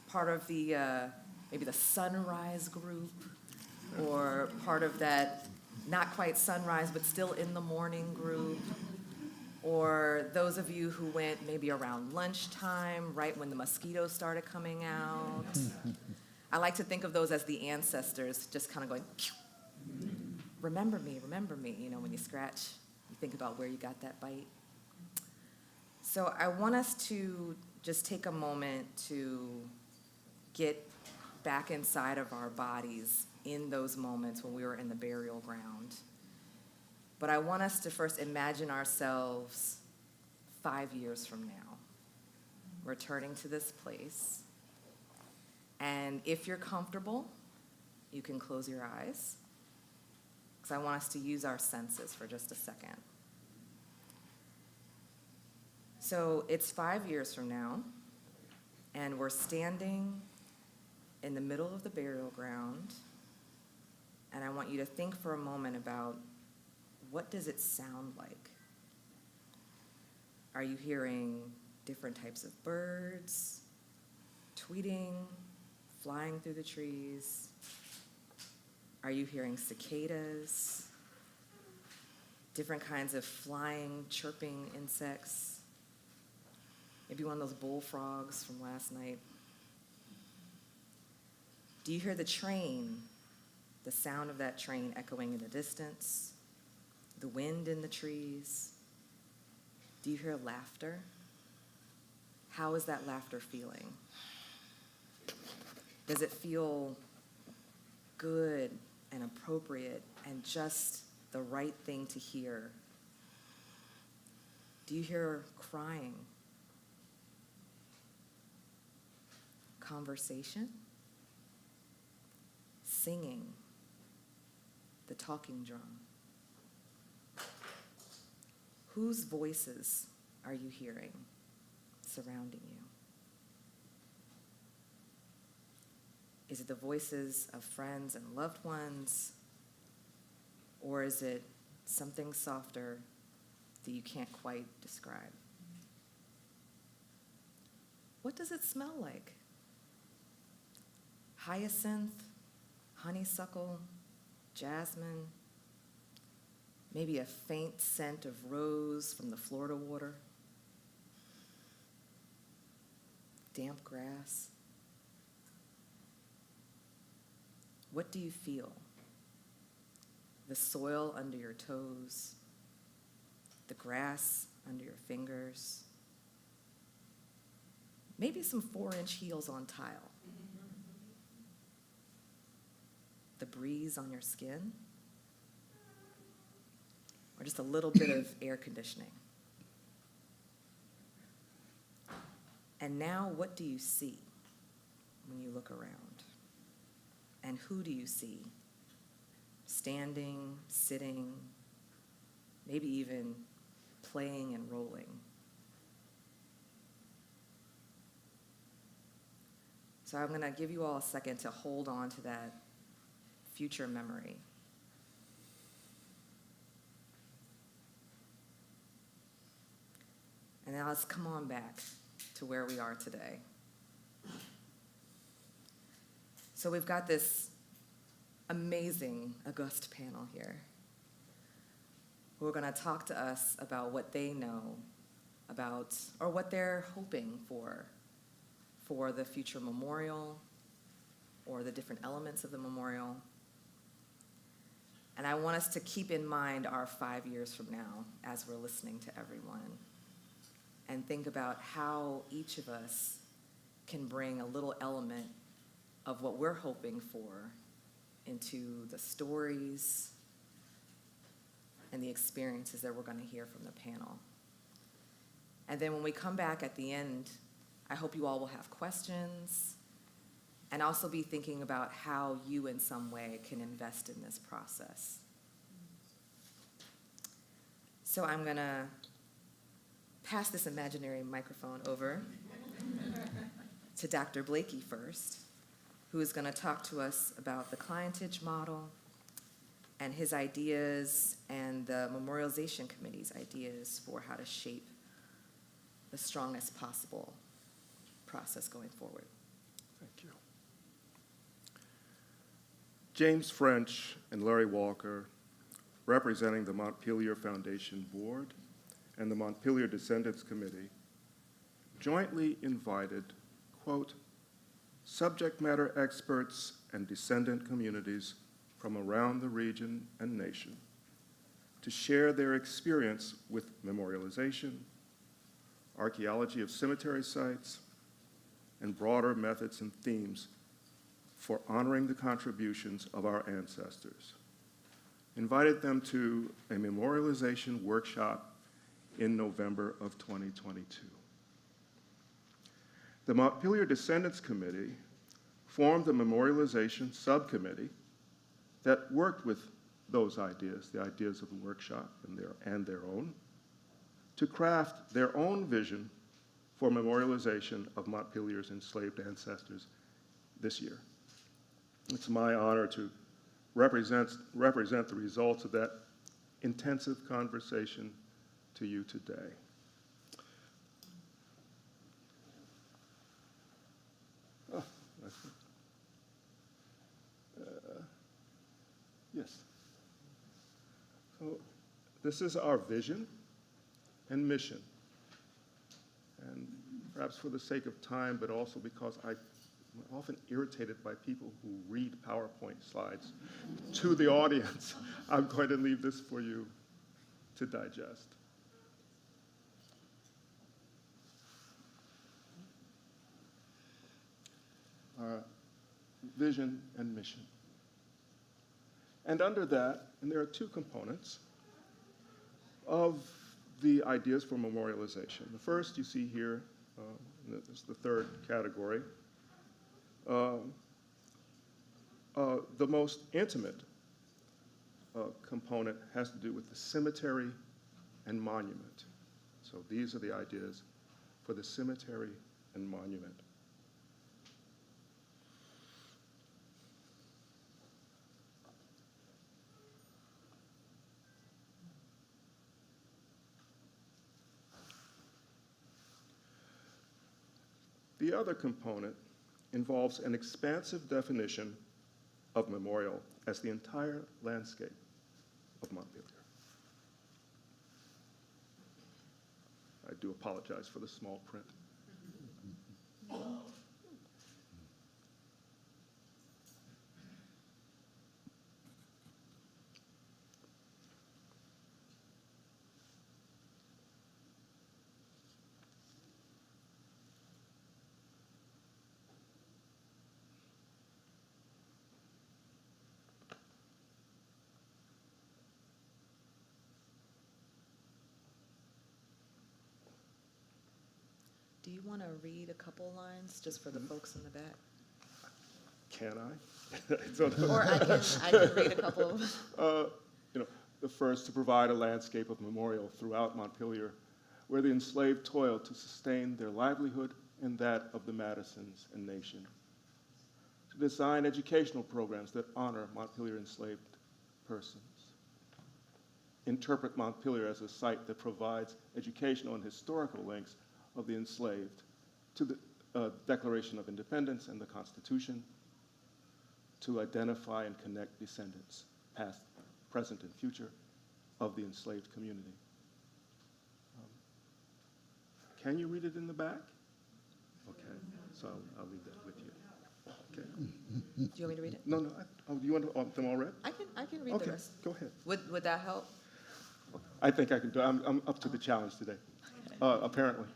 Part of the, maybe the sunrise group, or part of that not quite sunrise but still in the morning group, or those of you who went maybe around lunchtime, right when the mosquitoes started coming out. I like to think of those as the ancestors just kind of going, pew. Remember me, you know, when you scratch, you think about where you got that bite. So I want us to just take a moment to get back inside of our bodies in those moments when we were in the burial ground. But I want us to first imagine ourselves 5 years from now, returning to this place. And if you're comfortable, you can close your eyes, because I want us to use our senses for just a second. So it's 5 years from now, and we're standing in the middle of the burial ground, and I want you to think for a moment about, what does it sound like? Are you hearing different types of birds tweeting, flying through the trees? Are you hearing cicadas? Different kinds of flying, chirping insects? Maybe one of those bullfrogs from last night. Do you hear the train, the sound of that train echoing in the distance? The wind in the trees? Do you hear laughter? How is that laughter feeling? Does it feel good and appropriate and just the right thing to hear? Do you hear crying? Conversation? Singing? The talking drum? Whose voices are you hearing surrounding you? Is it the voices of friends and loved ones? Or is it something softer that you can't quite describe? What does it smell like? Hyacinth, honeysuckle, jasmine, maybe a faint scent of rose from the Florida water, damp grass. What do you feel? The soil under your toes, the grass under your fingers, maybe some 4-inch heels on tile, the breeze on your skin, or just a little bit of air conditioning. And now what do you see when you look around? And who do you see? Standing, sitting, maybe even playing and rolling. So I'm going to give you all a second to hold on to that future memory. And now let's come on back to where we are today. So we've got this amazing, august panel here who are going to talk to us about what they know about, or what they're hoping for the future memorial or the different elements of the memorial. And I want us to keep in mind our 5 years from now as we're listening to everyone, and think about how each of us can bring a little element of what we're hoping for into the stories and the experiences that we're going to hear from the panel. And then when we come back at the end, I hope you all will have questions and also be thinking about how you in some way can invest in this process. So I'm going to pass this imaginary microphone over to Dr. Blakey first, who is going to talk to us about the clientage model and his ideas and the Memorialization Committee's ideas for how to shape the strongest possible process going forward. Thank you. James French and Larry Walker, representing the Montpelier Foundation Board and the Montpelier Descendants Committee, jointly invited, quote, subject matter experts and descendant communities from around the region and nation to share their experience with memorialization, archaeology of cemetery sites, and broader methods and themes for honoring the contributions of our ancestors. Invited them to a memorialization workshop in November of 2022. The Montpelier Descendants Committee formed a memorialization subcommittee that worked with those ideas, the ideas of the workshop and their own, to craft their own vision for memorialization of Montpelier's enslaved ancestors this year. It's my honor to represent the results of that intensive conversation to you today. Oh, yes. So this is our vision and mission. And perhaps for the sake of time, but also because I'm often irritated by people who read PowerPoint slides to the audience, I'm going to leave this for you to digest. Our vision and mission. And under that, and there are two components of the ideas for memorialization. The first you see here, is the third category. The most intimate component has to do with the cemetery and monument. So these are the ideas for the cemetery and monument. The other component involves an expansive definition of Memorial as the entire landscape of Montpelier. I do apologize for the small print. Do you want to read a couple lines just for the folks in the back? Can I? I don't know. Or I can read a couple of. The first, to provide a landscape of memorial throughout Montpelier, where the enslaved toiled to sustain their livelihood and that of the Madisons and nation. To design educational programs that honor Montpelier enslaved persons. Interpret Montpelier as a site that provides educational and historical links of the enslaved to the Declaration of Independence and the Constitution, to identify and connect descendants, past, present, and future, of the enslaved community. Can you read it in the back? Okay, so I'll leave that with you. Okay. Do you want me to read it? No. Do you want them all read? I can read the rest. Go ahead. Would that help? I think I can do it. I'm up to the challenge today, apparently.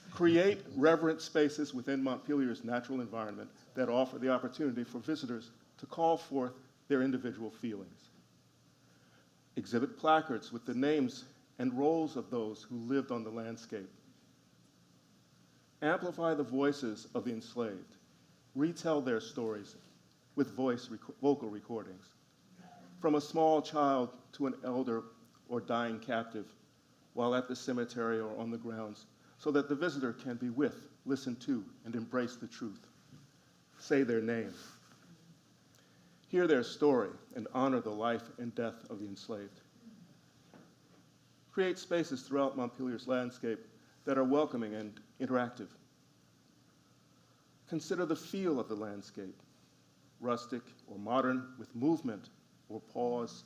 Create reverent spaces within Montpelier's natural environment that offer the opportunity for visitors to call forth their individual feelings. Exhibit placards with the names and roles of those who lived on the landscape. Amplify the voices of the enslaved. Retell their stories with vocal recordings. From a small child to an elder or dying captive, while at the cemetery or on the grounds, so that the visitor can be with, listen to, and embrace the truth. Say their name. Hear their story and honor the life and death of the enslaved. Create spaces throughout Montpelier's landscape that are welcoming and interactive. Consider the feel of the landscape, rustic or modern, with movement or pause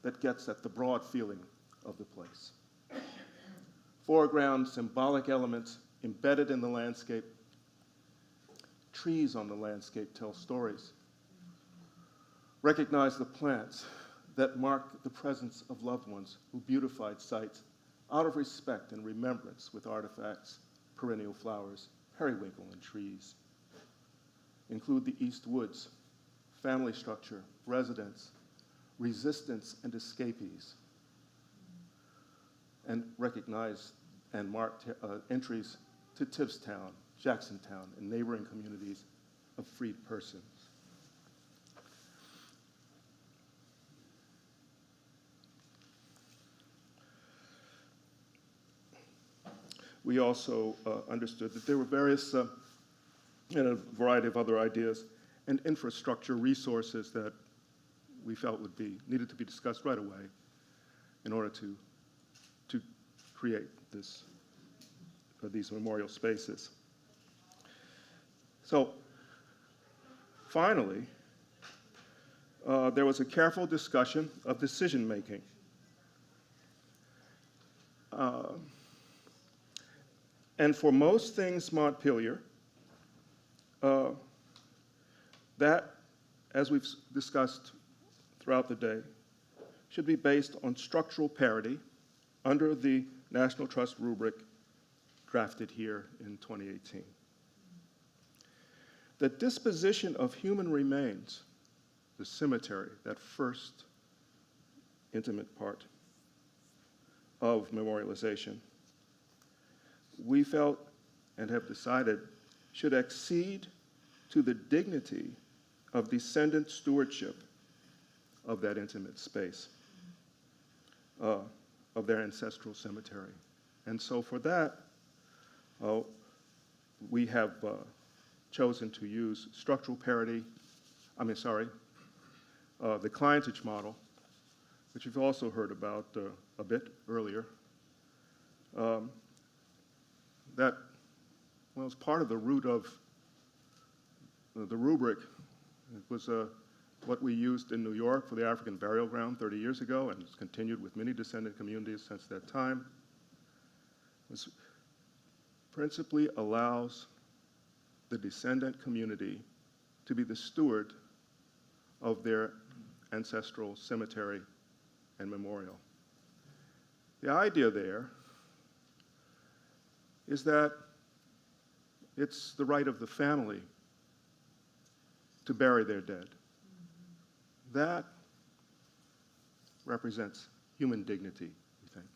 that gets at the broad feeling of the place. Foreground symbolic elements embedded in the landscape. Trees on the landscape tell stories. Recognize the plants that mark the presence of loved ones who beautified sites out of respect and remembrance with artifacts, perennial flowers, periwinkle, and trees. Include the East Woods, family structure, residents, resistance, and escapees. And recognize and mark entries to Tibbstown, Jacksontown, and neighboring communities of freed persons. We also understood that there were various and a variety of other ideas and infrastructure resources that we felt needed to be discussed right away in order to create these memorial spaces. So finally, there was a careful discussion of decision-making. And for most things Montpelier, that, as we've discussed throughout the day, should be based on structural parity under the National Trust rubric drafted here in 2018. The disposition of human remains, the cemetery, that first intimate part of memorialization, we felt and have decided should accede to the dignity of descendant stewardship of that intimate space, of their ancestral cemetery. And so for that, we have chosen to use structural parity, the clientage model, which you've also heard about a bit earlier. That was part of the root of the rubric. It was what we used in New York for the African burial ground 30 years ago, and it's continued with many descendant communities since that time, was principally allows the descendant community to be the steward of their ancestral cemetery and memorial. The idea there is that it's the right of the family to bury their dead. That represents human dignity, we think.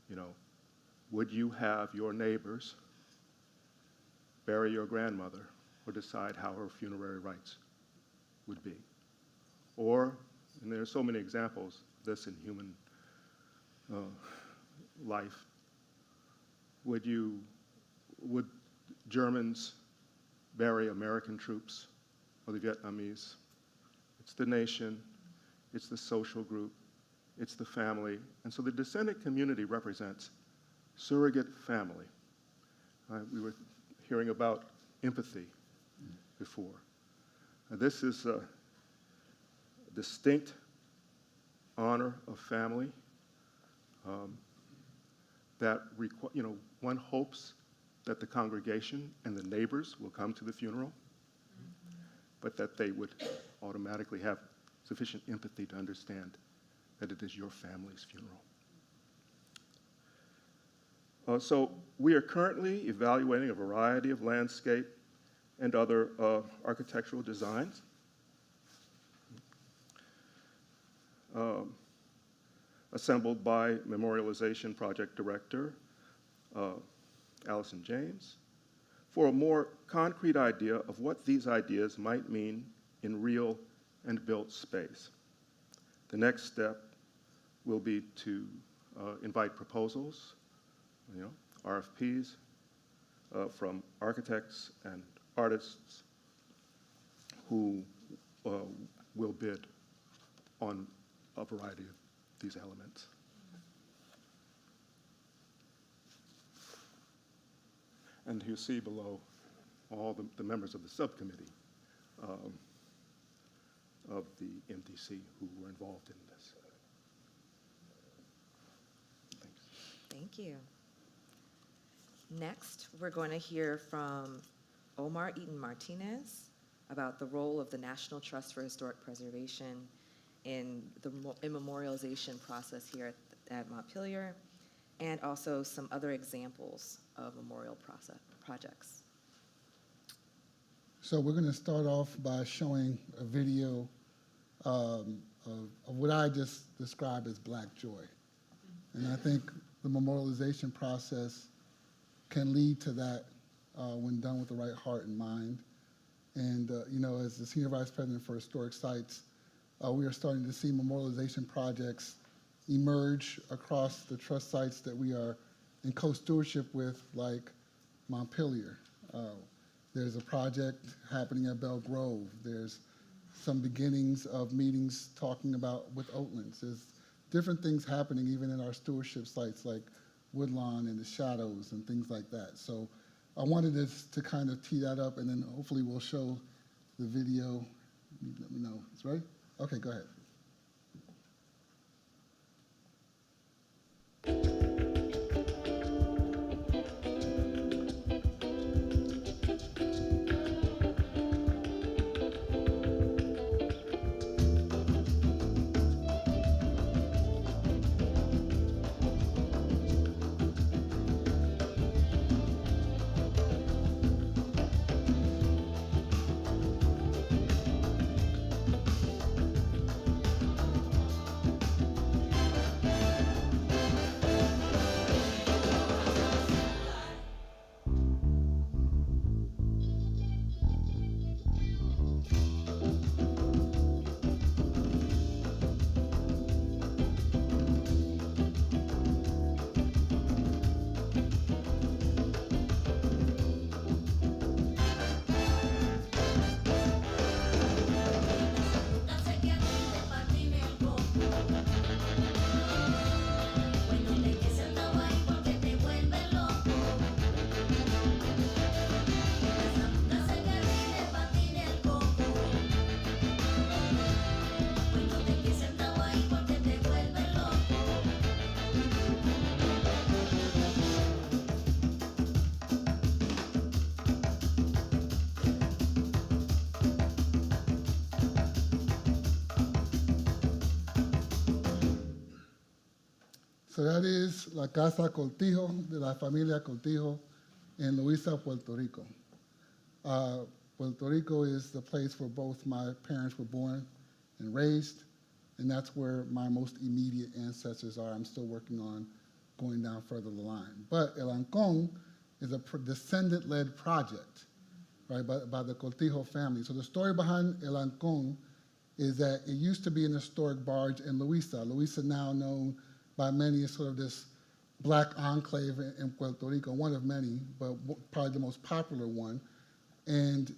You know, would you have your neighbors bury your grandmother or decide how her funerary rites would be? Or, and there are so many examples of this in human life, would Germans bury American troops or the Vietnamese? It's the nation, it's the social group, it's the family. And so the descendant community represents surrogate family. We were hearing about empathy before. This is a distinct honor of family that one hopes that the congregation and the neighbors will come to the funeral, but that they would automatically have sufficient empathy to understand that it is your family's funeral. So we are currently evaluating a variety of landscape and other architectural designs. Assembled by Memorialization Project Director Allison James, for a more concrete idea of what these ideas might mean in real and built space. The next step will be to invite proposals, RFPs, from architects and artists who will bid on a variety of these elements. And you see below all the members of the subcommittee of the MDC who were involved in this. Thanks. Thank you. Next, we're going to hear from Omar Eaton Martinez about the role of the National Trust for Historic Preservation in the memorialization process here at Montpelier, and also some other examples of memorial projects. So we're going to start off by showing a video of what I just described as Black joy. And I think the memorialization process can lead to that when done with the right heart and mind. And as the Senior Vice President for Historic Sites, we are starting to see memorialization projects emerge across the trust sites that we are in co-stewardship with, like Montpelier. There's a project happening at Belle Grove. There's some beginnings of meetings talking about with Oatlands. There's different things happening even in our stewardship sites like Woodlawn and the Shadows and things like that. So I wanted to kind of tee that up, and then hopefully we'll show the video. Let me know. It's ready? Okay, go ahead. So that is La Casa Cortijo de la Familia Cortijo in Luisa, Puerto Rico. Puerto Rico is the place where both my parents were born and raised, and that's where my most immediate ancestors are. I'm still working on going down further the line. But El Ancon is a descendant-led project, right, by the Cortijo family. So the story behind El Ancon is that it used to be an historic barge in Luisa. Luisa now known by many as sort of this black enclave in Puerto Rico, one of many, but probably the most popular one. And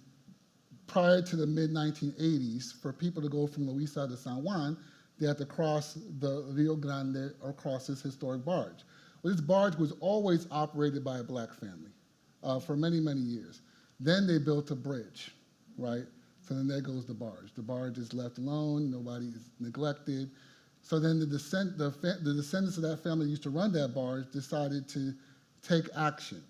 prior to the mid-1980s, for people to go from Luisa to San Juan, they had to cross the Rio Grande or cross this historic barge. Well, this barge was always operated by a black family for many, many years. Then they built a bridge, right? So then there goes the barge. The barge is left alone, nobody is neglected. So then the descendants of that family that used to run that barge decided to take action.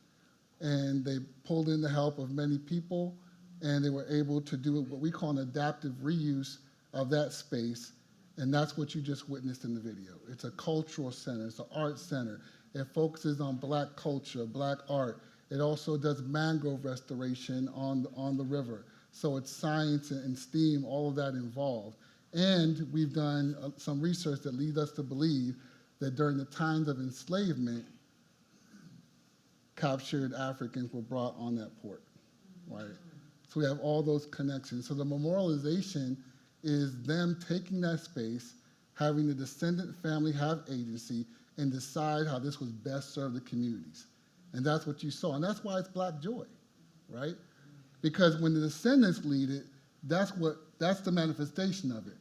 And they pulled in the help of many people, and they were able to do what we call an adaptive reuse of that space. And that's what you just witnessed in the video. It's a cultural center, it's an art center. It focuses on black culture, black art. It also does mangrove restoration on the river. So it's science and STEAM, all of that involved. And we've done some research that leads us to believe that during the times of enslavement, captured Africans were brought on that port, right? So we have all those connections. So the memorialization is them taking that space, having the descendant family have agency, and decide how this would best serve the communities. And that's what you saw. And that's why it's Black Joy, right? Because when the descendants lead it, that's the manifestation of it.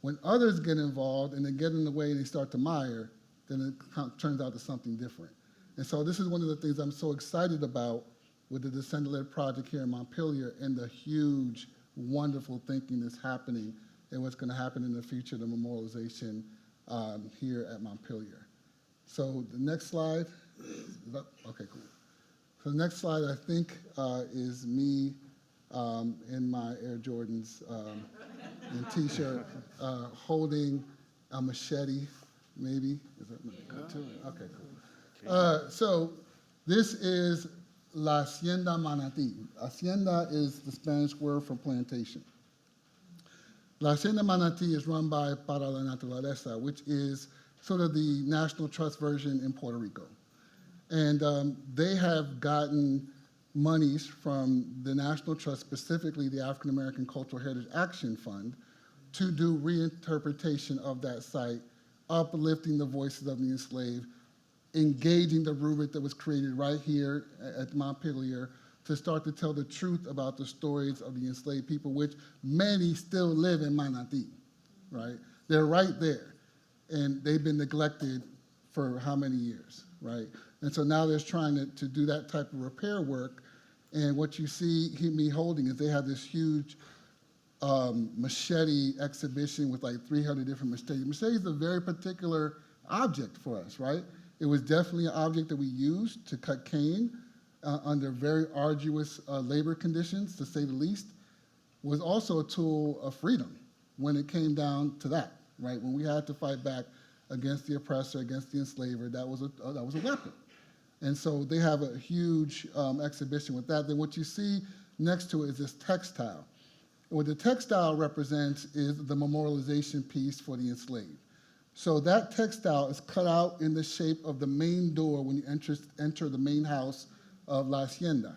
When others get involved and they get in the way and they start to mire, then it turns out to something different. And so this is one of the things I'm so excited about with the Descendant-led project here in Montpelier and the huge, wonderful thinking that's happening and what's going to happen in the future, the memorialization here at Montpelier. So the next slide, okay, cool. So the next slide, I think, is me in my Air Jordans and T-shirt holding a machete, maybe. Is that okay, cool. So this is La Hacienda Manatí. Hacienda is the Spanish word for plantation. La Hacienda Manatí is run by Para la Naturaleza, which is sort of the National Trust version in Puerto Rico. And they have gotten monies from the National Trust, specifically the African American Cultural Heritage Action Fund, to do reinterpretation of that site, uplifting the voices of the enslaved, engaging the rubric that was created right here at Montpelier to start to tell the truth about the stories of the enslaved people, which many still live in Manatí, right? They're right there, and they've been neglected for how many years, right? And so now they're trying to do that type of repair work, and what you see me holding is they have this huge machete exhibition with like 300 different machetes. Machete is a very particular object for us, right? It was definitely an object that we used to cut cane under very arduous labor conditions, to say the least. It was also a tool of freedom when it came down to that, right? When we had to fight back against the oppressor, against the enslaver, that was a weapon. And so they have a huge exhibition with that. Then what you see next to it is this textile. And what the textile represents is the memorialization piece for the enslaved. So that textile is cut out in the shape of the main door when you enter the main house of La Hacienda.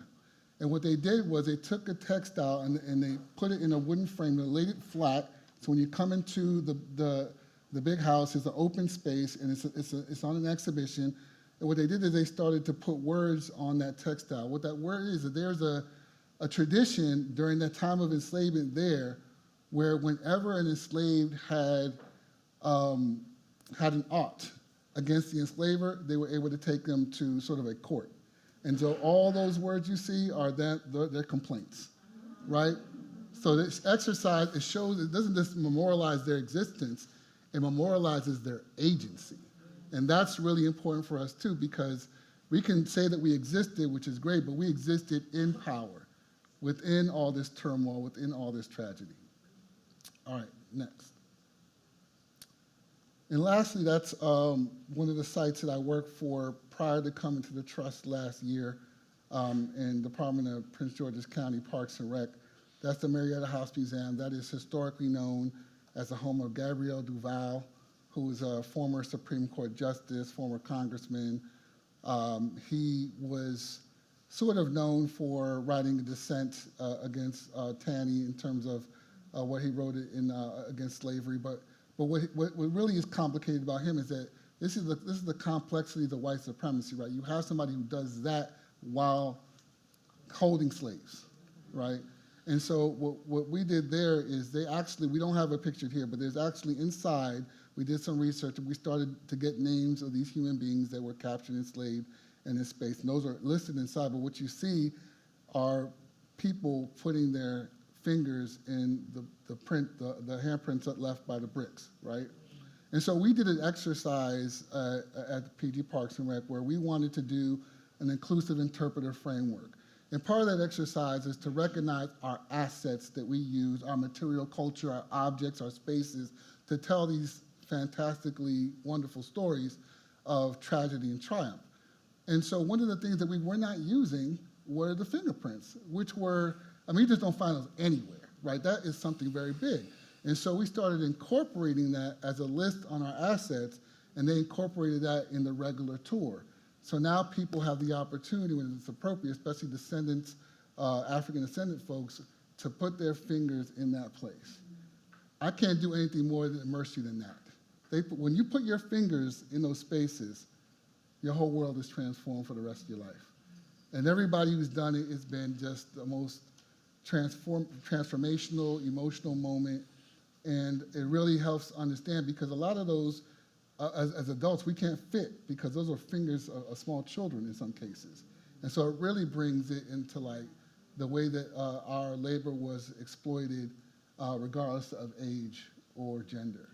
And what they did was they took a textile and they put it in a wooden frame, they laid it flat, so when you come into the big house, it's an open space, and it's on an exhibition. And what they did is they started to put words on that textile. What that word is that there's a tradition during that time of enslavement there where whenever an enslaved had an ought against the enslaver, they were able to take them to sort of a court. And so all those words you see are their complaints, right? So this exercise, it doesn't just memorialize their existence, it memorializes their agency. And that's really important for us too, because we can say that we existed, which is great, but we existed in power, within all this turmoil, within all this tragedy. All right, next. And lastly, that's one of the sites that I worked for prior to coming to the trust last year in the Department of Prince George's County Parks and Rec. That's the Marietta House Museum. That is historically known as the home of Gabrielle Duval, who was a former Supreme Court justice, former congressman. He was sort of known for writing a dissent against Taney in terms of what he wrote in against slavery. But what really is complicated about him is that this is the complexity of the white supremacy, right? You have somebody who does that while holding slaves, right? And so what we did there is we don't have a picture here, but there's actually inside, we did some research and we started to get names of these human beings that were captured and enslaved in this space. And those are listed inside, but what you see are people putting their fingers in the handprints left by the bricks, right? And so we did an exercise at the PG Parks and Rec where we wanted to do an inclusive interpreter framework. And part of that exercise is to recognize our assets that we use, our material culture, our objects, our spaces, to tell these fantastically wonderful stories of tragedy and triumph. And so one of the things that we were not using were the fingerprints, which were, you just don't find those anywhere, right? That is something very big. And so we started incorporating that as a list on our assets, and they incorporated that in the regular tour. So now people have the opportunity, when it's appropriate, especially descendants, African descendant folks, to put their fingers in that place. I can't do anything more than immerse you than that. When you put your fingers in those spaces, your whole world is transformed for the rest of your life. And everybody who's done it, it's been just the most transformational, emotional moment. And it really helps understand, because a lot of those, as adults, we can't fit, because those are fingers of small children in some cases. And so it really brings it into like the way that our labor was exploited regardless of age or gender.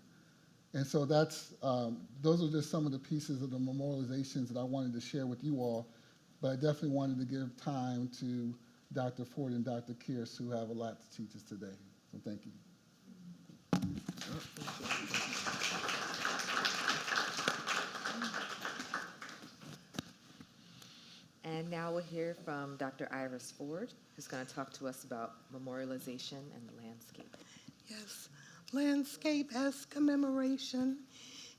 And so those are just some of the pieces of the memorializations that I wanted to share with you all, but I definitely wanted to give time to Dr. Ford and Dr. Kearse, who have a lot to teach us today. So thank you. And now we'll hear from Dr. Iris Ford, who's going to talk to us about memorialization and the landscape. Yes, landscape as commemoration.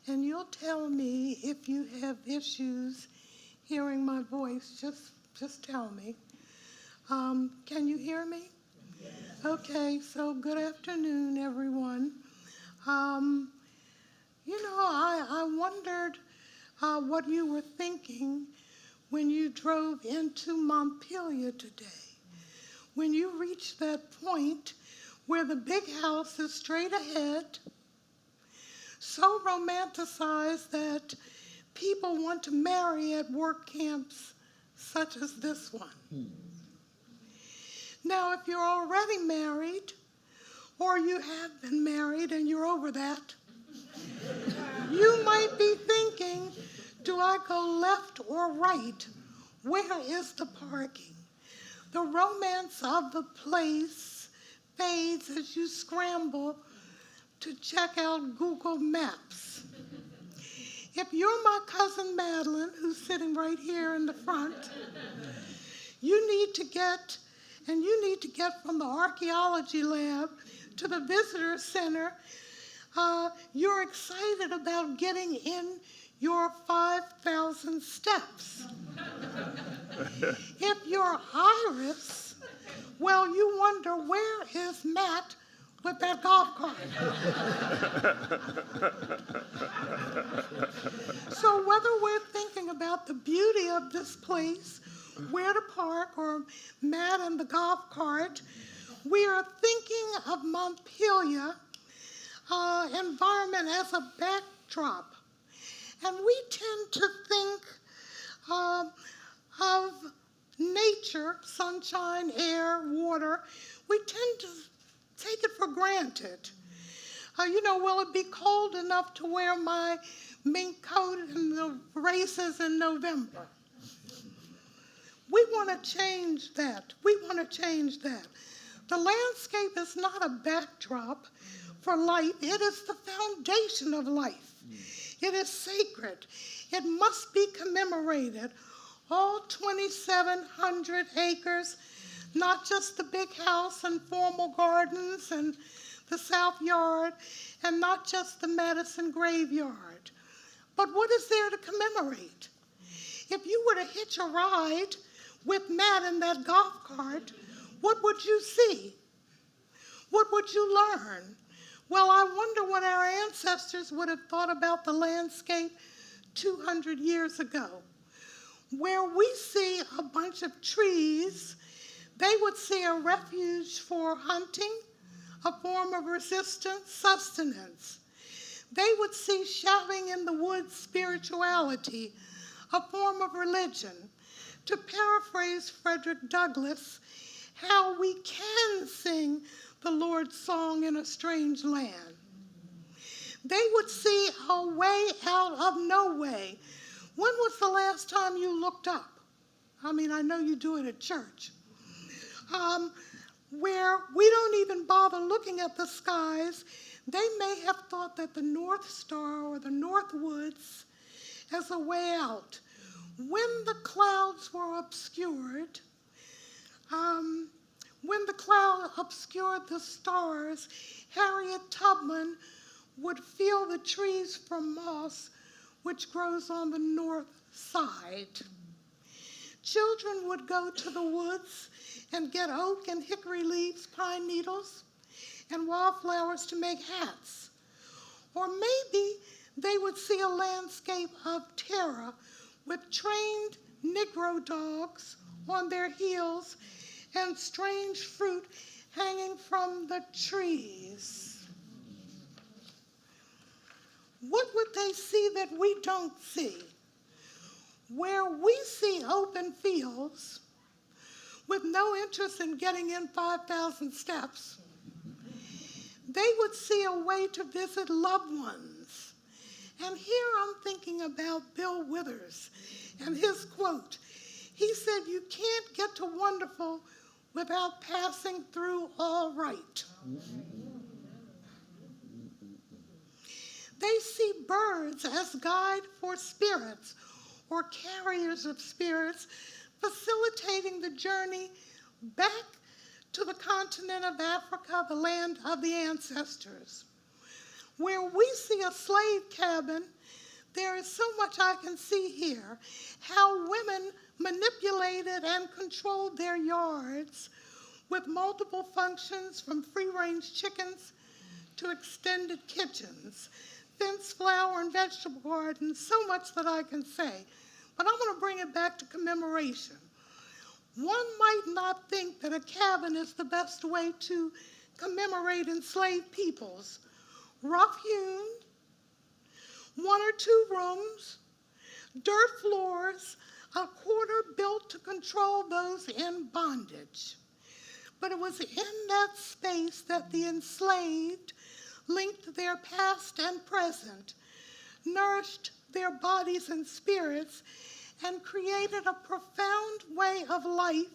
And you'll tell me if you have issues hearing my voice. Just tell me. Can you hear me? Yes. Okay, so good afternoon, everyone. I wondered what you were thinking when you drove into Montpelier today. When you reached that point where the big house is straight ahead, so romanticized that people want to marry at work camps such as this one. Now, if you're already married, or you have been married and you're over that, you might be thinking, do I go left or right? Where is the parking? The romance of the place fades as you scramble to check out Google Maps. If you're my cousin Madeline, who's sitting right here in the front, you need to get from the archaeology lab to the visitor center. You're excited about getting in your 5,000 steps. If you're Iris, well, you wonder, where is Matt with that golf cart? So whether we're thinking about the beauty of this place, where to park, or Matt and the golf cart, we are thinking of Montpelier environment as a backdrop. And we tend to think of nature, sunshine, air, water. We tend to take it for granted. Will it be cold enough to wear my mink coat in the races in November? We want to change that. The landscape is not a backdrop for life. It is the foundation of life. It is sacred. It must be commemorated. All 2,700 acres, not just the big house and formal gardens and the South Yard, and not just the Madison graveyard. But what is there to commemorate? If you were to hitch a ride with Matt in that golf cart, what would you see? What would you learn? Well, I wonder what our ancestors would have thought about the landscape 200 years ago. Where we see a bunch of trees, they would see a refuge for hunting, a form of resistance, sustenance. They would see shouting in the woods spirituality, a form of religion. To paraphrase Frederick Douglass, how we can sing the Lord's song in a strange land. They would see a way out of no way. When was the last time you looked up? I mean, I know you do it at church. Where we don't even bother looking at the skies. They may have thought that the North Star or the North Woods as a way out. When the clouds were obscured, when the cloud obscured the stars, Harriet Tubman would feel the trees from moss, which grows on the north side. Children would go to the woods and get oak and hickory leaves, pine needles, and wildflowers to make hats. Or maybe they would see a landscape of terror with trained Negro dogs on their heels and strange fruit hanging from the trees. What would they see that we don't see? Where we see open fields with no interest in getting in 5,000 steps, they would see a way to visit loved ones. And here I'm thinking about Bill Withers and his quote. He said, "You can't get to wonderful without passing through all right." They see birds as guide for spirits or carriers of spirits, facilitating the journey back to the continent of Africa, the land of the ancestors. Where we see a slave cabin, there is so much I can see here. How women manipulated and controlled their yards with multiple functions, from free-range chickens to extended kitchens, fenced flower and vegetable gardens, so much that I can say. But I'm going to bring it back to commemoration. One might not think that a cabin is the best way to commemorate enslaved peoples. Rough-hewn, 1 or 2 rooms, dirt floors, a quarter built to control those in bondage. But it was in that space that the enslaved linked their past and present, nourished their bodies and spirits, and created a profound way of life,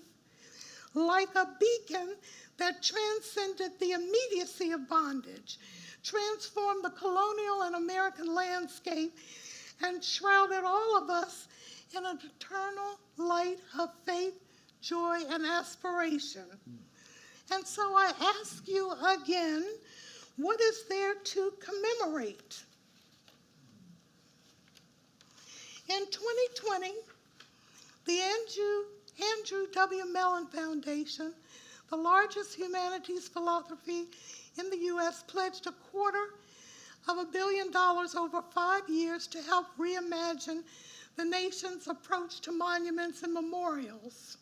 like a beacon that transcended the immediacy of bondage, transformed the colonial and American landscape, and shrouded all of us in an eternal light of faith, joy, and aspiration. And so I ask you again, what is there to commemorate? In 2020, the Andrew W. Mellon Foundation, the largest humanities philanthropy in the U.S., pledged $250 million over 5 years to help reimagine the nation's approach to monuments and memorials.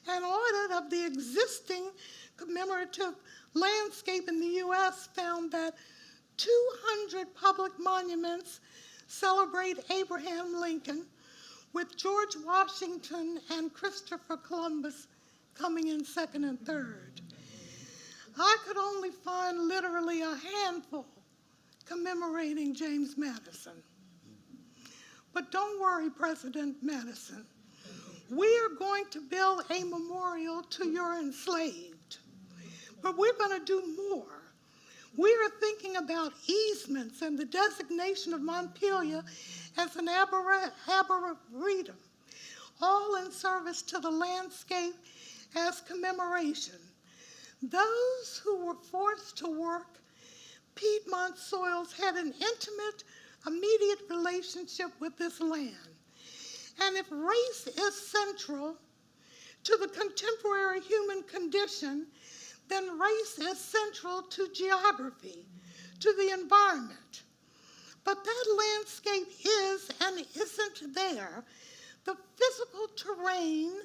An audit of the existing commemorative landscape in the U.S. found that 200 public monuments celebrate Abraham Lincoln, with George Washington and Christopher Columbus coming in second and third. I could only find literally a handful commemorating James Madison. But don't worry, President Madison. We are going to build a memorial to your enslaved, but we're going to do more. We are thinking about easements and the designation of Montpelier as an arboretum, all in service to the landscape as commemoration. Those who were forced to work Piedmont soils had an intimate, immediate relationship with this land. And if race is central to the contemporary human condition, then race is central to geography, to the environment. But that landscape is and isn't there. The physical terrain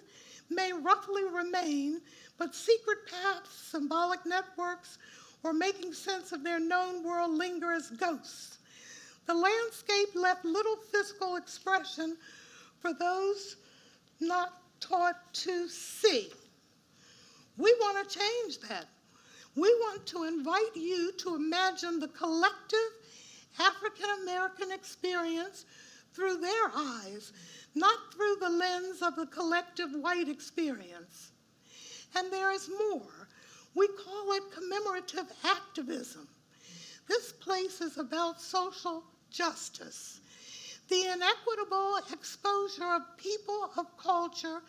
may roughly remain, but secret paths, symbolic networks, or making sense of their known world linger as ghosts. The landscape left little physical expression for those not taught to see. We want to change that. We want to invite you to imagine the collective African American experience through their eyes, not through the lens of the collective white experience. And there is more. We call it commemorative activism. This place is about social justice. The inequitable exposure of people of culture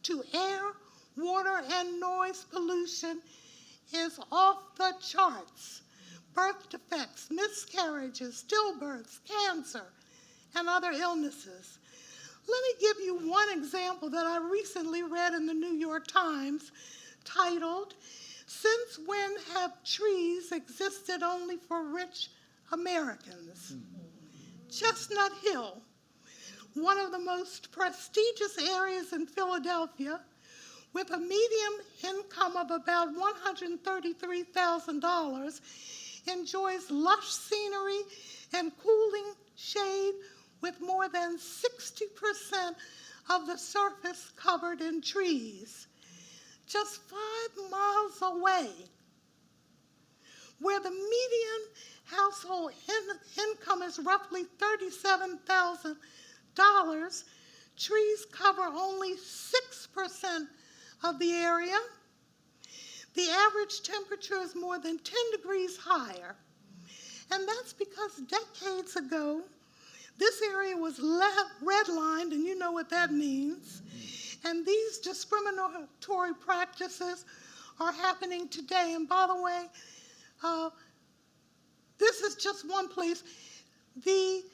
to air, water, and noise pollution is off the charts. Birth defects, miscarriages, stillbirths, cancer, and other illnesses. Let me give you one example that I recently read in the New York Times titled, "Since When Have Trees Existed Only for Rich Americans?" Chestnut Hill, one of the most prestigious areas in Philadelphia, with a median income of about $133,000, enjoys lush scenery and cooling shade with more than 60% of the surface covered in trees. Just 5 miles away, where the median household income is roughly $37,000, trees cover only 6% of the area. The average temperature is more than 10 degrees higher. And that's because decades ago, this area was redlined, and you know what that means. And these discriminatory practices are happening today. And by the way, this is just one place. The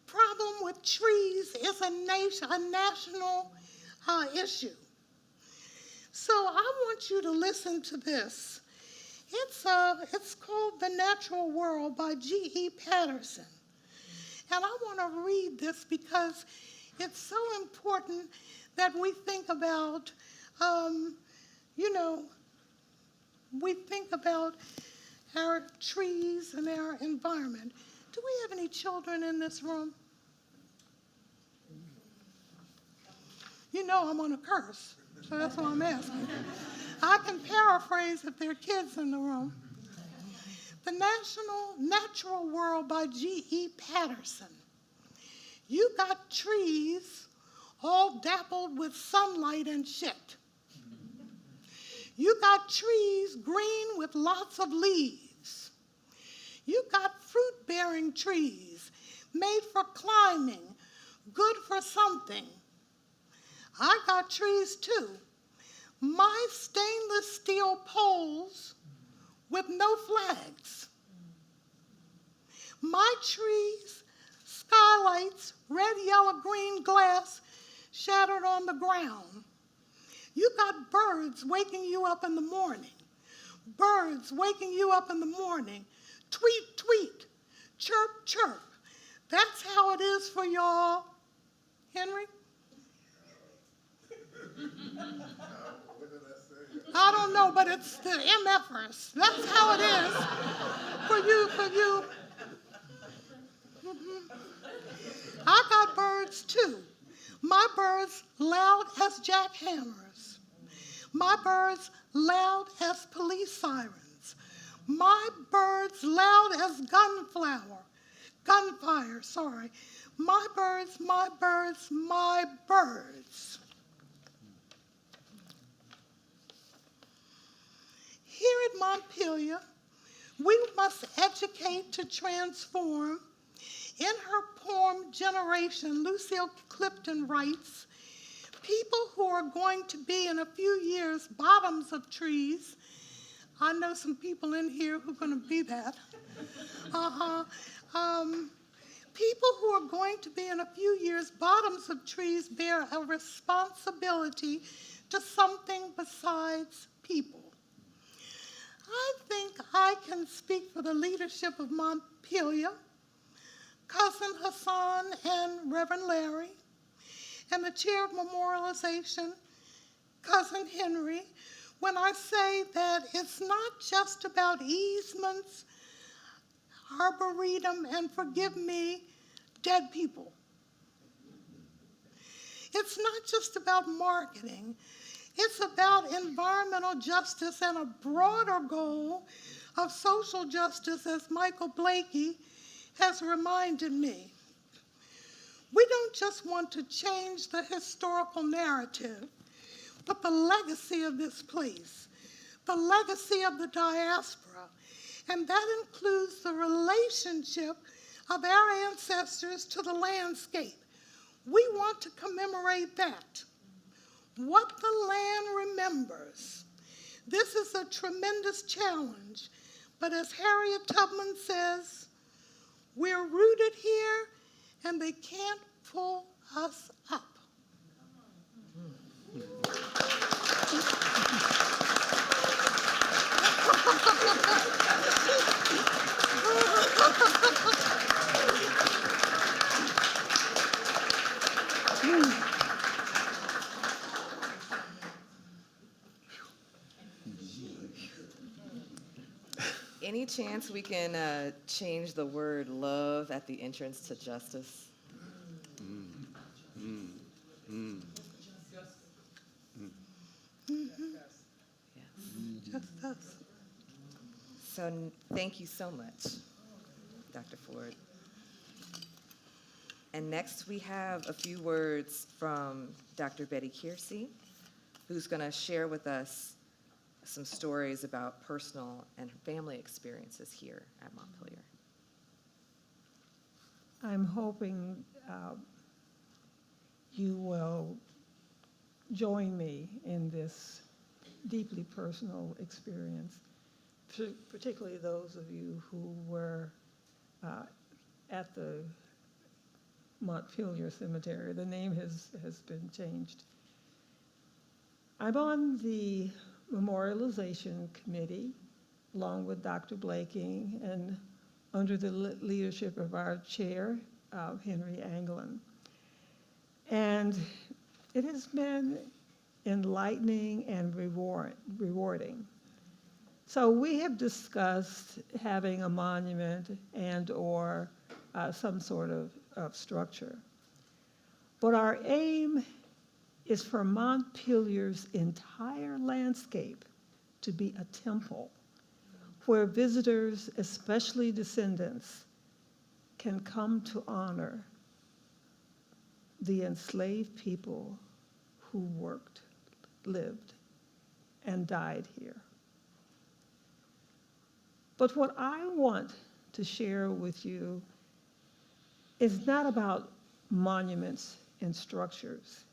problem with trees is a national issue. So I want you to listen to this. It's called The Natural World by G.E. Patterson. And I want to read this because it's so important that we think about, we think about our trees and our environment. Do we have any children in this room? You know I'm on a curse, so that's why I'm asking. I can paraphrase if there are kids in the room. The Natural World by G.E. Patterson. You got trees all dappled with sunlight and shit. You got trees green with lots of leaves. You got fruit-bearing trees made for climbing, good for something. I got trees too. My stainless steel poles with no flags. My trees, skylights, red, yellow, green glass shattered on the ground. You got birds waking you up in the morning. Birds waking you up in the morning. Tweet, tweet, chirp, chirp. That's how it is for y'all. Henry? I don't know, but it's the MFers. That's how it is for you. I got birds too. My birds loud as jackhammers. My birds loud as police sirens. My birds loud as gunfire. My birds, my birds, my birds. Here at Montpelier, we must educate to transform. In her poem, Generation, Lucille Clifton writes, people who are going to be in a few years bottoms of trees. I know some people in here who are going to be that. People who are going to be in a few years bottoms of trees bear a responsibility to something besides people. I think I can speak for the leadership of Montpelier, Cousin Hassan and Reverend Larry, and the chair of Memorialization, Cousin Henry, when I say that it's not just about easements, arboretum, and forgive me, dead people. It's not just about marketing. It's about environmental justice and a broader goal of social justice, as Michael Blakey has reminded me. We don't just want to change the historical narrative, but the legacy of this place, the legacy of the diaspora, and that includes the relationship of our ancestors to the landscape. We want to commemorate that. What the land remembers. This is a tremendous challenge, but as Harriet Tubman says, we're rooted here and they can't pull us up. Any chance we can change the word love at the entrance to justice? Just us. So thank you so much, Dr. Ford. And next we have a few words from Dr. Betty Kiersey, who's going to share with us some stories about personal and family experiences here at Montpelier. I'm hoping you will join me in this deeply personal experience, particularly those of you who were at the Montpelier Cemetery. The name has been changed. I'm on the Memorialization Committee, along with Dr. Blakey, and under the leadership of our chair, Henry Anglin. And it has been enlightening and rewarding. So we have discussed having a monument and or some sort of structure. But our aim is for Montpelier's entire landscape to be a temple where visitors, especially descendants, can come to honor the enslaved people who worked, lived, and died here. But what I want to share with you is not about monuments and structures.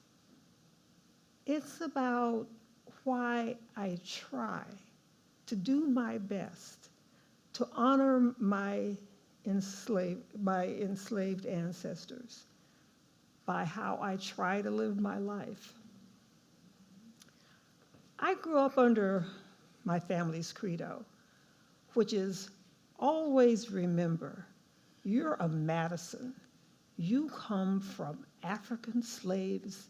It's about why I try to do my best to honor my enslaved ancestors by how I try to live my life. I grew up under my family's credo, which is always remember, you're a Madison. You come from African slaves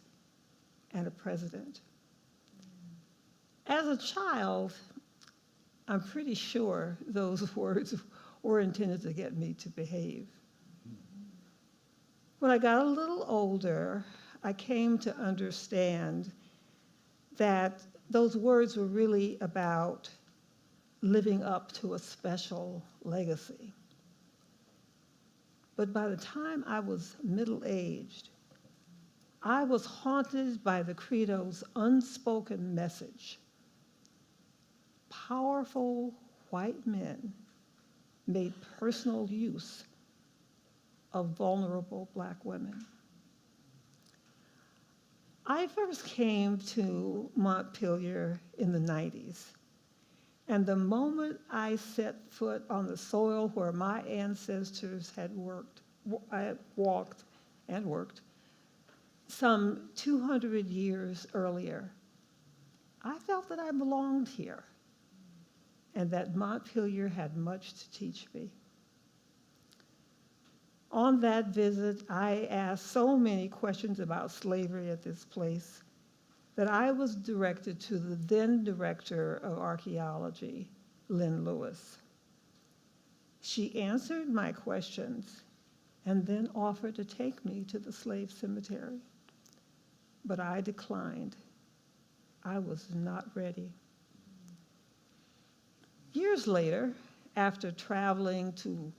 and a president. As a child, I'm pretty sure those words were intended to get me to behave. When I got a little older, I came to understand that those words were really about living up to a special legacy. But by the time I was middle-aged, I was haunted by the Credo's unspoken message. Powerful white men made personal use of vulnerable Black women. I first came to Montpelier in the 90s, and the moment I set foot on the soil where my ancestors had walked and worked, some 200 years earlier, I felt that I belonged here and that Montpelier had much to teach me. On that visit, I asked so many questions about slavery at this place that I was directed to the then director of archaeology, Lynn Lewis. She answered my questions and then offered to take me to the slave cemetery. But I declined. I was not ready. Years later, after traveling to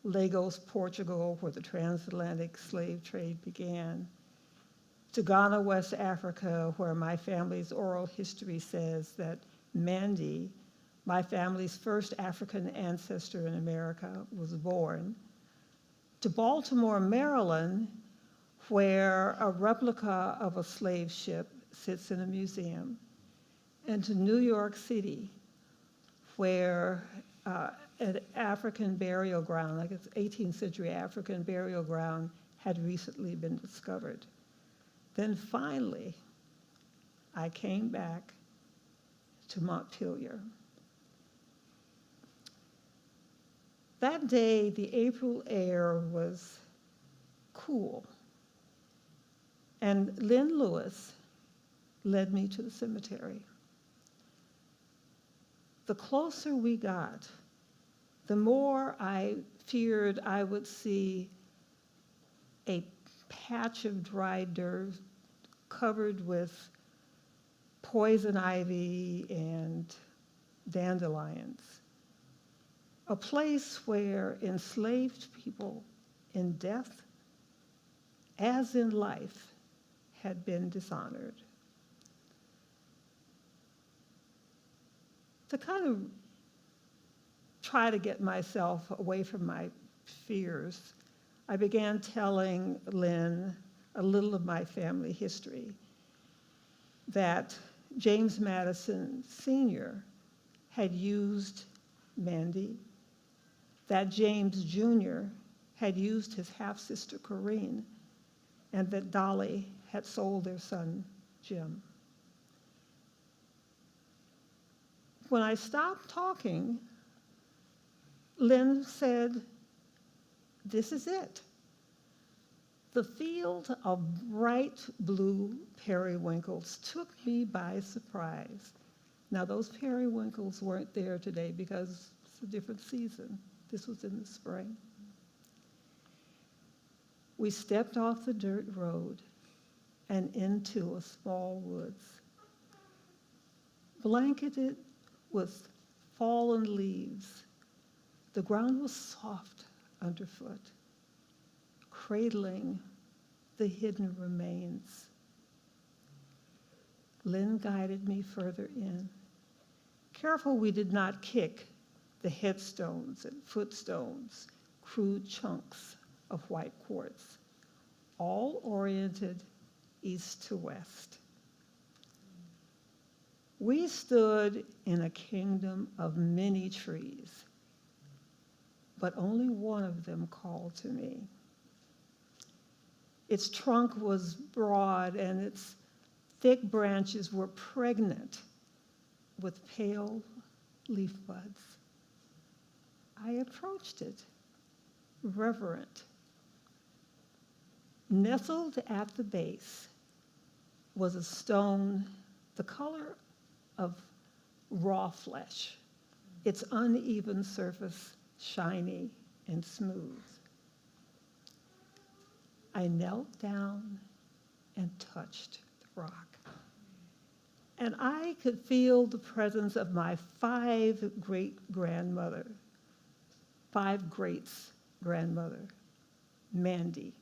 Lagos, Portugal, where the transatlantic slave trade began, to Ghana, West Africa, where my family's oral history says that Mandy, my family's first African ancestor in America, was born, to Baltimore, Maryland, where a replica of a slave ship sits in a museum, and to New York City, where an African burial ground, like it's 18th century African burial ground, had recently been discovered. Then finally, I came back to Montpelier. That day, the April air was cool, and Lynn Lewis led me to the cemetery. The closer we got, the more I feared I would see a patch of dry dirt covered with poison ivy and dandelions, a place where enslaved people in death, as in life, had been dishonored. To kind of try to get myself away from my fears, I began telling Lynn a little of my family history, that James Madison Sr. had used Mandy, that James Jr. had used his half-sister Corinne, and that Dolly had sold their son, Jim. When I stopped talking, Lynn said, "This is it." The field of bright blue periwinkles took me by surprise. Now, those periwinkles weren't there today because it's a different season. This was in the spring. We stepped off the dirt road and into a small woods, blanketed with fallen leaves. The ground was soft underfoot, cradling the hidden remains. Lynn guided me further in. Careful we did not kick the headstones and footstones, crude chunks of white quartz, all oriented east to west. We stood in a kingdom of many trees, but only one of them called to me. Its trunk was broad and its thick branches were pregnant with pale leaf buds. I approached it, reverent. Nestled at the base was a stone the color of raw flesh, its uneven surface shiny and smooth. I knelt down and touched the rock, and I could feel the presence of my five greats grandmother, Mandy.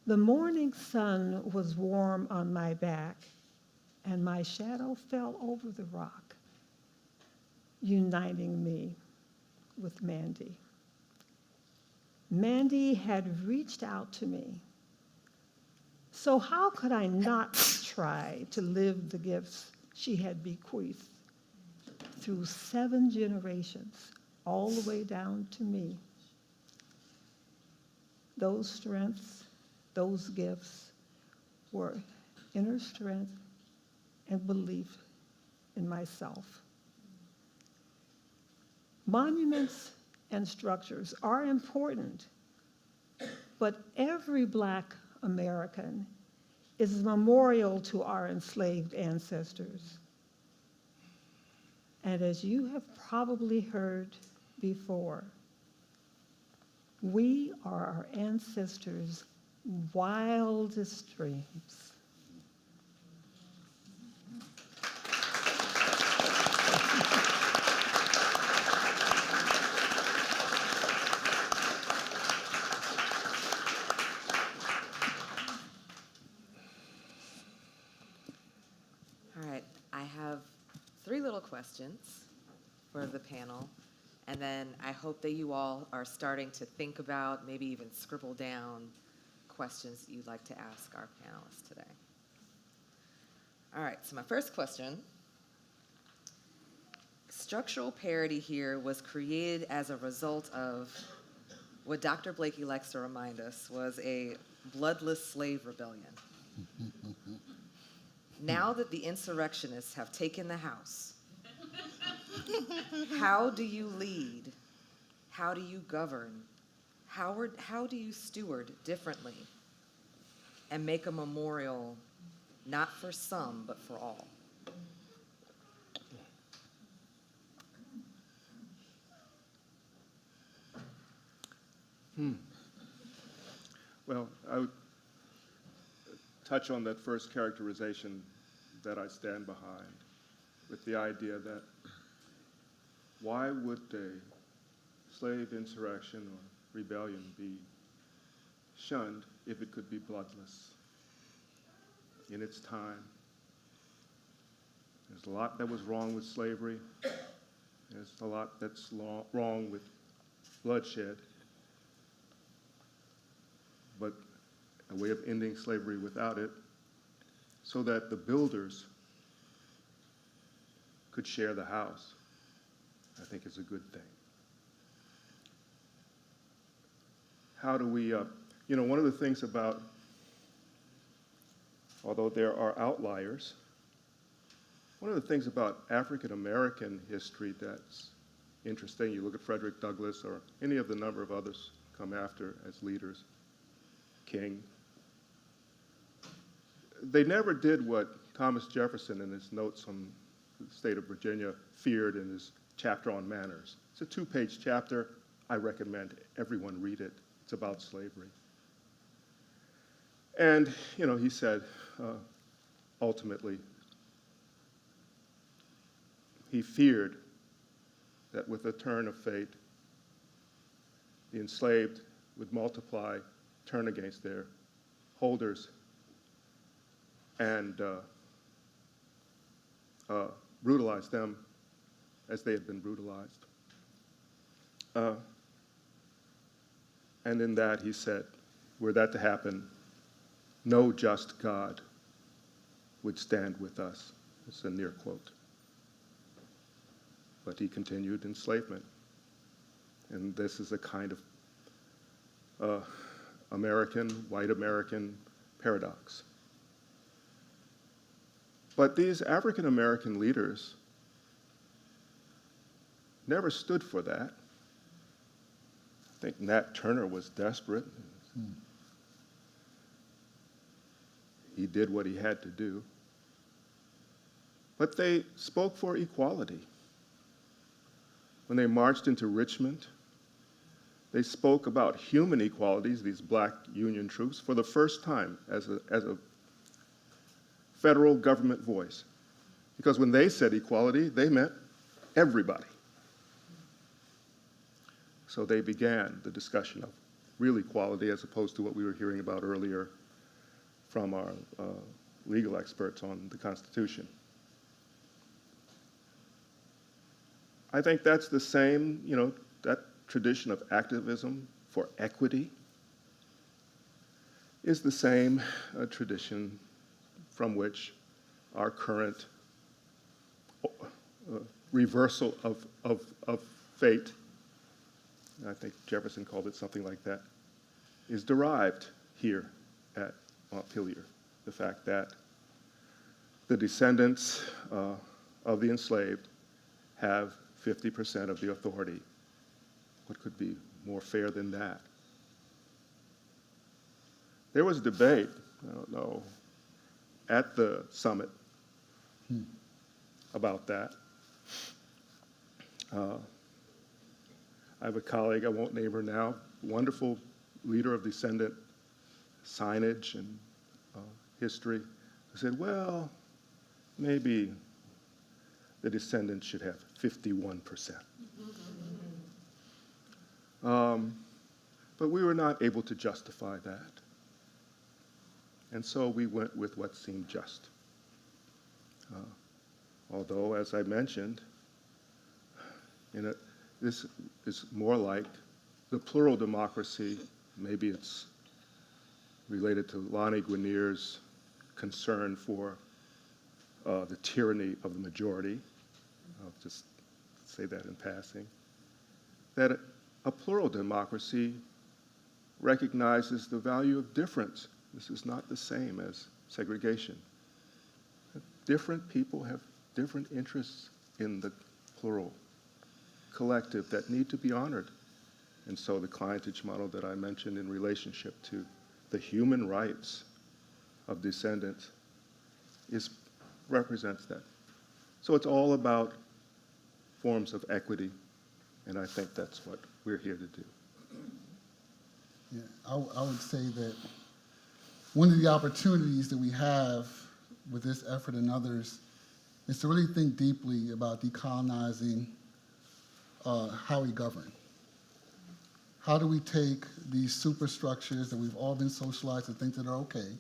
The morning sun was warm on my back, and my shadow fell over the rock, uniting me with Mandy. Mandy had reached out to me. So how could I not try to live the gifts she had bequeathed through 7 generations, all the way down to me? Those strengths, those gifts were inner strength and belief in myself. Monuments and structures are important, but every Black American is a memorial to our enslaved ancestors. And as you have probably heard before, we are our ancestors' wildest dreams. All right, I have 3 little questions for the panel, and then I hope that you all are starting to think about, maybe even scribble down questions that you'd like to ask our panelists today. All right, so my first question. Structural parity here was created as a result of what Dr. Blakey likes to remind us was a bloodless slave rebellion. Now that the insurrectionists have taken the House, how do you lead? How do you govern? How do you steward differently and make a memorial not for some, but for all? Well, I would touch on that first characterization that I stand behind, with the idea that why would a slave insurrection or rebellion be shunned if it could be bloodless? In its time, there's a lot that was wrong with slavery. There's a lot that's wrong with bloodshed. But a way of ending slavery without it, so that the builders could share the house, I think is a good thing. How do we, one of the things about, although there are outliers, one of the things about African American history that's interesting, you look at Frederick Douglass or any of the number of others come after as leaders, King, they never did what Thomas Jefferson in his notes on the state of Virginia feared in his chapter on manners. It's a 2-page chapter. I recommend everyone read it. It's about slavery. And, he said, ultimately, he feared that with a turn of fate, the enslaved would multiply, turn against their holders, and brutalize them as they had been brutalized. And in that, he said, were that to happen, no just God would stand with us. It's a near quote. But he continued enslavement. And this is a kind of white American paradox. But these African American leaders never stood for that. I think Nat Turner was desperate. He did what he had to do. But they spoke for equality. When they marched into Richmond, they spoke about human equalities, these black Union troops, for the first time as a federal government voice. Because when they said equality, they meant everybody. So they began the discussion of real equality as opposed to what we were hearing about earlier from our legal experts on the Constitution. I think that's the same, that tradition of activism for equity is the same tradition from which our current reversal of fate, I think Jefferson called it something like that, is derived here at Montpelier. The fact that the descendants of the enslaved have 50% of the authority. What could be more fair than that? There was debate, I don't know, at the summit about that. I have a colleague, I won't name her now, wonderful leader of descendant signage and history, who said, well, maybe the descendants should have 51%. But we were not able to justify that. And so we went with what seemed just. Although, as I mentioned, this is more like the plural democracy. Maybe it's related to Lonnie Guinier's concern for the tyranny of the majority. I'll just say that in passing. That a plural democracy recognizes the value of difference. This is not the same as segregation. Different people have different interests in the plural collective that need to be honored. And so the clientage model that I mentioned in relationship to the human rights of descendants represents that. So it's all about forms of equity, and I think that's what we're here to do. Yeah, I would say that one of the opportunities that we have with this effort and others is to really think deeply about decolonizing how we govern. How do we take these superstructures that we've all been socialized to think that are okay,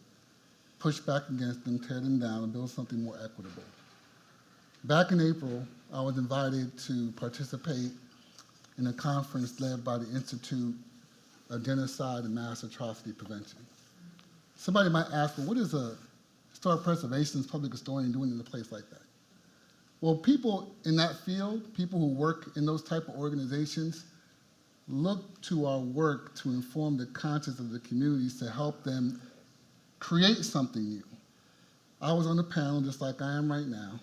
push back against them, tear them down, and build something more equitable? Back in April, I was invited to participate in a conference led by the Institute of Genocide and Mass Atrocity Prevention. Somebody might ask, well, what is a historic preservationist public historian doing in a place like that? Well, people in that field, people who work in those type of organizations, look to our work to inform the conscience of the communities to help them create something new. I was on a panel just like I am right now,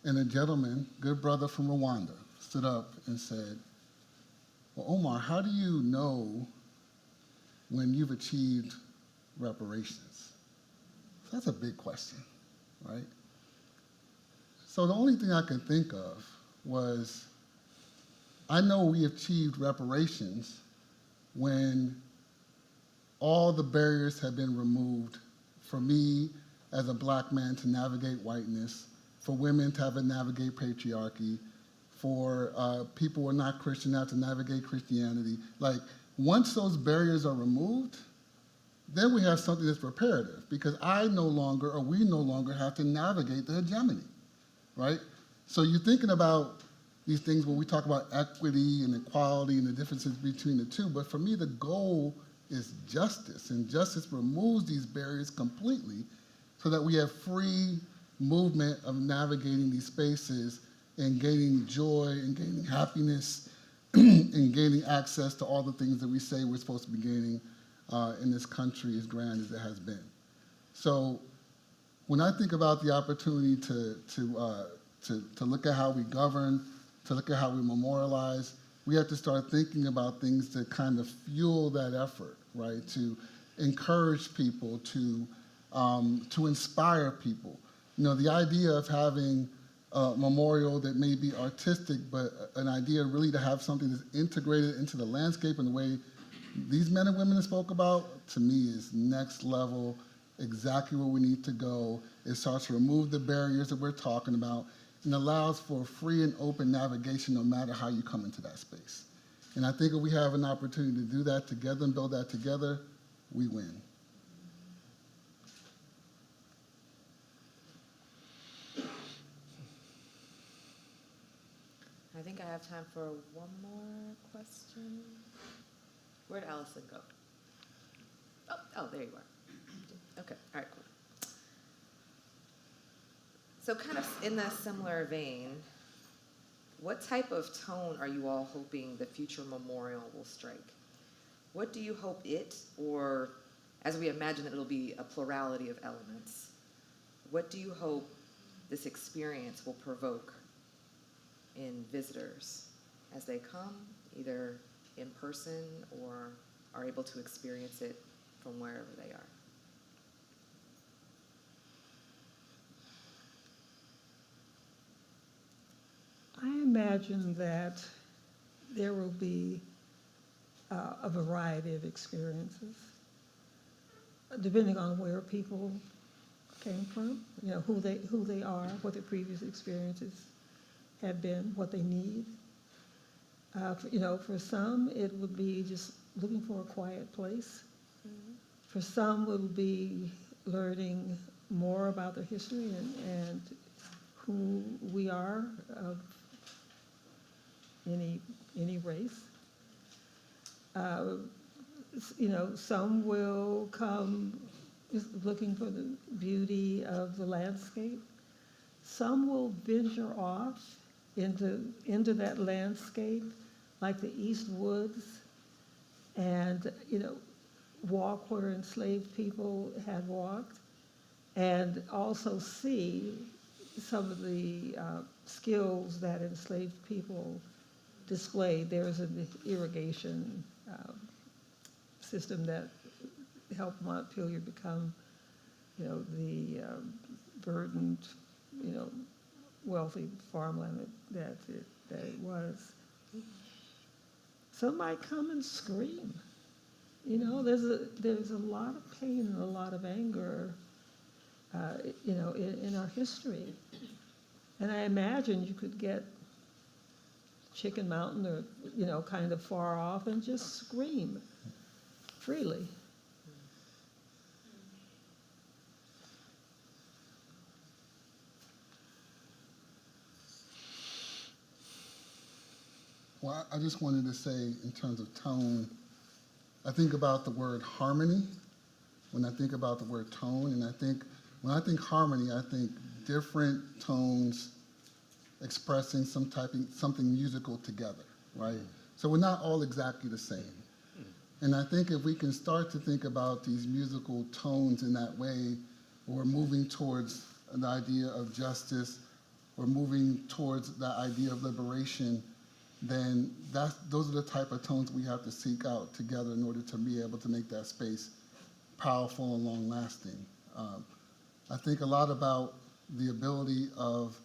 and a gentleman, good brother from Rwanda, stood up and said, well, Omar, how do you know when you've achieved reparations? That's a big question, right? So the only thing I could think of was, I know we achieved reparations when all the barriers have been removed for me as a black man to navigate whiteness, for women to have to navigate patriarchy, for people who are not Christian to have to navigate Christianity. Like, once those barriers are removed, then we have something that's reparative, because I no longer, or we no longer have to navigate the hegemony, right? So you're thinking about these things when we talk about equity and equality and the differences between the two, but for me the goal is justice, and justice removes these barriers completely so that we have free movement of navigating these spaces and gaining joy and gaining happiness and gaining access to all the things that we say we're supposed to be gaining in this country as grand as it has been. So when I think about the opportunity to look at how we govern, to look at how we memorialize, we have to start thinking about things that kind of fuel that effort, right? To encourage people, to inspire people. You know, the idea of having a memorial that may be artistic, but an idea really to have something that's integrated into the landscape in the way these men and women spoke about, to me is next level, exactly where we need to go. It starts to remove the barriers that we're talking about and allows for free and open navigation no matter how you come into that space. And I think if we have an opportunity to do that together and build that together, we win. I think I have time for one more question. Where'd Allison go? Oh, there you are. Okay, all right, cool. So kind of in that similar vein, what type of tone are you all hoping the future memorial will strike? What do you hope it, or as we imagine that it'll be a plurality of elements, what do you hope this experience will provoke in visitors as they come, either in person or are able to experience it from wherever they are? I imagine that there will be a variety of experiences, depending on where people came from, you know, who they are, what their previous experiences have been, what they need. You know, for some, it would be just looking for a quiet place. Mm-hmm. For some, it would be learning more about their history and who we are of any race. You know, some will come just looking for the beauty of the landscape. Some will venture off into that landscape, like the East Woods, and, you know, walk where enslaved people had walked, and also see some of the skills that enslaved people displayed. There was an irrigation system that helped Montpelier become, you know, the verdant, you know, wealthy farmland that it was. Some might come and scream. You know, there's a lot of pain and a lot of anger, you know, in our history. And I imagine you could get Chicken Mountain or, you know, kind of far off and just scream freely. Well, I just wanted to say, in terms of tone, I think about the word harmony when I think about the word tone, and I think when I think harmony, I think different tones expressing something musical together, right? So we're not all exactly the same. And I think if we can start to think about these musical tones in that way, we're moving towards the idea of justice, we're moving towards the idea of liberation, then those are the type of tones we have to seek out together in order to be able to make that space powerful and long-lasting. I think a lot about the ability of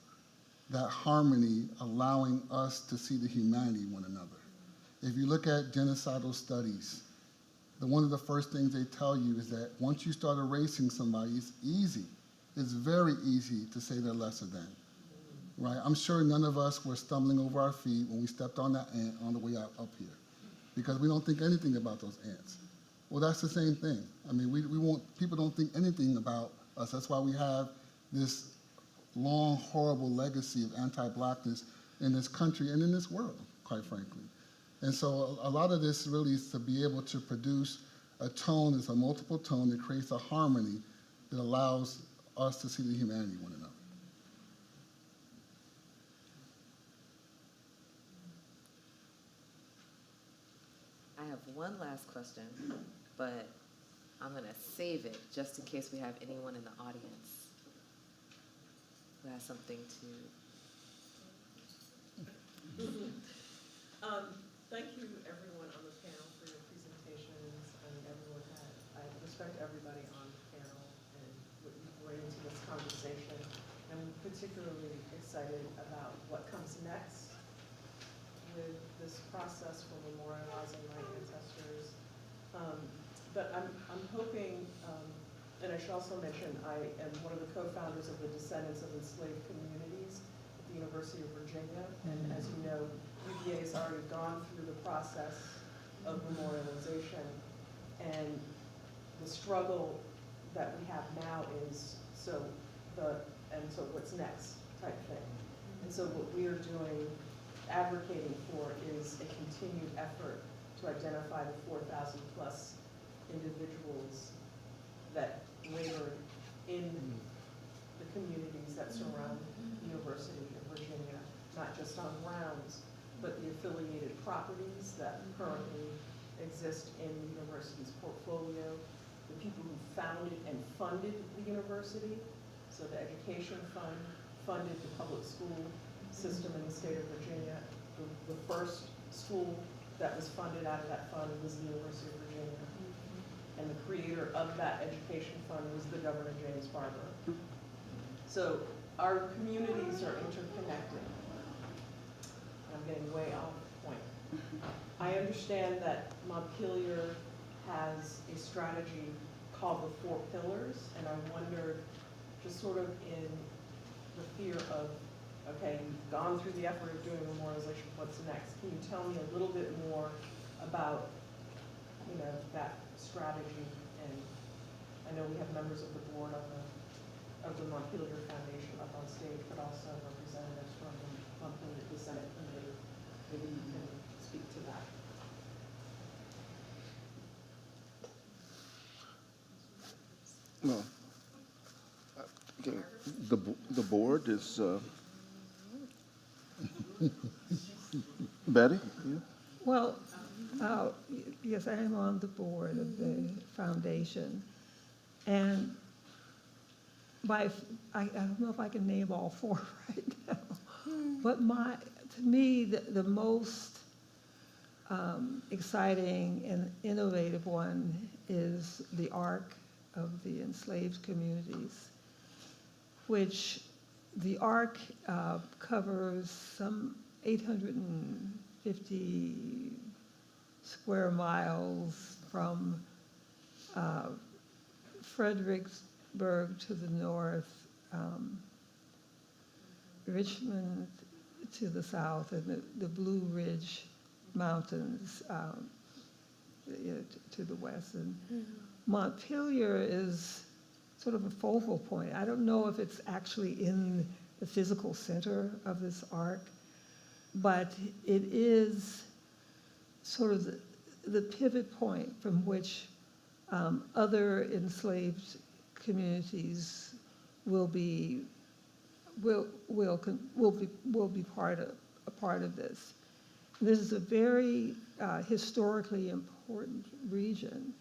that harmony allowing us to see the humanity in one another. If you look at genocidal studies, one of the first things they tell you is that once you start erasing somebody, it's easy. It's very easy to say they're lesser than. Right? I'm sure none of us were stumbling over our feet when we stepped on that ant on the way up here, because we don't think anything about those ants. Well, that's the same thing. I mean, people don't think anything about us. That's why we have this long, horrible legacy of anti-Blackness in this country and in this world, quite frankly. And so a lot of this really is to be able to produce a tone that's a multiple tone that creates a harmony that allows us to see the humanity in one another. I have one last question, but I'm going to save it just in case we have anyone in the audience who has something to. Thank you, everyone on the panel, for your presentations. I respect everybody on the panel and what you bring to this conversation. I'm particularly excited about what comes next with this process for memorializing my ancestors. But I'm hoping, and I should also mention, I am one of the co-founders of the Descendants of Enslaved Communities at the University of Virginia. And as you know, UVA's already gone through the process of memorialization, and the struggle that we have now is, so what's next type thing. And so what we are doing, advocating for, is a continued effort to identify the 4,000 plus individuals that labored in the communities that surround the University of Virginia, not just on grounds, but the affiliated properties that currently exist in the university's portfolio, the people who founded and funded the university. So the education fund funded the public school system in the state of Virginia. The first school that was funded out of that fund was the University of Virginia. And the creator of that education fund was the Governor James Barber. So our communities are interconnected. I'm getting way off point. I understand that Montpelier has a strategy called the 4 Pillars, and I wondered, just sort of in the fear of, okay, you've gone through the effort of doing memorialization, what's next? Can you tell me a little bit more about, that strategy? And I know we have members of the board of the Montpelier Foundation up on stage, but also representatives from the Montpelier Descendants Committee. Maybe you can speak to that. Well, the board is, Betty? Yeah. Well, yes, I am on the board of the foundation. And I don't know if I can name all 4 right now. But to me, the most exciting and innovative one is the Arc of the Enslaved Communities, which the Arc covers some 850 square miles from Fredericksburg to the north, Richmond to the south, and the Blue Ridge Mountains to the west. And Montpelier is sort of a focal point. I don't know if it's actually in the physical center of this arc, but it is sort of the pivot point from which other enslaved communities will be part of this. This is a very historically important region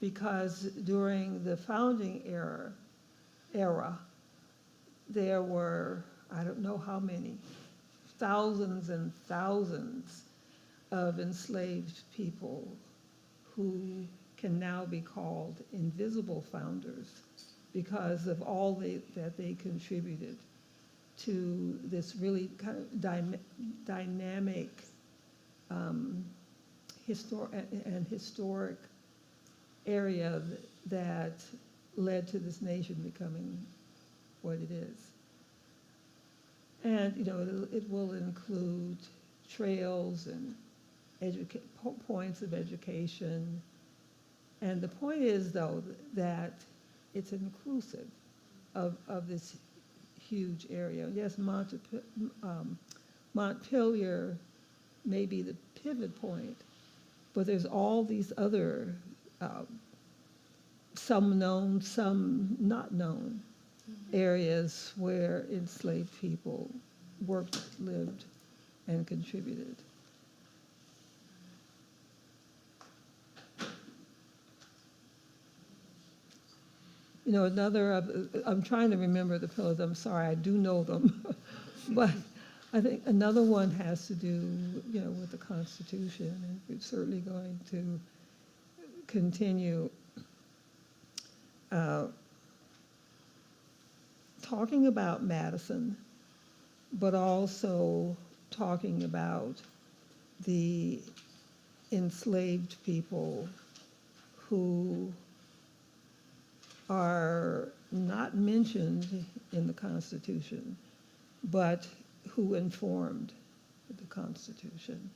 because during the founding era, there were, I don't know how many, thousands and thousands of enslaved people who can now be called invisible founders because of all that they contributed to this really kind of dynamic historic area that led to this nation becoming what it is. And it will include trails and points of education. And the point is, though, that it's inclusive of this huge area. Yes, Montpelier may be the pivot point, but there's all these other, some known, some not known, areas where enslaved people worked, lived, and contributed. I'm trying to remember the pillars, I'm sorry, I do know them. But I think another one has to do, with the Constitution, and we're certainly going to continue talking about Madison, but also talking about the enslaved people who are not mentioned in the Constitution, but who informed with the Constitution.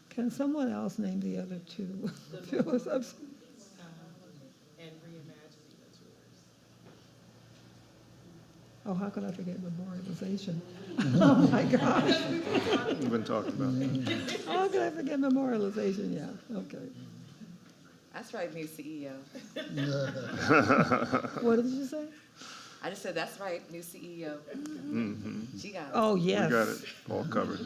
Can someone else name the other two? Phyllis, I'm s- And reimagining the tours. Oh, how could I forget memorialization? Oh, my gosh. We've been talking about that. How could I forget memorialization? Yeah, okay. That's right, new CEO. What did you say? I just said, that's right, new CEO. She got it. Oh, We yes. got it all covered.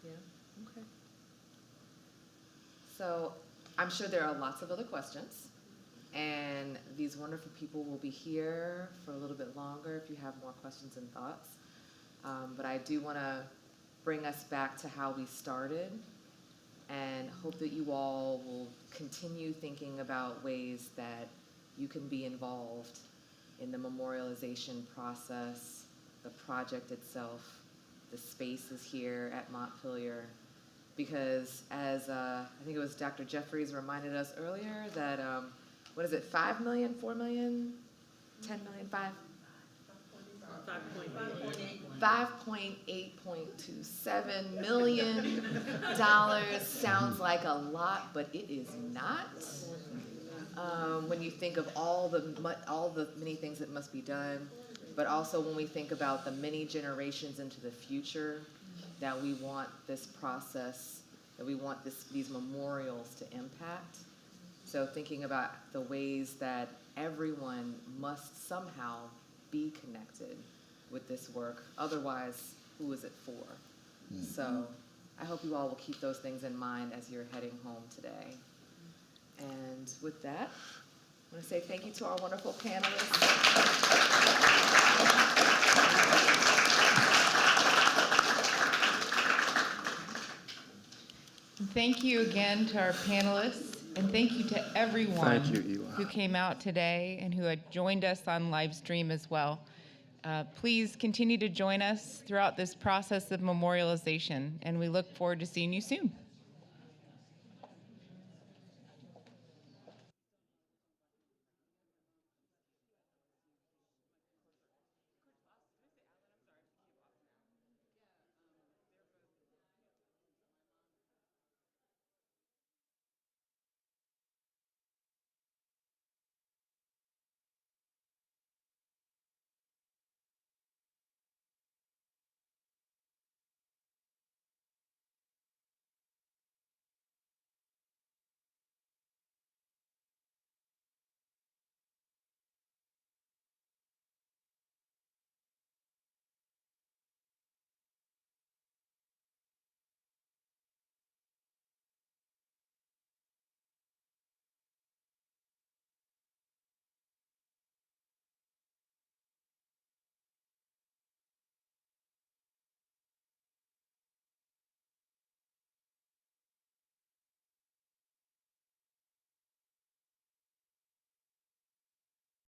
Yeah, okay. So I'm sure there are lots of other questions, and these wonderful people will be here for a little bit longer if you have more questions and thoughts. But I do want to bring us back to how we started, and hope that you all will continue thinking about ways that you can be involved in the memorialization process, the project itself, the spaces here at Montpelier. Because as I think it was Dr. Jeffries reminded us earlier that, what is it, 5 million, 4 million, 10 million, 5.8.27 million dollars sounds like a lot, but it is not. When you think of all the many things that must be done, but also when we think about the many generations into the future that we want this process, that we want these memorials to impact. So thinking about the ways that everyone must somehow be connected with this work. Otherwise, who is it for? So I hope you all will keep those things in mind as you're heading home today. And with that, I want to say thank you to our wonderful panelists. Thank you again to our panelists, and thank you to everyone Thank you, Eli. who came out today and who had joined us on live stream as well. Please continue to join us throughout this process of memorialization, and we look forward to seeing you soon.